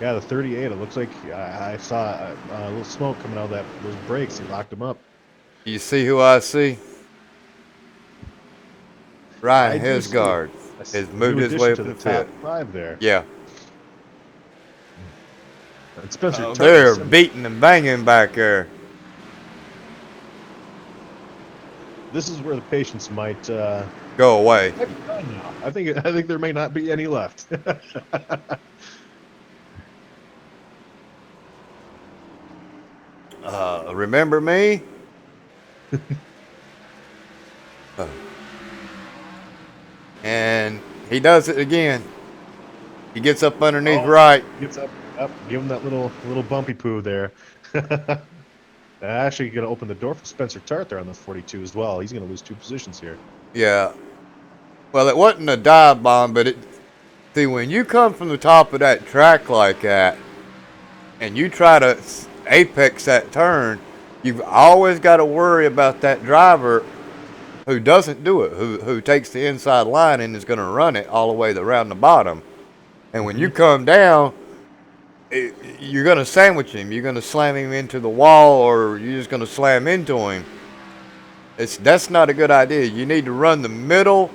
Yeah, the 38. It looks like I saw a little smoke coming out of those brakes. He locked him up. You see who I see? Ryan I do see Hesgard it. has moved his way up to the top pit. 5 there. Yeah. And Spencer Tart They're is beating and banging back there. This is where the patience might Go away. be gone now. I think there may not be any left. Remember me? And he does it again. He gets up underneath right. Gets up, give him that little bumpy poo there. Actually going to open the door for Spencer Tart there on the 42 as well. He's going to lose 2 positions here. Yeah. Well, it wasn't a dive bomb, but see, when you come from the top of that track like that, and you try to apex that turn, you've always got to worry about that driver who doesn't do it, who takes the inside line and is going to run it all the way around the bottom. And when you come down, you're going to sandwich him. You're going to slam him into the wall, or you're just going to slam into him. That's not a good idea. You need to run the middle,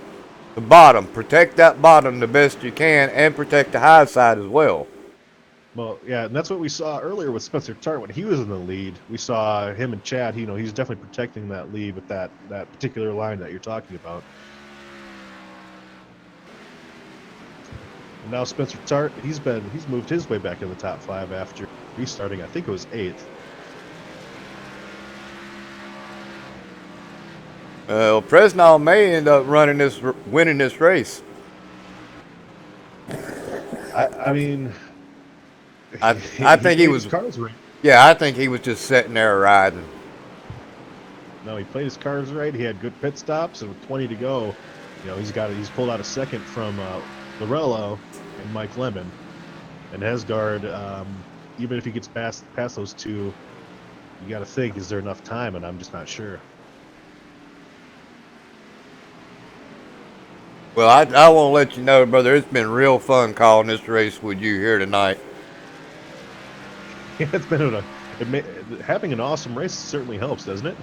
the bottom. Protect that bottom the best you can, and protect the high side as well. Well, yeah, and that's what we saw earlier with Spencer Tart when he was in the lead. We saw him and Chad. He's definitely protecting that lead with that particular line that you're talking about. And now Spencer Tart, he's moved his way back in the top 5 after restarting. I think it was 8th. Presnall may end up winning this race. I mean, I think he played was. his cards right. Yeah, I think he was just sitting there riding. No, he played his cards right. He had good pit stops, and with 20 to go, he's pulled out a second from Lorello and Mike Lemon, and Hesgard. Even if he gets past those two, you got to think, is there enough time? And I'm just not sure. Well, I want to let you know, brother, it's been real fun calling this race with you here tonight. Yeah, it's been having an awesome race certainly helps, doesn't it?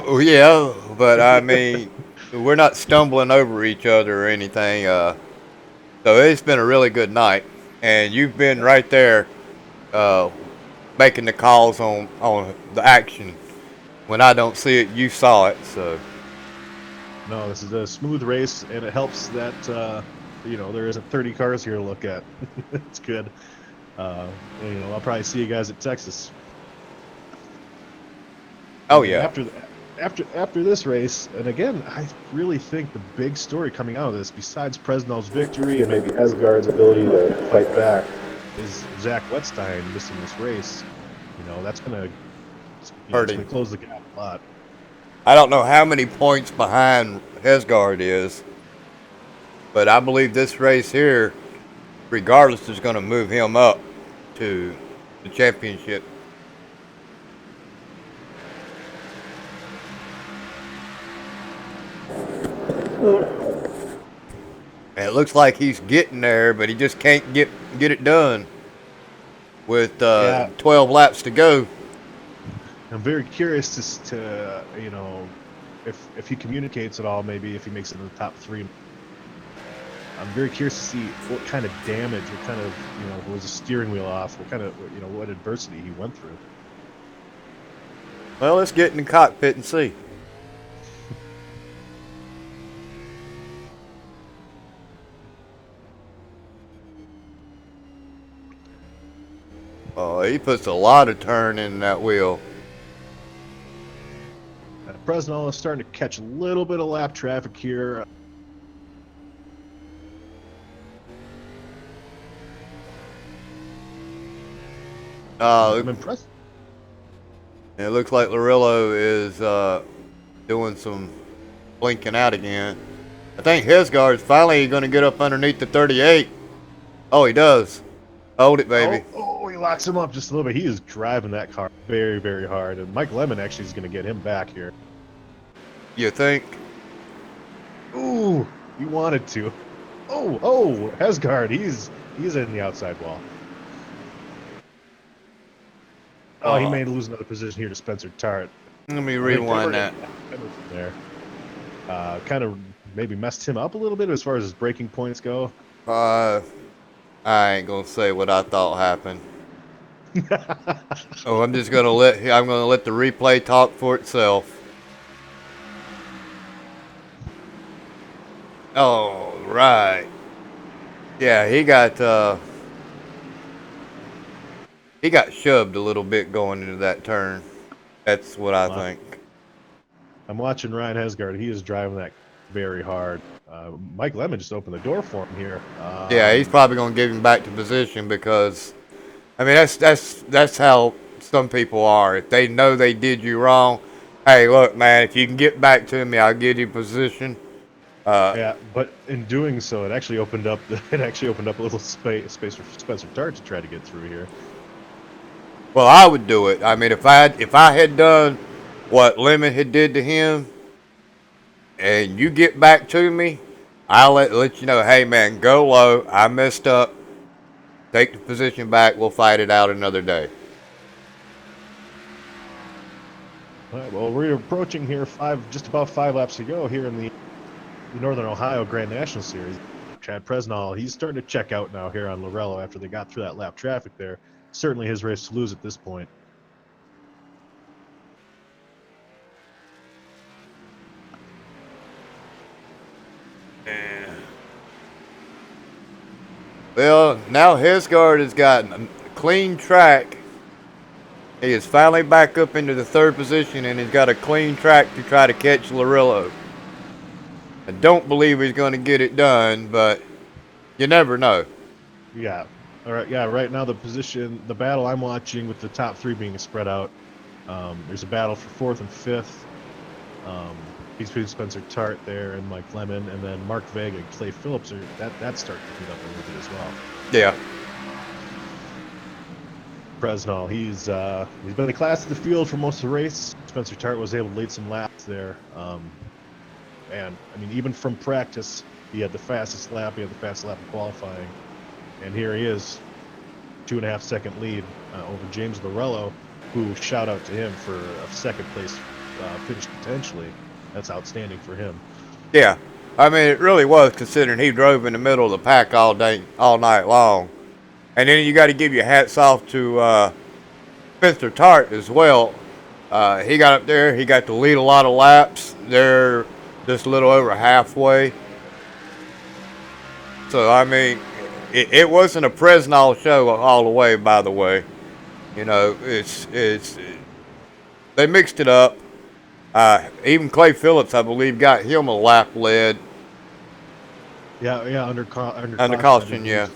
Oh, yeah, but I mean, we're not stumbling over each other or anything. So it's been a really good night, and you've been right there making the calls on the action. When I don't see it, you saw it, so. No, this is a smooth race, and it helps that there isn't 30 cars here to look at. It's good. I'll probably see you guys at Texas. Oh yeah. After this race, and again, I really think the big story coming out of this, besides Presnell's victory and maybe Hesgard's ability to fight back, is Zach Wetstein missing this race. That's gonna close the gap a lot. I don't know how many points behind Hesgard is, but I believe this race here, regardless, is going to move him up to the championship. And it looks like he's getting there, but he just can't get it done with 12 laps to go. I'm very curious to if he communicates at all, maybe if he makes it in the top 3. I'm very curious to see what kind of damage, what kind of, was the steering wheel off, what kind of, what adversity he went through. Well, let's get in the cockpit and see. Oh, he puts a lot of turn in that wheel. Presnell is starting to catch a little bit of lap traffic here. I'm impressed. It looks like Lorillo is doing some blinking out again. I think Hesgard's finally going to get up underneath the 38. Oh, he does. Hold it, baby. Oh, he locks him up just a little bit. He is driving that car very, very hard. And Mike Lemon actually is going to get him back here. You think? Ooh, he wanted to. Oh, Hesgard, he's in the outside wall. Oh, he may lose another position here to Spencer Tart. Let me rewind that. There. Kind of maybe messed him up a little bit as far as his braking points go. I ain't gonna say what I thought happened. I'm just gonna let the replay talk for itself. Oh, right. Yeah, he got shoved a little bit going into that turn. That's what I think. I'm watching Ryan Hesgard. He is driving that very hard. Mike Lemon just opened the door for him here. Yeah, he's probably gonna give him back to position because, I mean, that's how some people are. If they know they did you wrong, hey, look, man, if you can get back to me, I'll give you position. Yeah, but in doing so, it actually opened up a little space for Spencer Tart to try to get through here. Well, I would do it. I mean, if I had done what Lemon had did to him, and you get back to me, I'll let you know. Hey, man, go low. I messed up. Take the position back. We'll fight it out another day. All right, well, we're approaching here just about 5 laps to go here in the Northern Ohio Grand National Series. Chad Presnell, he's starting to check out now here on Lorello after they got through that lap traffic there. Certainly his race to lose at this point. Well, now Hesgard has got a clean track. He is finally back up into the 3rd position, and he's got a clean track to try to catch Lorillo. I don't believe he's going to get it done, but you never know. Yeah. All right. Yeah. Right now, the battle I'm watching with the top three being spread out. There's a battle for fourth and fifth. Between Spencer Tart there and Mike Lemon, and then Mark Vega and Clay Phillips are that's starting to heat up a little bit as well. Yeah. Presnell, he's been the class of the field for most of the race. Spencer Tart was able to lead some laps there. And I mean, even from practice, he had the fastest lap. He had the fastest lap in qualifying, and here he is, 2.5 second lead over James Lorello, who shout out to him for a second place finish potentially. That's outstanding for him. Yeah. I mean, it really was, considering he drove in the middle of the pack all day, all night long. And then you got to give your hats off to Spencer Tart as well. He got up there. He got to lead a lot of laps. They're just a little over halfway. So, I mean, it wasn't a Presnell show all the way, by the way. You know, they mixed it up. Even Clay Phillips, I believe, got him a lap lead. Yeah, under caution, yeah.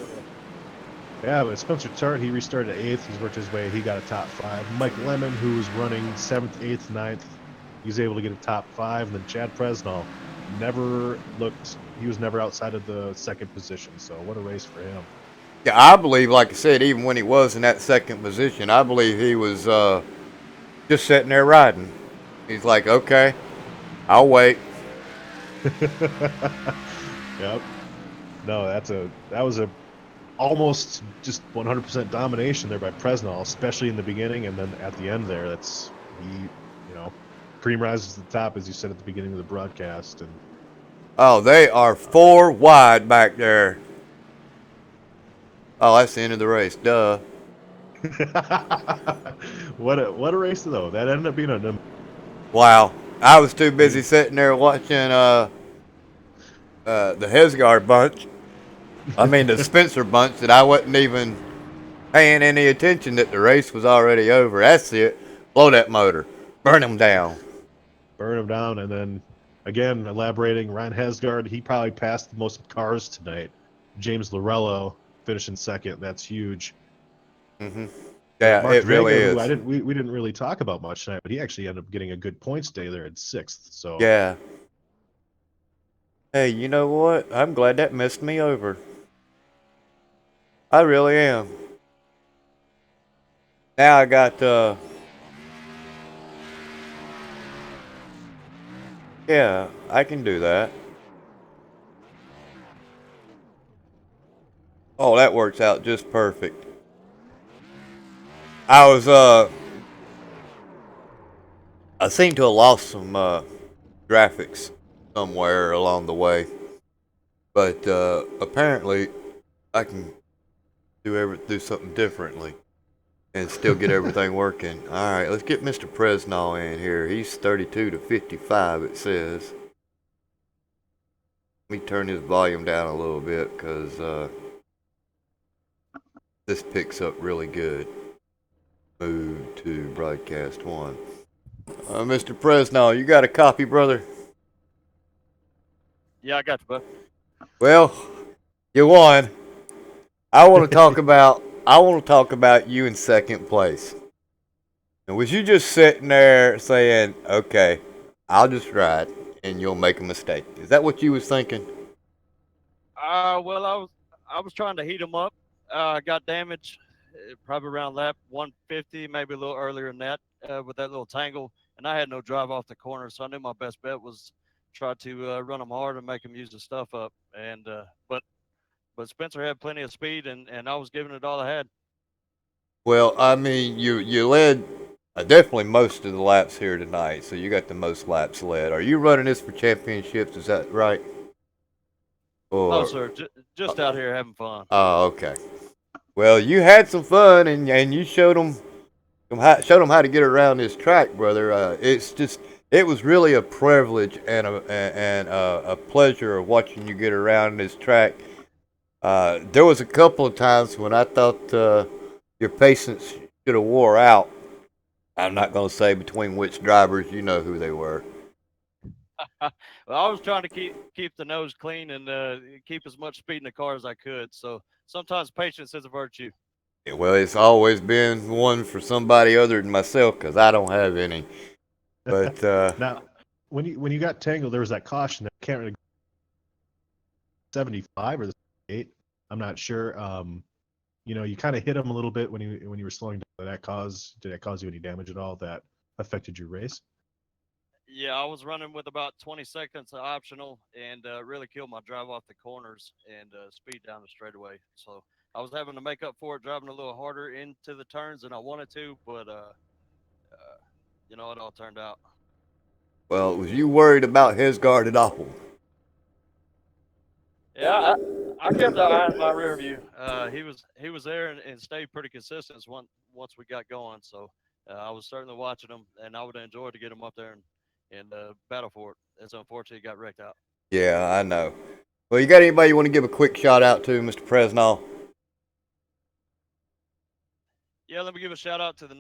Yeah, but Spencer Tart, he restarted at 8th. He's worked his way. He got a top 5. Mike Lemon, who was running 7th, 8th, 9th, he's able to get a top 5. And then Chad Presnell he was never outside of the second position. So what a race for him. Yeah, I believe, like I said, even when he was in that second position, I believe he was just sitting there riding. He's like, okay, I'll wait. Yep. No, that was a almost just 100% domination there by Presnell, especially in the beginning, and then at the end there, cream rises to the top, as you said at the beginning of the broadcast. And oh, they are 4 wide back there. Oh, that's the end of the race. Duh. what a race though. That ended up being a number. Wow. I was too busy sitting there watching the Hesgard bunch. I mean, the Spencer bunch, that I wasn't even paying any attention that the race was already over. That's it. Blow that motor. Burn him down. Burn him down. And then, again, elaborating, Ryan Hesgard, he probably passed the most cars tonight. James Lorello finishing second. That's huge. Mm-hmm. Yeah, Mark it Vega, really is. who we didn't really talk about much tonight, but he actually ended up getting a good points day there at 6th. So yeah. Hey, you know what? I'm glad that messed me over. I really am. Now I got yeah, I can do that. Oh, that works out just perfect. I seem to have lost some graphics somewhere along the way. But apparently I can do something differently and still get everything working. All right, let's get Mr. Presnell in here. He's 32 to 55, it says. Let me turn his volume down a little bit because this picks up really good. Move to broadcast 1. Mr. Presnell, you got a copy, brother? Yeah, I got you, bud. Well, you won. I want to talk about you in second place. And was you just sitting there saying, "Okay, I'll just ride, and you'll make a mistake"? Is that what you was thinking? Well, I was trying to heat them up. Got damaged probably around lap 150, maybe a little earlier than that, with that little tangle, and I had no drive off the corner, so I knew my best bet was try to run them hard and make them use the stuff up. And but Spencer had plenty of speed, and I was giving it all I had. Well, I mean, you led definitely most of the laps here tonight, so you got the most laps led. Are you running this for championships? Is that right? Or, No, sir, just out here having fun. oh, okay. Well, you had some fun, and you showed them how to get around this track, brother. It was really a privilege and a pleasure of watching you get around this track. There was a couple of times when I thought your patience should have wore out. I'm not going to say between which drivers. You know who they were. Well, I was trying to keep the nose clean and keep as much speed in the car as I could. So sometimes patience is a virtue. Yeah, well, it's always been one for somebody other than myself because I don't have any. But Now, when you got tangled, there was that caution. I can't really 75 or the 8. I'm not sure. You kind of hit him a little bit when you were slowing down. Did that cause you any damage at all that affected your race? Yeah, I was running with about 20 seconds optional and really killed my drive off the corners and speed down the straightaway. So I was having to make up for it, driving a little harder into the turns than I wanted to, but it all turned out. well, was you worried about his guard at all? Yeah, I kept an eye in my rear view. He was there and stayed pretty consistent once we got going. So I was certainly watching him, and I would have enjoyed to get him up there and battle for it. It's unfortunate he got wrecked out. Yeah, I know. Well, you got anybody you want to give a quick shout out to, Mr. Presnall? Yeah, let me give a shout out to the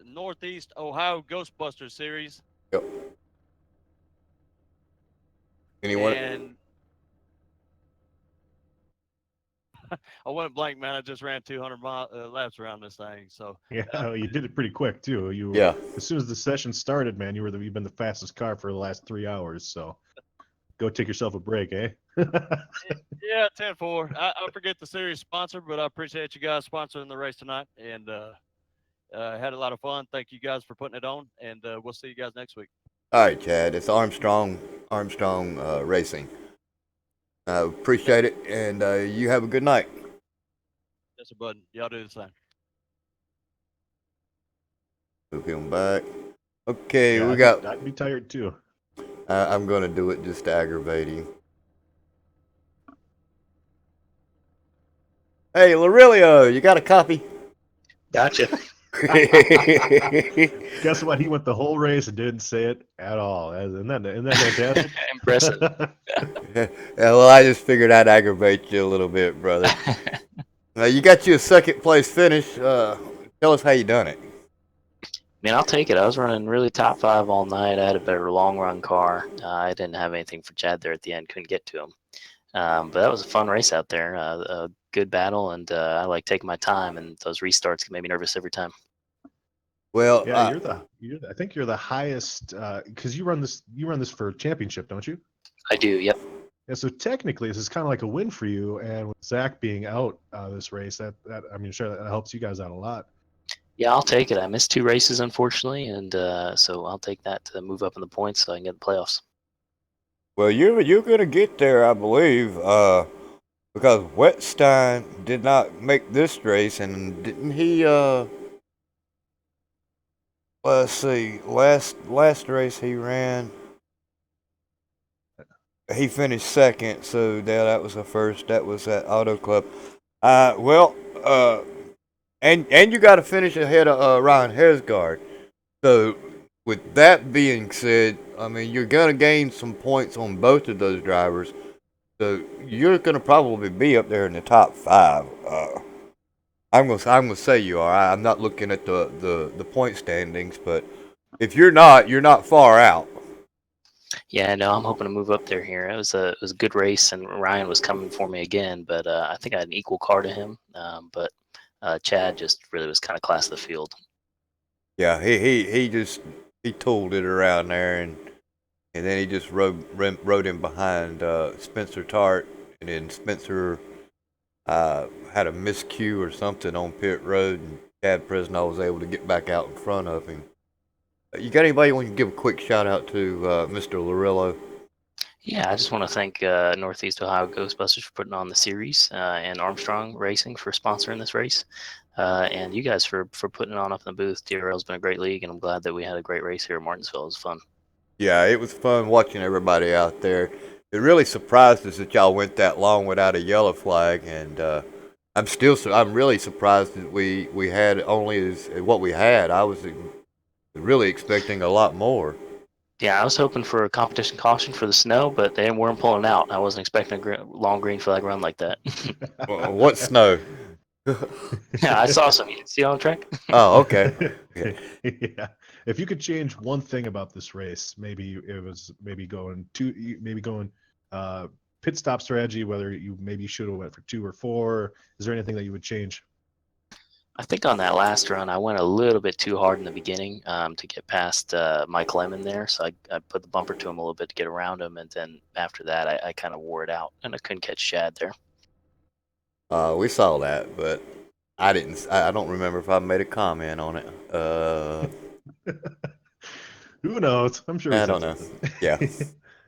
Northeast Ohio Ghostbusters series. Yep. Anyone? And I went blank, man. I just ran 200 laps around this thing. So Yeah, you did it pretty quick too. Yeah. As soon as the session started, man, you've been the fastest car for the last 3 hours. So go take yourself a break, eh? yeah, 10-4. I forget the series sponsor, but I appreciate you guys sponsoring the race tonight, and had a lot of fun. Thank you guys for putting it on, and we'll see you guys next week. All right, Chad. It's Armstrong Racing. I appreciate it, and you have a good night. Yes, sir, bud. Y'all do the same. Move him back. Okay, Yeah, we got. I'd be tired too. I'm gonna do it just to aggravate him. Hey, Larilio, you got a copy? Gotcha. Guess what? He went the whole race and didn't say it at all. Isn't that fantastic? Impressive. Yeah, well, I just figured I'd aggravate you a little bit, brother. You got you a second place finish. Tell us how you done it. Man, I'll take it. I was running really top 5 all night. I had a better long run car. I didn't have anything for Chad there at the end. Couldn't get to him. But that was a fun race out there. A good battle, and I like taking my time. And those restarts made me nervous every time. Well, Yeah, I think you're the highest because you run this for championship, don't you? I do. Yep. Yeah, so technically this is kind of like a win for you, and with Zach being out this race, that sure that helps you guys out a lot. Yeah, I'll take it. I missed 2 races, unfortunately, and so I'll take that to move up in the points so I can get the playoffs. well, you're gonna get there, I believe, because Wetstein did not make this race, and didn't he? Let's see. Last race he ran, he finished second. So that was the first. That was at Auto Club. Well, and you got to finish ahead of Ryan Hesgard. So with that being said, I mean you're gonna gain some points on both of those drivers. So you're gonna probably be up there in the top 5. I'm gonna say you are. I'm not looking at the point standings, but if you're not far out. Yeah, no, I'm hoping to move up there here. It was a good race, and Ryan was coming for me again, but I think I had an equal car to him. But Chad just really was kind of class of the field. Yeah, he tooled it around there, and then he just rode him behind Spencer Tart, and then Spencer had a miscue or something on pit road, and Chad Presnell was able to get back out in front of him. You got anybody want to give a quick shout out to Mr. Larillo? Yeah, I just want to thank Northeast Ohio Ghostbusters for putting on the series and Armstrong Racing for sponsoring this race. And you guys for putting it on up in the booth. DRL's been a great league, and I'm glad that we had a great race here at Martinsville. It was fun. Yeah, it was fun watching everybody out there. It really surprised us that y'all went that long without a yellow flag, and I'm really surprised that we had only what we had. I was really expecting a lot more. Yeah, I was hoping for a competition caution for the snow, but they weren't pulling out. I wasn't expecting a long green flag run like that. What snow? Yeah, I saw some. You didn't see it on track? Oh, okay. Yeah. If you could change one thing about this race, maybe it was maybe going pit stop strategy, whether you maybe should have went for 2 or 4? Is there anything that you would change? I think on that last run, I went a little bit too hard in the beginning to get past Mike Lemon there. So I put the bumper to him a little bit to get around him. And then after that, I kind of wore it out and I couldn't catch Chad there. We saw that, but I didn't. I don't remember if I made a comment on it. Who knows? I'm sure. I don't know. Yeah.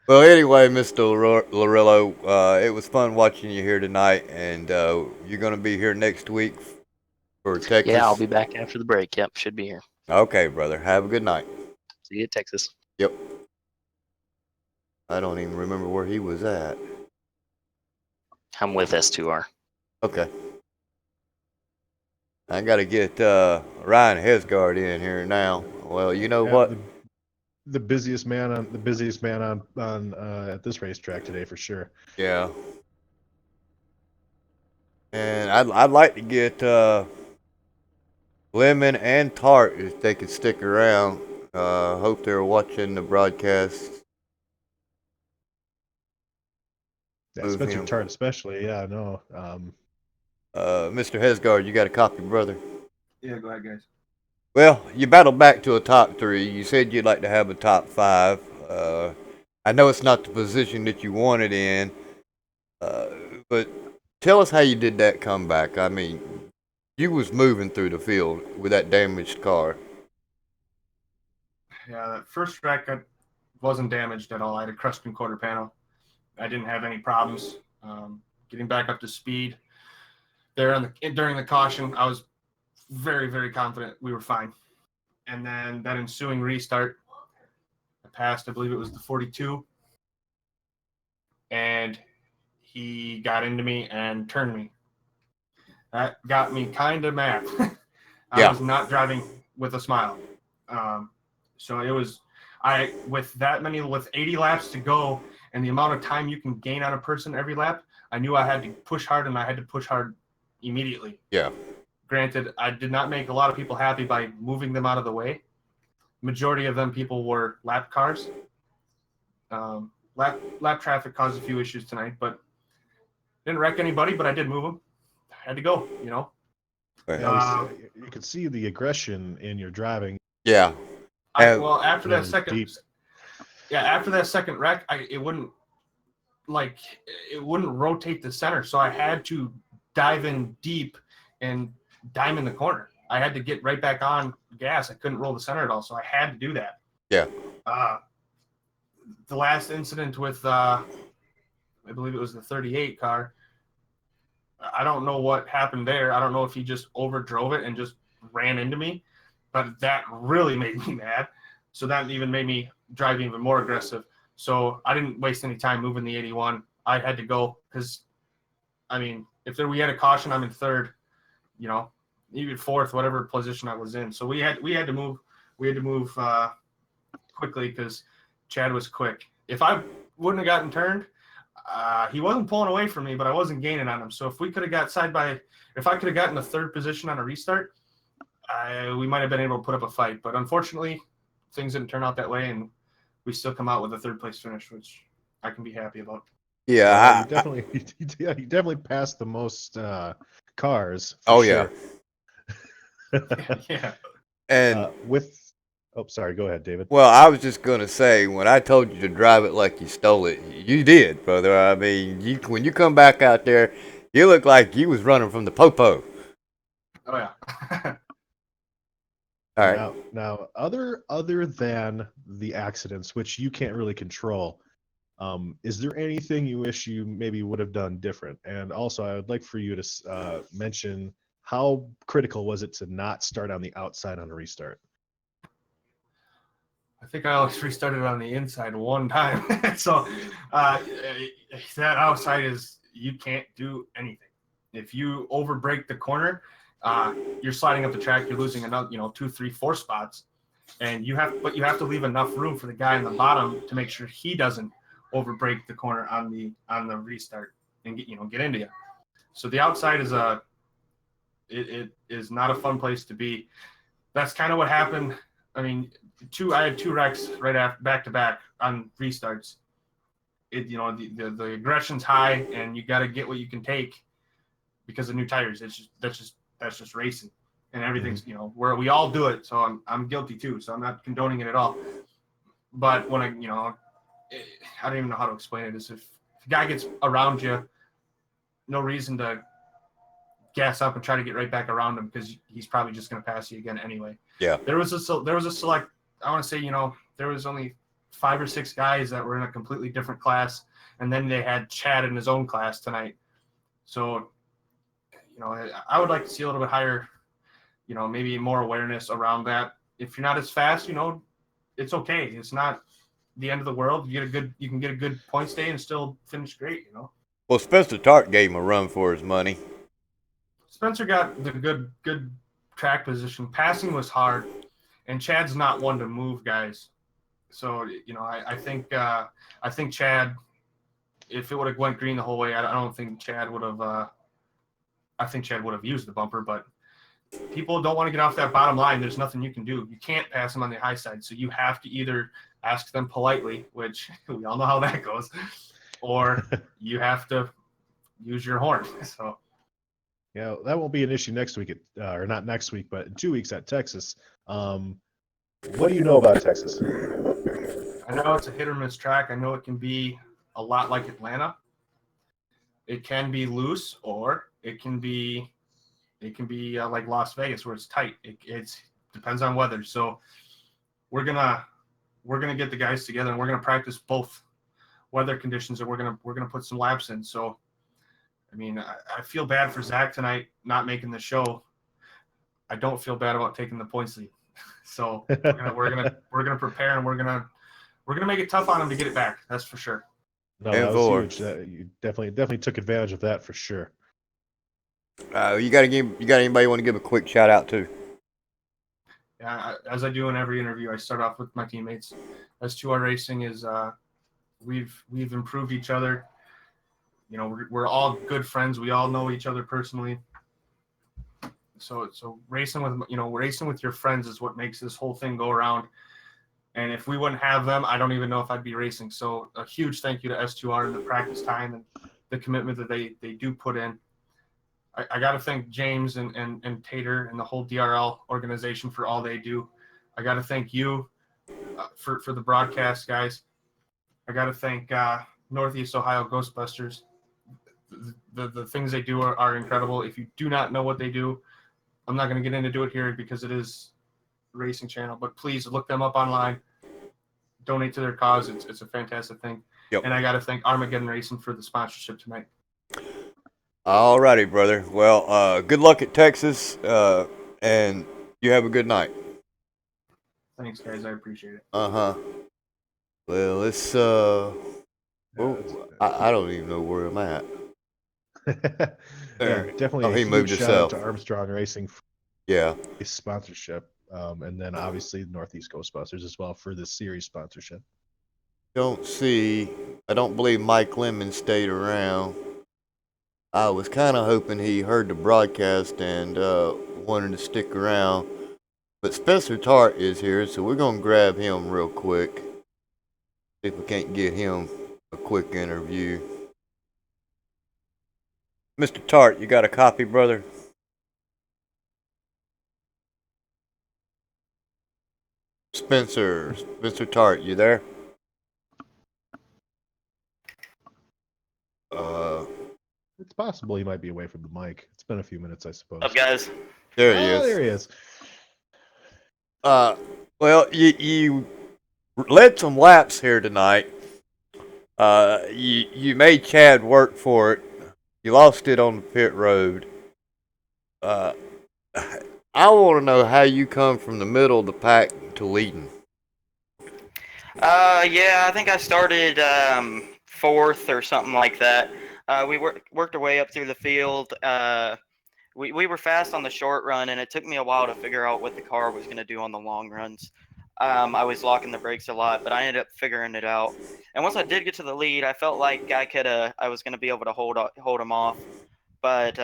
Well, anyway, Mr. Lorillo, it was fun watching you here tonight, and you're going to be here next week for Texas. Yeah, I'll be back after the break. Yep, should be here. Okay, brother. Have a good night. See you at Texas. Yep. I don't even remember where he was at. I'm with S2R. Okay. I got to get Ryan Hesgard in here now. Well, you know what? The busiest man on at this racetrack today for sure. Yeah. And I'd like to get Lemon and Tart if they could stick around. Hope they're watching the broadcast. Yeah, Spencer Tart especially. Yeah, no. Mr. Hesgard, you got a copy, brother? Yeah, go ahead, guys. Well, you battled back to a top 3. You said you'd like to have a top 5. I know it's not the position that you wanted in, but tell us how you did that comeback. I mean, you was moving through the field with that damaged car. Yeah, that first track wasn't damaged at all. I had a crushed and quarter panel. I didn't have any problems getting back up to speed. There during the caution, I was very, very confident we were fine. And then that ensuing restart, I passed, I believe it was the 42. And he got into me and turned me. That got me kind of mad. I was not driving with a smile. So it was, with 80 laps to go and the amount of time you can gain on a person every lap, I knew I had to push hard, and I had to push hard immediately. Yeah. Granted, I did not make a lot of people happy by moving them out of the way. Majority of them people were lap cars. Lap traffic caused a few issues tonight, but didn't wreck anybody, but I did move them. I had to go, you know. You could see the aggression in your driving. Yeah. After that second wreck, it wouldn't rotate the center, so I had to dive in deep and dime in the corner. I had to get right back on gas. I couldn't roll the center at all, so I had to do that. Yeah. The last incident with, I believe it was the 38 car. I don't know what happened there. I don't know if he just overdrove it and just ran into me, but that really made me mad. So that even made me drive even more aggressive. So I didn't waste any time moving the 81. I had to go because, I mean, if we had a caution, I'm in third, you know, even fourth, whatever position I was in. So we had to move. We had to move quickly because Chad was quick. If I wouldn't have gotten turned, he wasn't pulling away from me, but I wasn't gaining on him. So if we could have got if I could have gotten the third position on a restart, we might have been able to put up a fight. But unfortunately, things didn't turn out that way, and we still come out with a third place finish, which I can be happy about. Yeah, you definitely passed the most cars. Oh sure. Yeah. And sorry, go ahead, David. Well, I was just gonna say, when I told you to drive it like you stole it, you did, brother. I mean, when you come back out there, you look like you was running from the popo. Oh yeah. All right. Now, other than the accidents, which you can't really control, is there anything you wish you maybe would have done different? And also, I would like for you to mention how critical was it to not start on the outside on a restart? I think I always restarted on the inside one time. So that outside you can't do anything. If you overbrake the corner, you're sliding up the track. You're losing another, 2, 3, 4 spots, and you have to leave enough room for the guy in the bottom to make sure he doesn't overbrake the corner on the restart and get into you. So the outside is it is not a fun place to be. That's kind of what happened. I mean, I had 2 wrecks right after back to back on restarts, the aggression's high, and you got to get what you can take because of new tires. That's just racing, and everything's where we all do it. So I'm guilty too. So I'm not condoning it at all. But when I don't even know how to explain it. Is if a guy gets around you, no reason to gas up and try to get right back around him because he's probably just going to pass you again anyway. Yeah. There was a select. I want to say there was only 5 or 6 guys that were in a completely different class, and then they had Chad in his own class tonight. So, I would like to see a little bit higher, maybe more awareness around that. If you're not as fast, it's okay. It's not the end of the world. You can get a good points day and still finish great. Well, Spencer Tart gave him a run for his money. Spencer got the good track position. Passing was hard, and Chad's not one to move guys. So I think Chad, if it would have went green the whole way, I don't think Chad would have. I think Chad would have used the bumper, but people don't want to get off that bottom line. There's nothing you can do. You can't pass them on the high side, so you have to either ask them politely, which we all know how that goes, or you have to use your horn. So. Yeah, that won't be an issue next week, or not next week, but in 2 weeks at Texas. What do you know about Texas? I know it's a hit or miss track. I know it can be a lot like Atlanta. It can be loose, or it can be like Las Vegas where it's tight. It depends on weather. So we're gonna get the guys together and we're gonna practice both weather conditions, and we're gonna put some laps in. So. I mean, I feel bad for Zach tonight not making the show. I don't feel bad about taking the points lead. So we're gonna prepare, and we're gonna make it tough on him to get it back. That's for sure. No, that was huge. You definitely took advantage of that for sure. You got anybody want to give a quick shout out to? Yeah, as I do in every interview, I start off with my teammates. S2R Racing is we've improved each other. We're all good friends. We all know each other personally. So racing with your friends is what makes this whole thing go around. And if we wouldn't have them, I don't even know if I'd be racing. So a huge thank you to S2R and the practice time and the commitment that they do put in. I got to thank James and Tater and the whole DRL organization for all they do. I got to thank you for the broadcast, guys. I got to thank Northeast Ohio Ghostbusters. The things they do are incredible. If you do not know what they do, I'm not going to get into it here because it is a racing channel, but please look them up online. Donate to their cause. It's a fantastic thing. Yep. And I got to thank Armageddon Racing for the sponsorship tonight. All righty, brother. Well, good luck at Texas, and you have a good night. Thanks, guys. I appreciate it. Well, it's I don't even know where I'm at. Yeah, definitely. He moved shout himself. out to Armstrong Racing. Yeah. His sponsorship, and then obviously Northeast Ghostbusters as well for this series sponsorship. I don't believe Mike Lemon stayed around. I was kind of hoping he heard the broadcast and wanted to stick around. But Spencer Tart is here, so we're going to grab him real quick. See if we can't get him a quick interview. Mr. Tart, you got a copy, brother? Spencer Tart, you there? It's possible he might be away from the mic. It's been a few minutes, I suppose. What's up, guys? There he is. There he is. Well, you led some laps here tonight. You made Chad work for it. You lost it on the pit road. I want to know how you come from the middle of the pack to leading. Yeah, I think I started fourth or something like that. We worked our way up through the field. We were fast on the short run, and it took me a while to figure out what the car was going to do on the long runs. I was locking the brakes a lot, but I ended up figuring it out. And once I did get to the lead, I felt like I was going to be able to hold him off. But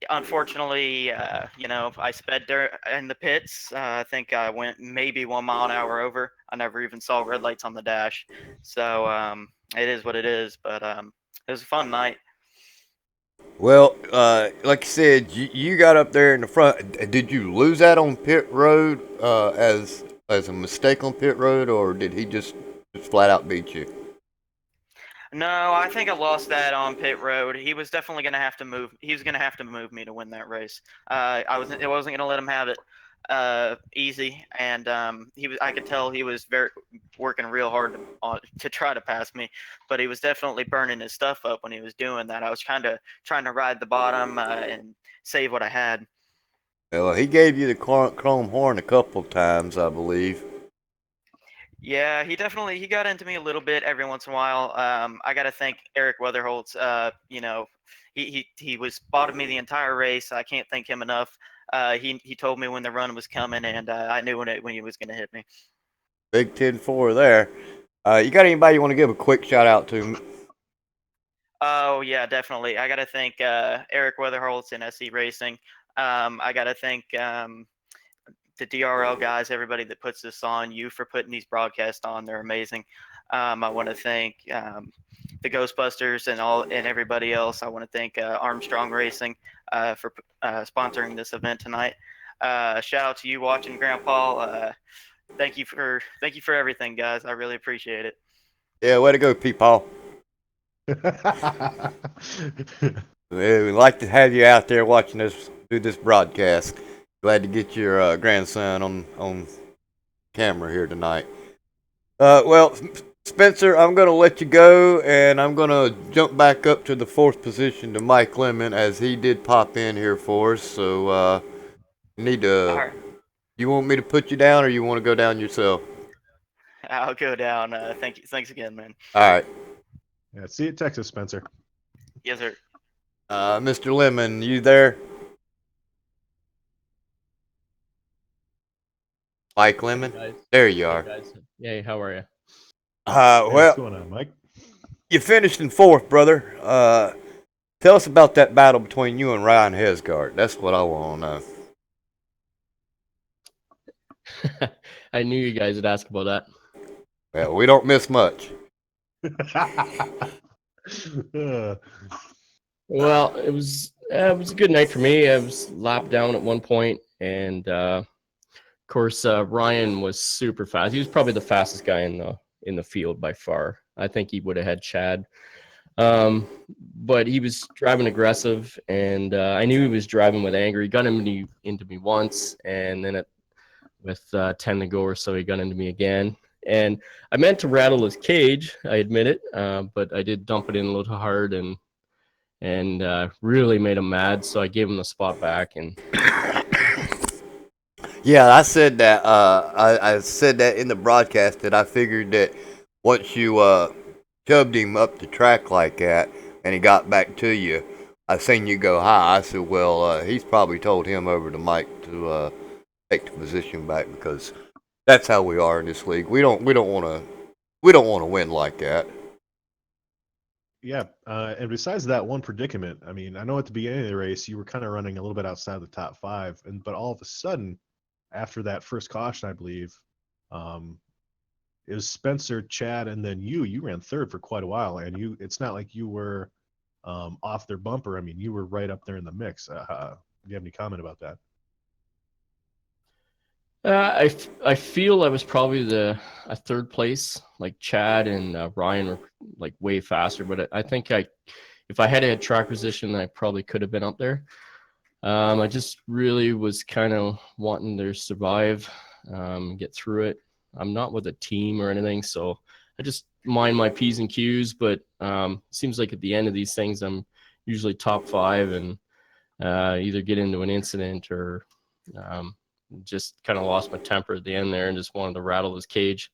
Unfortunately, I sped in the pits. I think I went maybe 1 mile an hour over. I never even saw red lights on the dash. So it is what it is. But it was a fun night. Well, like you said, you got up there in the front. Did you lose that on pit road as a mistake on pit road, or did he just flat out beat you? No, I think I lost that on pit road. He was definitely going to have to move. He was going to have to move me to win that race. I wasn't going to let him have it easy, and he was. I could tell he was very working real hard to try to pass me, but he was definitely burning his stuff up when he was doing that. I was kind of trying to ride the bottom and save what I had. Well, he gave you the chrome horn a couple times, I believe. Yeah, he got into me a little bit every once in a while. I got to thank Eric Weatherholtz. He was spotted me the entire race. I can't thank him enough. He told me when the run was coming, and I knew when he was going to hit me. Big 10-4 there. You got anybody you want to give a quick shout out to? Oh yeah, definitely. I got to thank Eric Weatherholtz and SC Racing. I got to thank the DRL guys, everybody that puts this on, you for putting these broadcasts on. They're amazing. I want to thank the Ghostbusters and everybody else. I want to thank Armstrong Racing for sponsoring this event tonight. Shout out to you watching, Grandpa. Thank you for everything, guys. I really appreciate it. Yeah, way to go, Peepaw. We'd like to have you out there watching us do this broadcast. Glad to get your grandson on camera here tonight. Well, Spencer, I'm going to let you go, and I'm going to jump back up to the fourth position to Mike Lemon, as he did pop in here for us. So, you need to. All right. You want me to put you down, or you want to go down yourself? I'll go down. Thank you. Thanks again, man. All right. Yeah, see you at Texas, Spencer. Yes, sir. Mr. Lemon, you there? Mike Lemon? Hey, There you hey are. guys. Hey, how are you? Hey, Well, what's going on, Mike? you finished in fourth, brother. Tell us about that battle between you and Ryan Hesgard. That's what I want to know. I knew you guys would ask about that. Well, we don't miss much. Well, it was a good night for me. I was lapped down at one point, and of course Ryan was super fast. He was probably the fastest guy in the field by far. I think he would have had Chad, but he was driving aggressive, and I knew he was driving with anger. He got into me once, and then with 10 to go or so, he got into me again. And I meant to rattle his cage, I admit it, but I did dump it in a little hard and really made him mad. So I gave him the spot back. And yeah, I said that. I said that in the broadcast that I figured that once you shoved him up the track like that and he got back to you, I seen you go high. I said, well, he's probably told him over to Mike to take the position back, because that's how we are in this league. We don't want to win like that. Yeah, and besides that one predicament, I mean, I know at the beginning of the race you were kind of running a little bit outside the top five, but all of a sudden, after that first caution, I believe, it was Spencer, Chad, and then you. You ran third for quite a while, and it's not like you were off their bumper. I mean, you were right up there in the mix. Do you have any comment about that? I feel I was probably a third place. Like Chad and Ryan were like way faster, but I think if I had track position, I probably could have been up there. I just really was kind of wanting to survive, get through it. I'm not with a team or anything, so I just mind my P's and Q's. But it seems like at the end of these things, I'm usually top five and either get into an incident or just kind of lost my temper at the end there and just wanted to rattle his cage.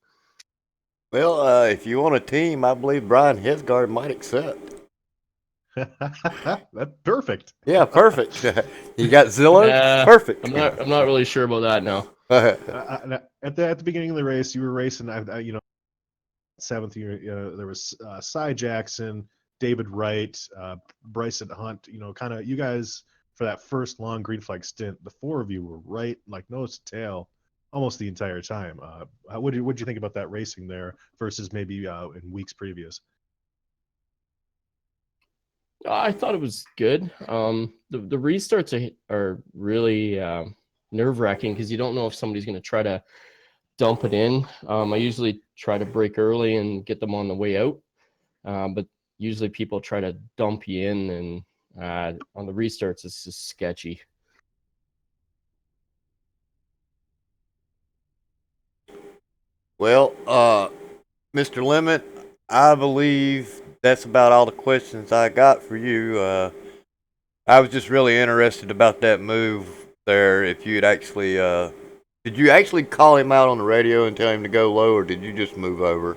Well, if you want a team, I believe Brian Hesgard might accept. That's perfect. Yeah, perfect. You got Zillow? Perfect. I'm not really sure about that now. At the beginning of the race, you were racing. Seventh year, there was Cy Jackson, David Wright, Bryson Hunt. Kind of you guys for that first long green flag stint, the four of you were right, like nose to tail, almost the entire time. What do you think about that racing there versus maybe in weeks previous? I thought it was good. The restarts are really nerve wracking because you don't know if somebody's going to try to dump it in. I usually try to break early and get them on the way out, but usually people try to dump you in, and on the restarts it's just sketchy. Well, Mr. Lemon, I believe that's about all the questions I got for you. I was just really interested about that move there. If you'd actually, did you actually call him out on the radio and tell him to go low, or did you just move over?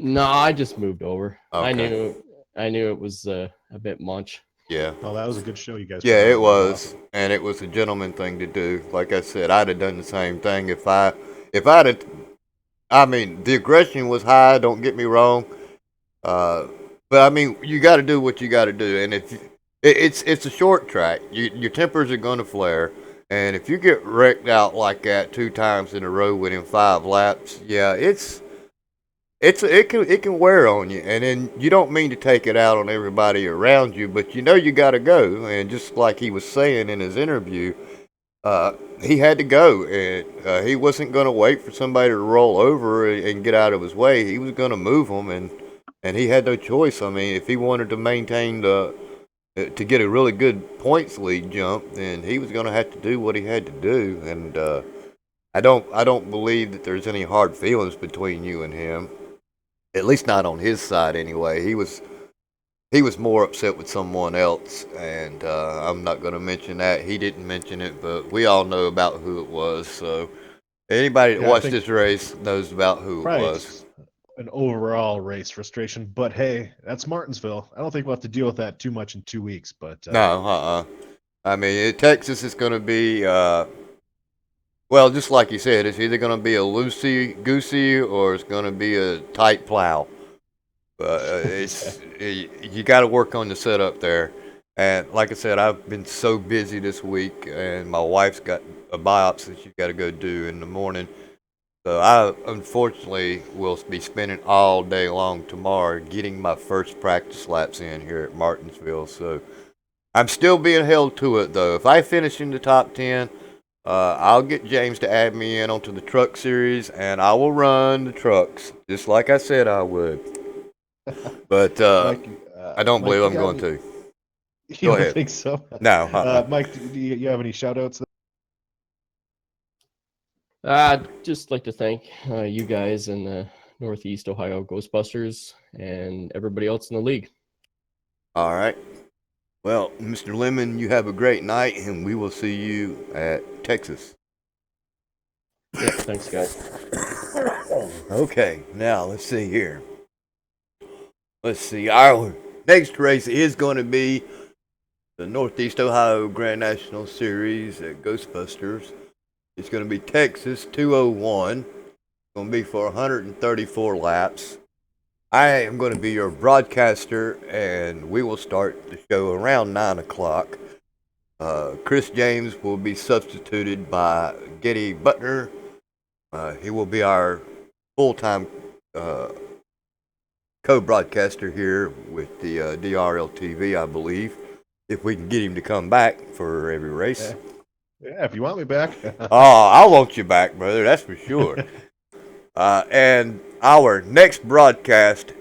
No, I just moved over. Okay. I knew it was a bit much. Yeah. Oh, that was a good show you guys. Yeah, put on. it was, and it was a gentleman thing to do. Like I said, I'd have done the same thing if I'd have. I mean, the aggression was high. Don't get me wrong, but I mean, you got to do what you got to do, and if it's a short track, your tempers are going to flare, and if you get wrecked out like that 2 times in a row within 5 laps, yeah, it can wear on you, and then you don't mean to take it out on everybody around you, but you know you got to go, and just like he was saying in his interview, he had to go, and he wasn't going to wait for somebody to roll over and get out of his way. He was going to move them, and he had no choice. I mean, if he wanted to maintain to get a really good points lead jump, then he was going to have to do what he had to do, and I don't believe that there's any hard feelings between you and him. At least not on his side, anyway. He was more upset with someone else, and I'm not going to mention that. He didn't mention it, but we all know about who it was. So anybody that watched this race knows about who it was. An overall race frustration, but hey, that's Martinsville. I don't think we'll have to deal with that too much in 2 weeks. But no, I mean, Texas is going to be. Well, just like you said, it's either going to be a loosey-goosey or it's going to be a tight plow. You got to work on the setup there. And like I said, I've been so busy this week, and my wife's got a biopsy she's got to go do in the morning. So I unfortunately will be spending all day long tomorrow getting my first practice laps in here at Martinsville. So I'm still being held to it, though. If I finish in the top 10, I'll get James to add me in onto the truck series, and I will run the trucks, just like I said I would. But Mike, I don't believe I'm going to. Go ahead. Don't think so? No. Mike, do you have any shout-outs? Just like to thank you guys and the Northeast Ohio Ghostbusters and everybody else in the league. All right. Well, Mr. Lemon, you have a great night, and we will see you at Texas. Yeah, thanks, guys. Okay, now let's see here. Let's see. Our next race is going to be the Northeast Ohio Grand National Series at Ghostbusters. It's going to be Texas 201. It's going to be for 134 laps. I am going to be your broadcaster, and we will start the show around 9 o'clock. Chris James will be substituted by Getty Butner. He will be our full-time co-broadcaster here with the DRL TV, I believe, if we can get him to come back for every race. Yeah, if you want me back. Oh, I want you back, brother. That's for sure. And our next broadcast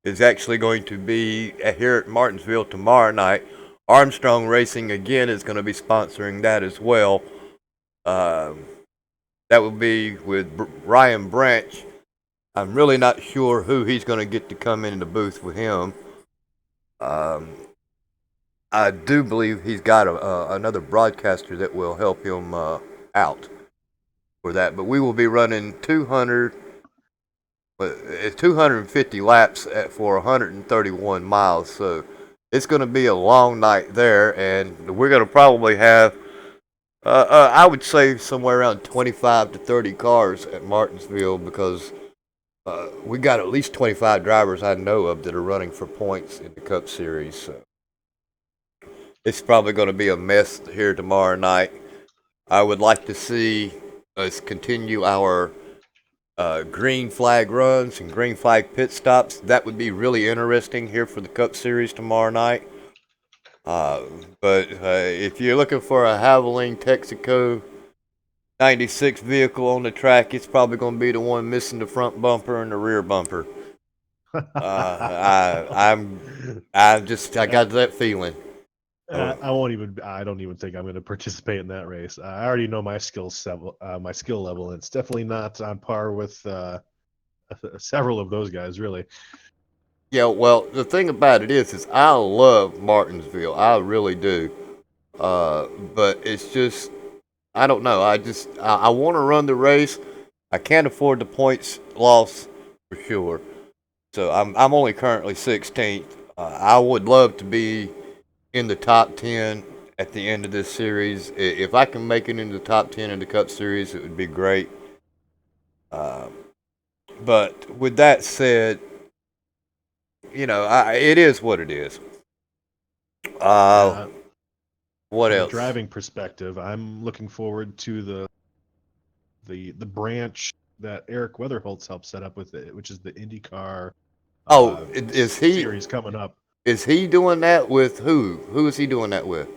is actually going to be here at Martinsville tomorrow night. Armstrong Racing again is going to be sponsoring that as well. That will be with Ryan Branch. I'm really not sure who he's going to get to come in the booth with him. I do believe he's got another broadcaster that will help him out for that. But we will be running 250 laps for 131 miles. So it's going to be a long night there, and we're going to probably have, I would say, somewhere around 25 to 30 cars at Martinsville because we got at least 25 drivers I know of that are running for points in the Cup Series. So it's probably going to be a mess here tomorrow night. I would like to see us continue our green flag runs and green flag pit stops. That would be really interesting here for the Cup Series tomorrow night. But if you're looking for a Havoline Texaco 96 vehicle on the track, it's probably going to be the one missing the front bumper and the rear bumper. I got that feeling. I won't even. I don't even think I'm going to participate in that race. I already know my skill level, and it's definitely not on par with several of those guys. Really. Yeah, well, the thing about it is I love Martinsville. I really do. But it's just, I don't know. I want to run the race. I can't afford the points loss for sure. So I'm only currently 16th. I would love to be in the top 10 at the end of this series. If I can make it into the top 10 in the Cup Series, it would be great. But with that said, it is what it is. What From else? a driving perspective, I'm looking forward to the branch that Eric Weatherholtz helped set up with it, which is the IndyCar. Is he series coming up? Is he doing that with who? Who is he doing that with?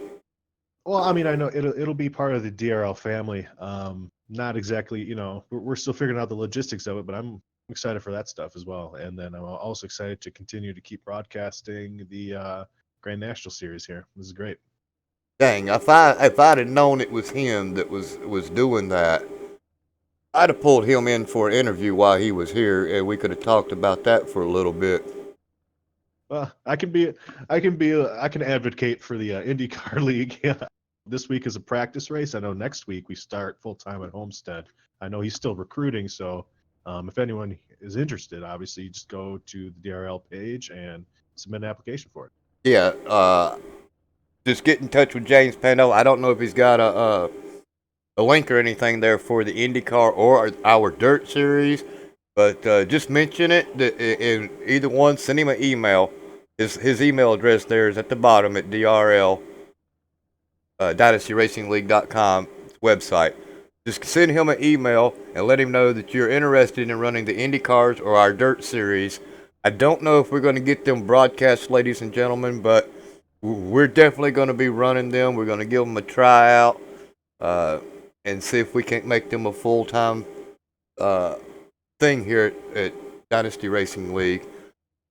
Well, I mean, I know it'll be part of the DRL family. Not exactly, we're still figuring out the logistics of it, but I'm excited for that stuff as well. And then I'm also excited to continue to keep broadcasting the Grand National Series here. This is great. Dang, if I'd have known it was him that was doing that, I'd have pulled him in for an interview while he was here, and we could have talked about that for a little bit. Well, I can advocate for the IndyCar League. This week is a practice race. I know next week we start full time at Homestead. I know he's still recruiting, so if anyone is interested, obviously just go to the DRL page and submit an application for it. Yeah, just get in touch with James Pando. I don't know if he's got a link or anything there for the IndyCar or our Dirt Series, but just mention it. In either one, send him an email. His email address there is at the bottom at DRL DynastyRacingLeague.com website. Just send him an email and let him know that you're interested in running the IndyCars or our Dirt Series. I don't know if we're going to get them broadcast, ladies and gentlemen, but we're definitely going to be running them. We're going to give them a tryout and see if we can't make them a full-time thing here at Dynasty Racing League.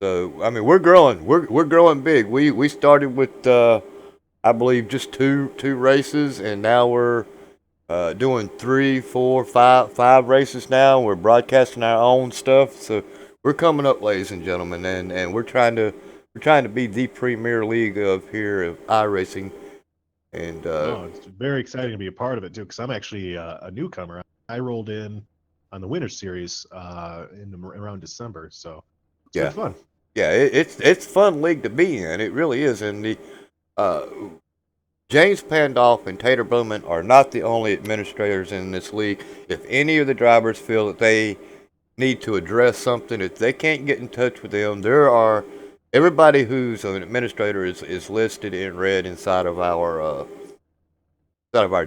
So, I mean, we're growing. We're growing big. We started with I believe just two races, and now we're doing 3, 4, 5 races now. We're broadcasting our own stuff, so we're coming up, ladies and gentlemen, and we're trying to be the premier league of here of iRacing. And it's very exciting to be a part of it too, because I'm actually a newcomer. I rolled in on the Winter Series around December, so it's been fun. Yeah, it's fun league to be in. It really is, and the James Pandolf and Tater Bowman are not the only administrators in this league. If any of the drivers feel that they need to address something, if they can't get in touch with them, everybody who's an administrator is listed in red inside of our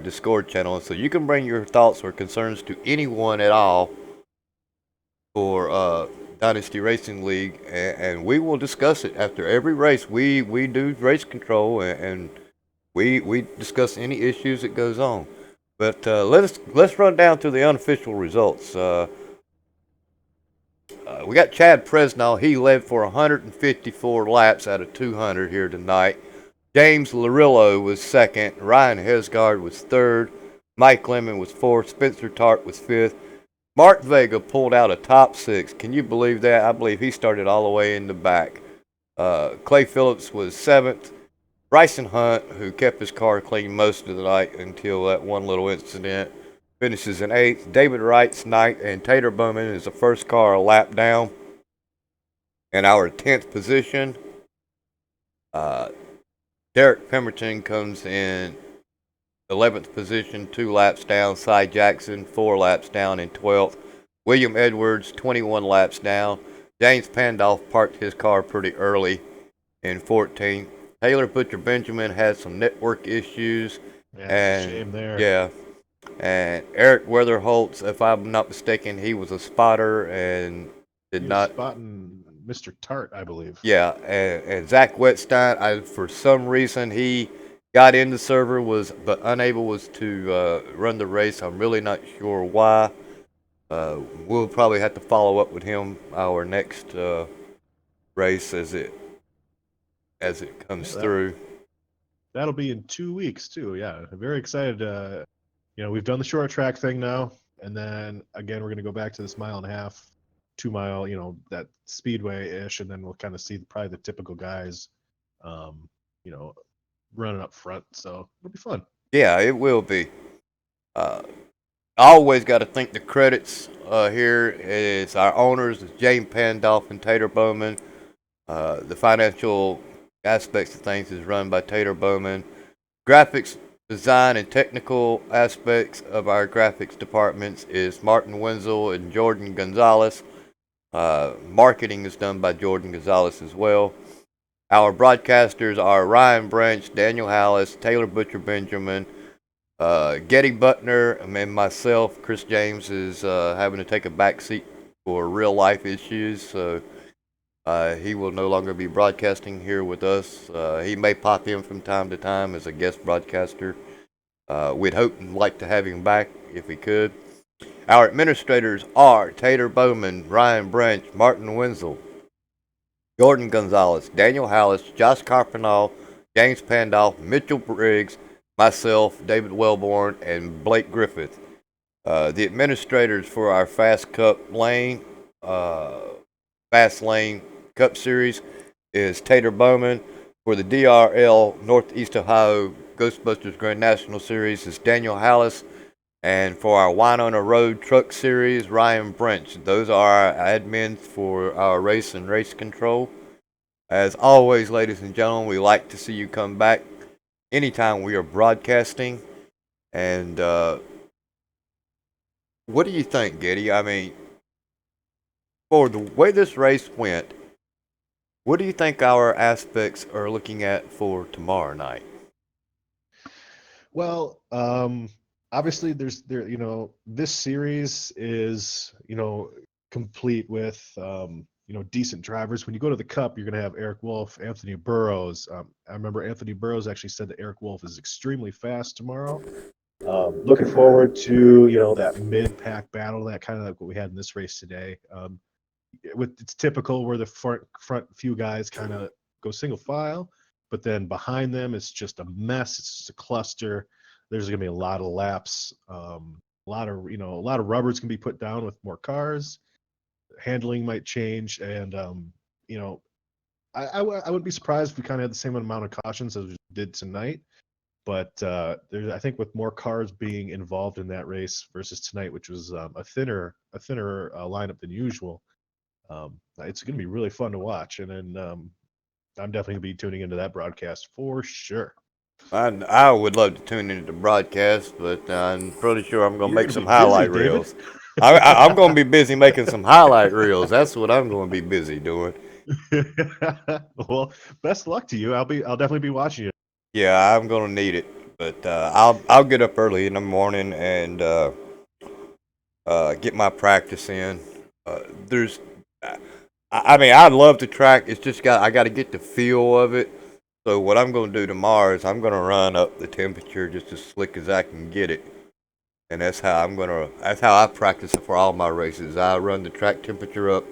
Discord channel, so you can bring your thoughts or concerns to anyone at all for Dynasty Racing League, and we will discuss it after every race. We do race control and we discuss any issues that goes on. But let's run down through the unofficial results. We got Chad Presnall. He led for 154 laps out of 200 here tonight. James Larillo was second. Ryan Hesgard was third. Mike Lemon was fourth. Spencer Tart was fifth. Mark Vega pulled out a top 6. Can you believe that? I believe he started all the way in the back. Clay Phillips was seventh. Bryson Hunt, who kept his car clean most of the night until that one little incident, finishes in 8th. David Wright's ninth, and Tater Bowman is the first car a lap down. In our 10th position, Derek Pemberton comes in 11th position, 2 laps down. Cy Jackson, 4 laps down in 12th. William Edwards, 21 laps down. James Pandolf parked his car pretty early in 14th. Taylor Butcher Benjamin had some network issues. Yeah, And shame there. yeah, and Eric Weatherholtz, if I'm not mistaken, he was a spotter and did He was not. spotting Mr. Tart, I believe. Yeah, and Zach Wetstein, for some reason he got in the server but unable was to run the race. I'm really not sure why. We'll probably have to follow up with him our next race as it comes through. That'll be in 2 weeks too. Yeah, I'm very excited. We've done the short track thing now, and then again we're gonna go back to this 1.5 mile, 2 mile, that speedway ish, and then we'll kind of see probably the typical guys, running up front. So it'll be fun. Yeah, it will be. I always got to thank the credits here is our owners, James Pandolf and Tater Bowman. The financial aspects of things is run by Tater Bowman. Graphics design and technical aspects of our graphics departments is Martin Wenzel and Jordan Gonzalez. Marketing is done by Jordan Gonzalez as well. Our broadcasters are Ryan Branch, Daniel Hallis, Taylor Butcher Benjamin, Getty Butner, and myself. Chris James is having to take a back seat for real life issues, so he will no longer be broadcasting here with us. He may pop in from time to time as a guest broadcaster. We'd hope and like to have him back if we could. Our administrators are Tater Bowman, Ryan Branch, Martin Wenzel, Jordan Gonzalez, Daniel Hallis, Josh Carpinall, James Pandolf, Mitchell Briggs, myself, David Wellborn, and Blake Griffith. The administrators for our Fast Lane Cup Series is Tater Bowman. For the DRL Northeast Ohio Ghostbusters Grand National Series is Daniel Hallis. And for our Winona Road Truck Series, Ryan Branch. Those are our admins for our race and race control. As always, ladies and gentlemen, we like to see you come back anytime we are broadcasting. And what do you think, Getty? I mean, for the way this race went, what do you think our aspects are looking at for tomorrow night? Well, obviously this series is, complete with, decent drivers. When you go to the Cup, you're going to have Eric Wolf, Anthony Burrows. I remember Anthony Burrows actually said that Eric Wolf is extremely fast tomorrow. Looking forward to, that mid-pack battle, that kind of like what we had in this race today. It's typical where the front few guys kind of go single file, but then behind them it's just a mess. It's just a cluster. There's going to be a lot of laps. A lot of rubbers can be put down with more cars. Handling might change, and I wouldn't be surprised if we kind of had the same amount of cautions as we did tonight. But I think with more cars being involved in that race versus tonight, which was a thinner lineup than usual, it's going to be really fun to watch. And then I'm definitely going to be tuning into that broadcast for sure. I would love to tune into the broadcast, but I'm pretty sure I'm going to make some busy, highlight David. reels. I'm going to be busy making some highlight reels. That's what I'm going to be busy doing. Well, best luck to you. I'll definitely be watching you. Yeah, I'm going to need it, but I'll get up early in the morning and get my practice in. I love the track. It's just I got to get the feel of it. So what I'm going to do tomorrow is I'm going to run up the temperature just as slick as I can get it, and that's how I practice for all my races. I run the track temperature up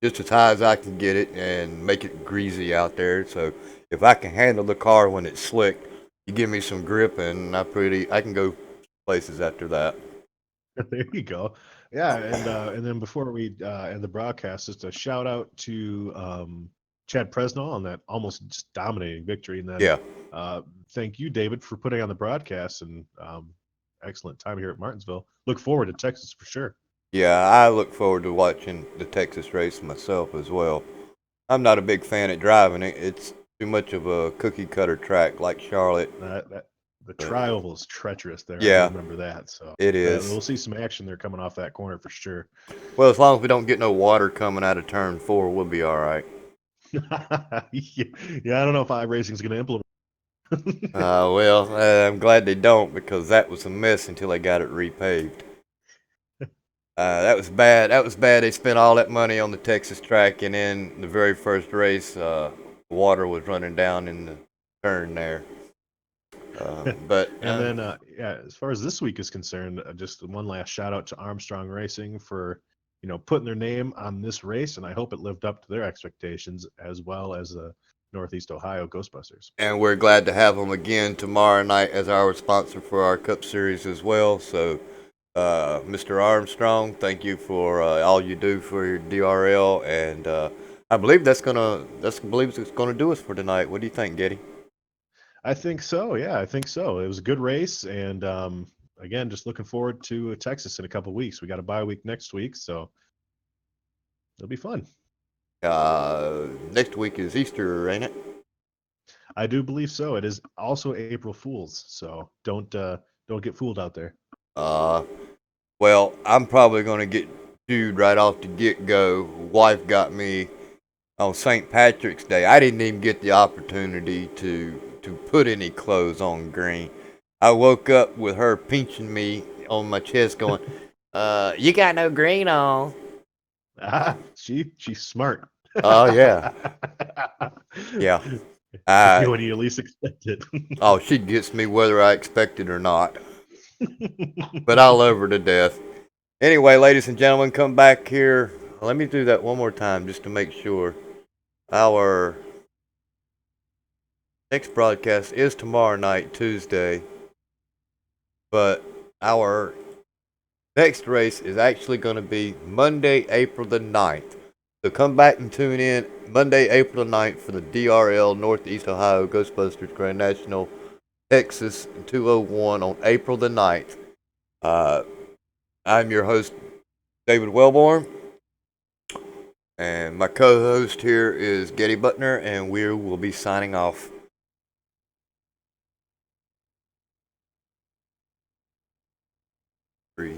just as high as I can get it and make it greasy out there. So if I can handle the car when it's slick, you give me some grip, and I can go places after that. There you go. Yeah, and then before we end the broadcast, just a shout out to Chad Presnell on that almost just dominating victory. And then thank you, David, for putting on the broadcast, and excellent time here at Martinsville. Look forward to Texas for sure. Yeah, I look forward to watching the Texas race myself as well. I'm not a big fan of driving it. It's too much of a cookie cutter track like Charlotte. The tri-oval is treacherous there. Yeah. I remember that. So It is. We'll see some action there coming off that corner for sure. Well, as long as we don't get no water coming out of turn 4, we'll be all right. Yeah, I don't know if iRacing is going to implement. Well, I'm glad they don't, because that was a mess until they got it repaved. That was bad. That was bad. They spent all that money on the Texas track, and in the very first race, water was running down in the turn there. But And then, yeah, as far as this week is concerned, just one last shout out to Armstrong Racing for, putting their name on this race, and I hope it lived up to their expectations, as well as the Northeast Ohio Ghostbusters. and we're glad to have them again tomorrow night as our sponsor for our Cup Series as well. So, Mr. Armstrong, thank you for all you do for your DRL, and I believe it's gonna do us for tonight. What do you think, Getty? I think so. Yeah, I think so. It was a good race, and again, just looking forward to Texas in a couple weeks. We got a bye week next week, so it'll be fun. Next week is Easter, ain't it? I do believe so. It is also April Fools, so don't get fooled out there. Well, I'm probably gonna get chewed right off the get-go. Wife got me on St. Patrick's Day. I didn't even get the opportunity to put any clothes on green. I woke up with her pinching me on my chest going, you got no green on. She's smart. Oh, yeah. Yeah. When you least expect it. Oh, she gets me whether I expect it or not. But I love her to death. Anyway, ladies and gentlemen, come back here. Let me do that one more time just to make sure. Our next broadcast is tomorrow night, Tuesday. But our next race is actually going to be Monday, April the 9th. So come back and tune in Monday, April the 9th for the DRL Northeast Ohio Ghostbusters Grand National Texas 201 on April the 9th. I'm your host, David Wellborn. And my co-host here is Getty Butner, and we will be signing off. Three.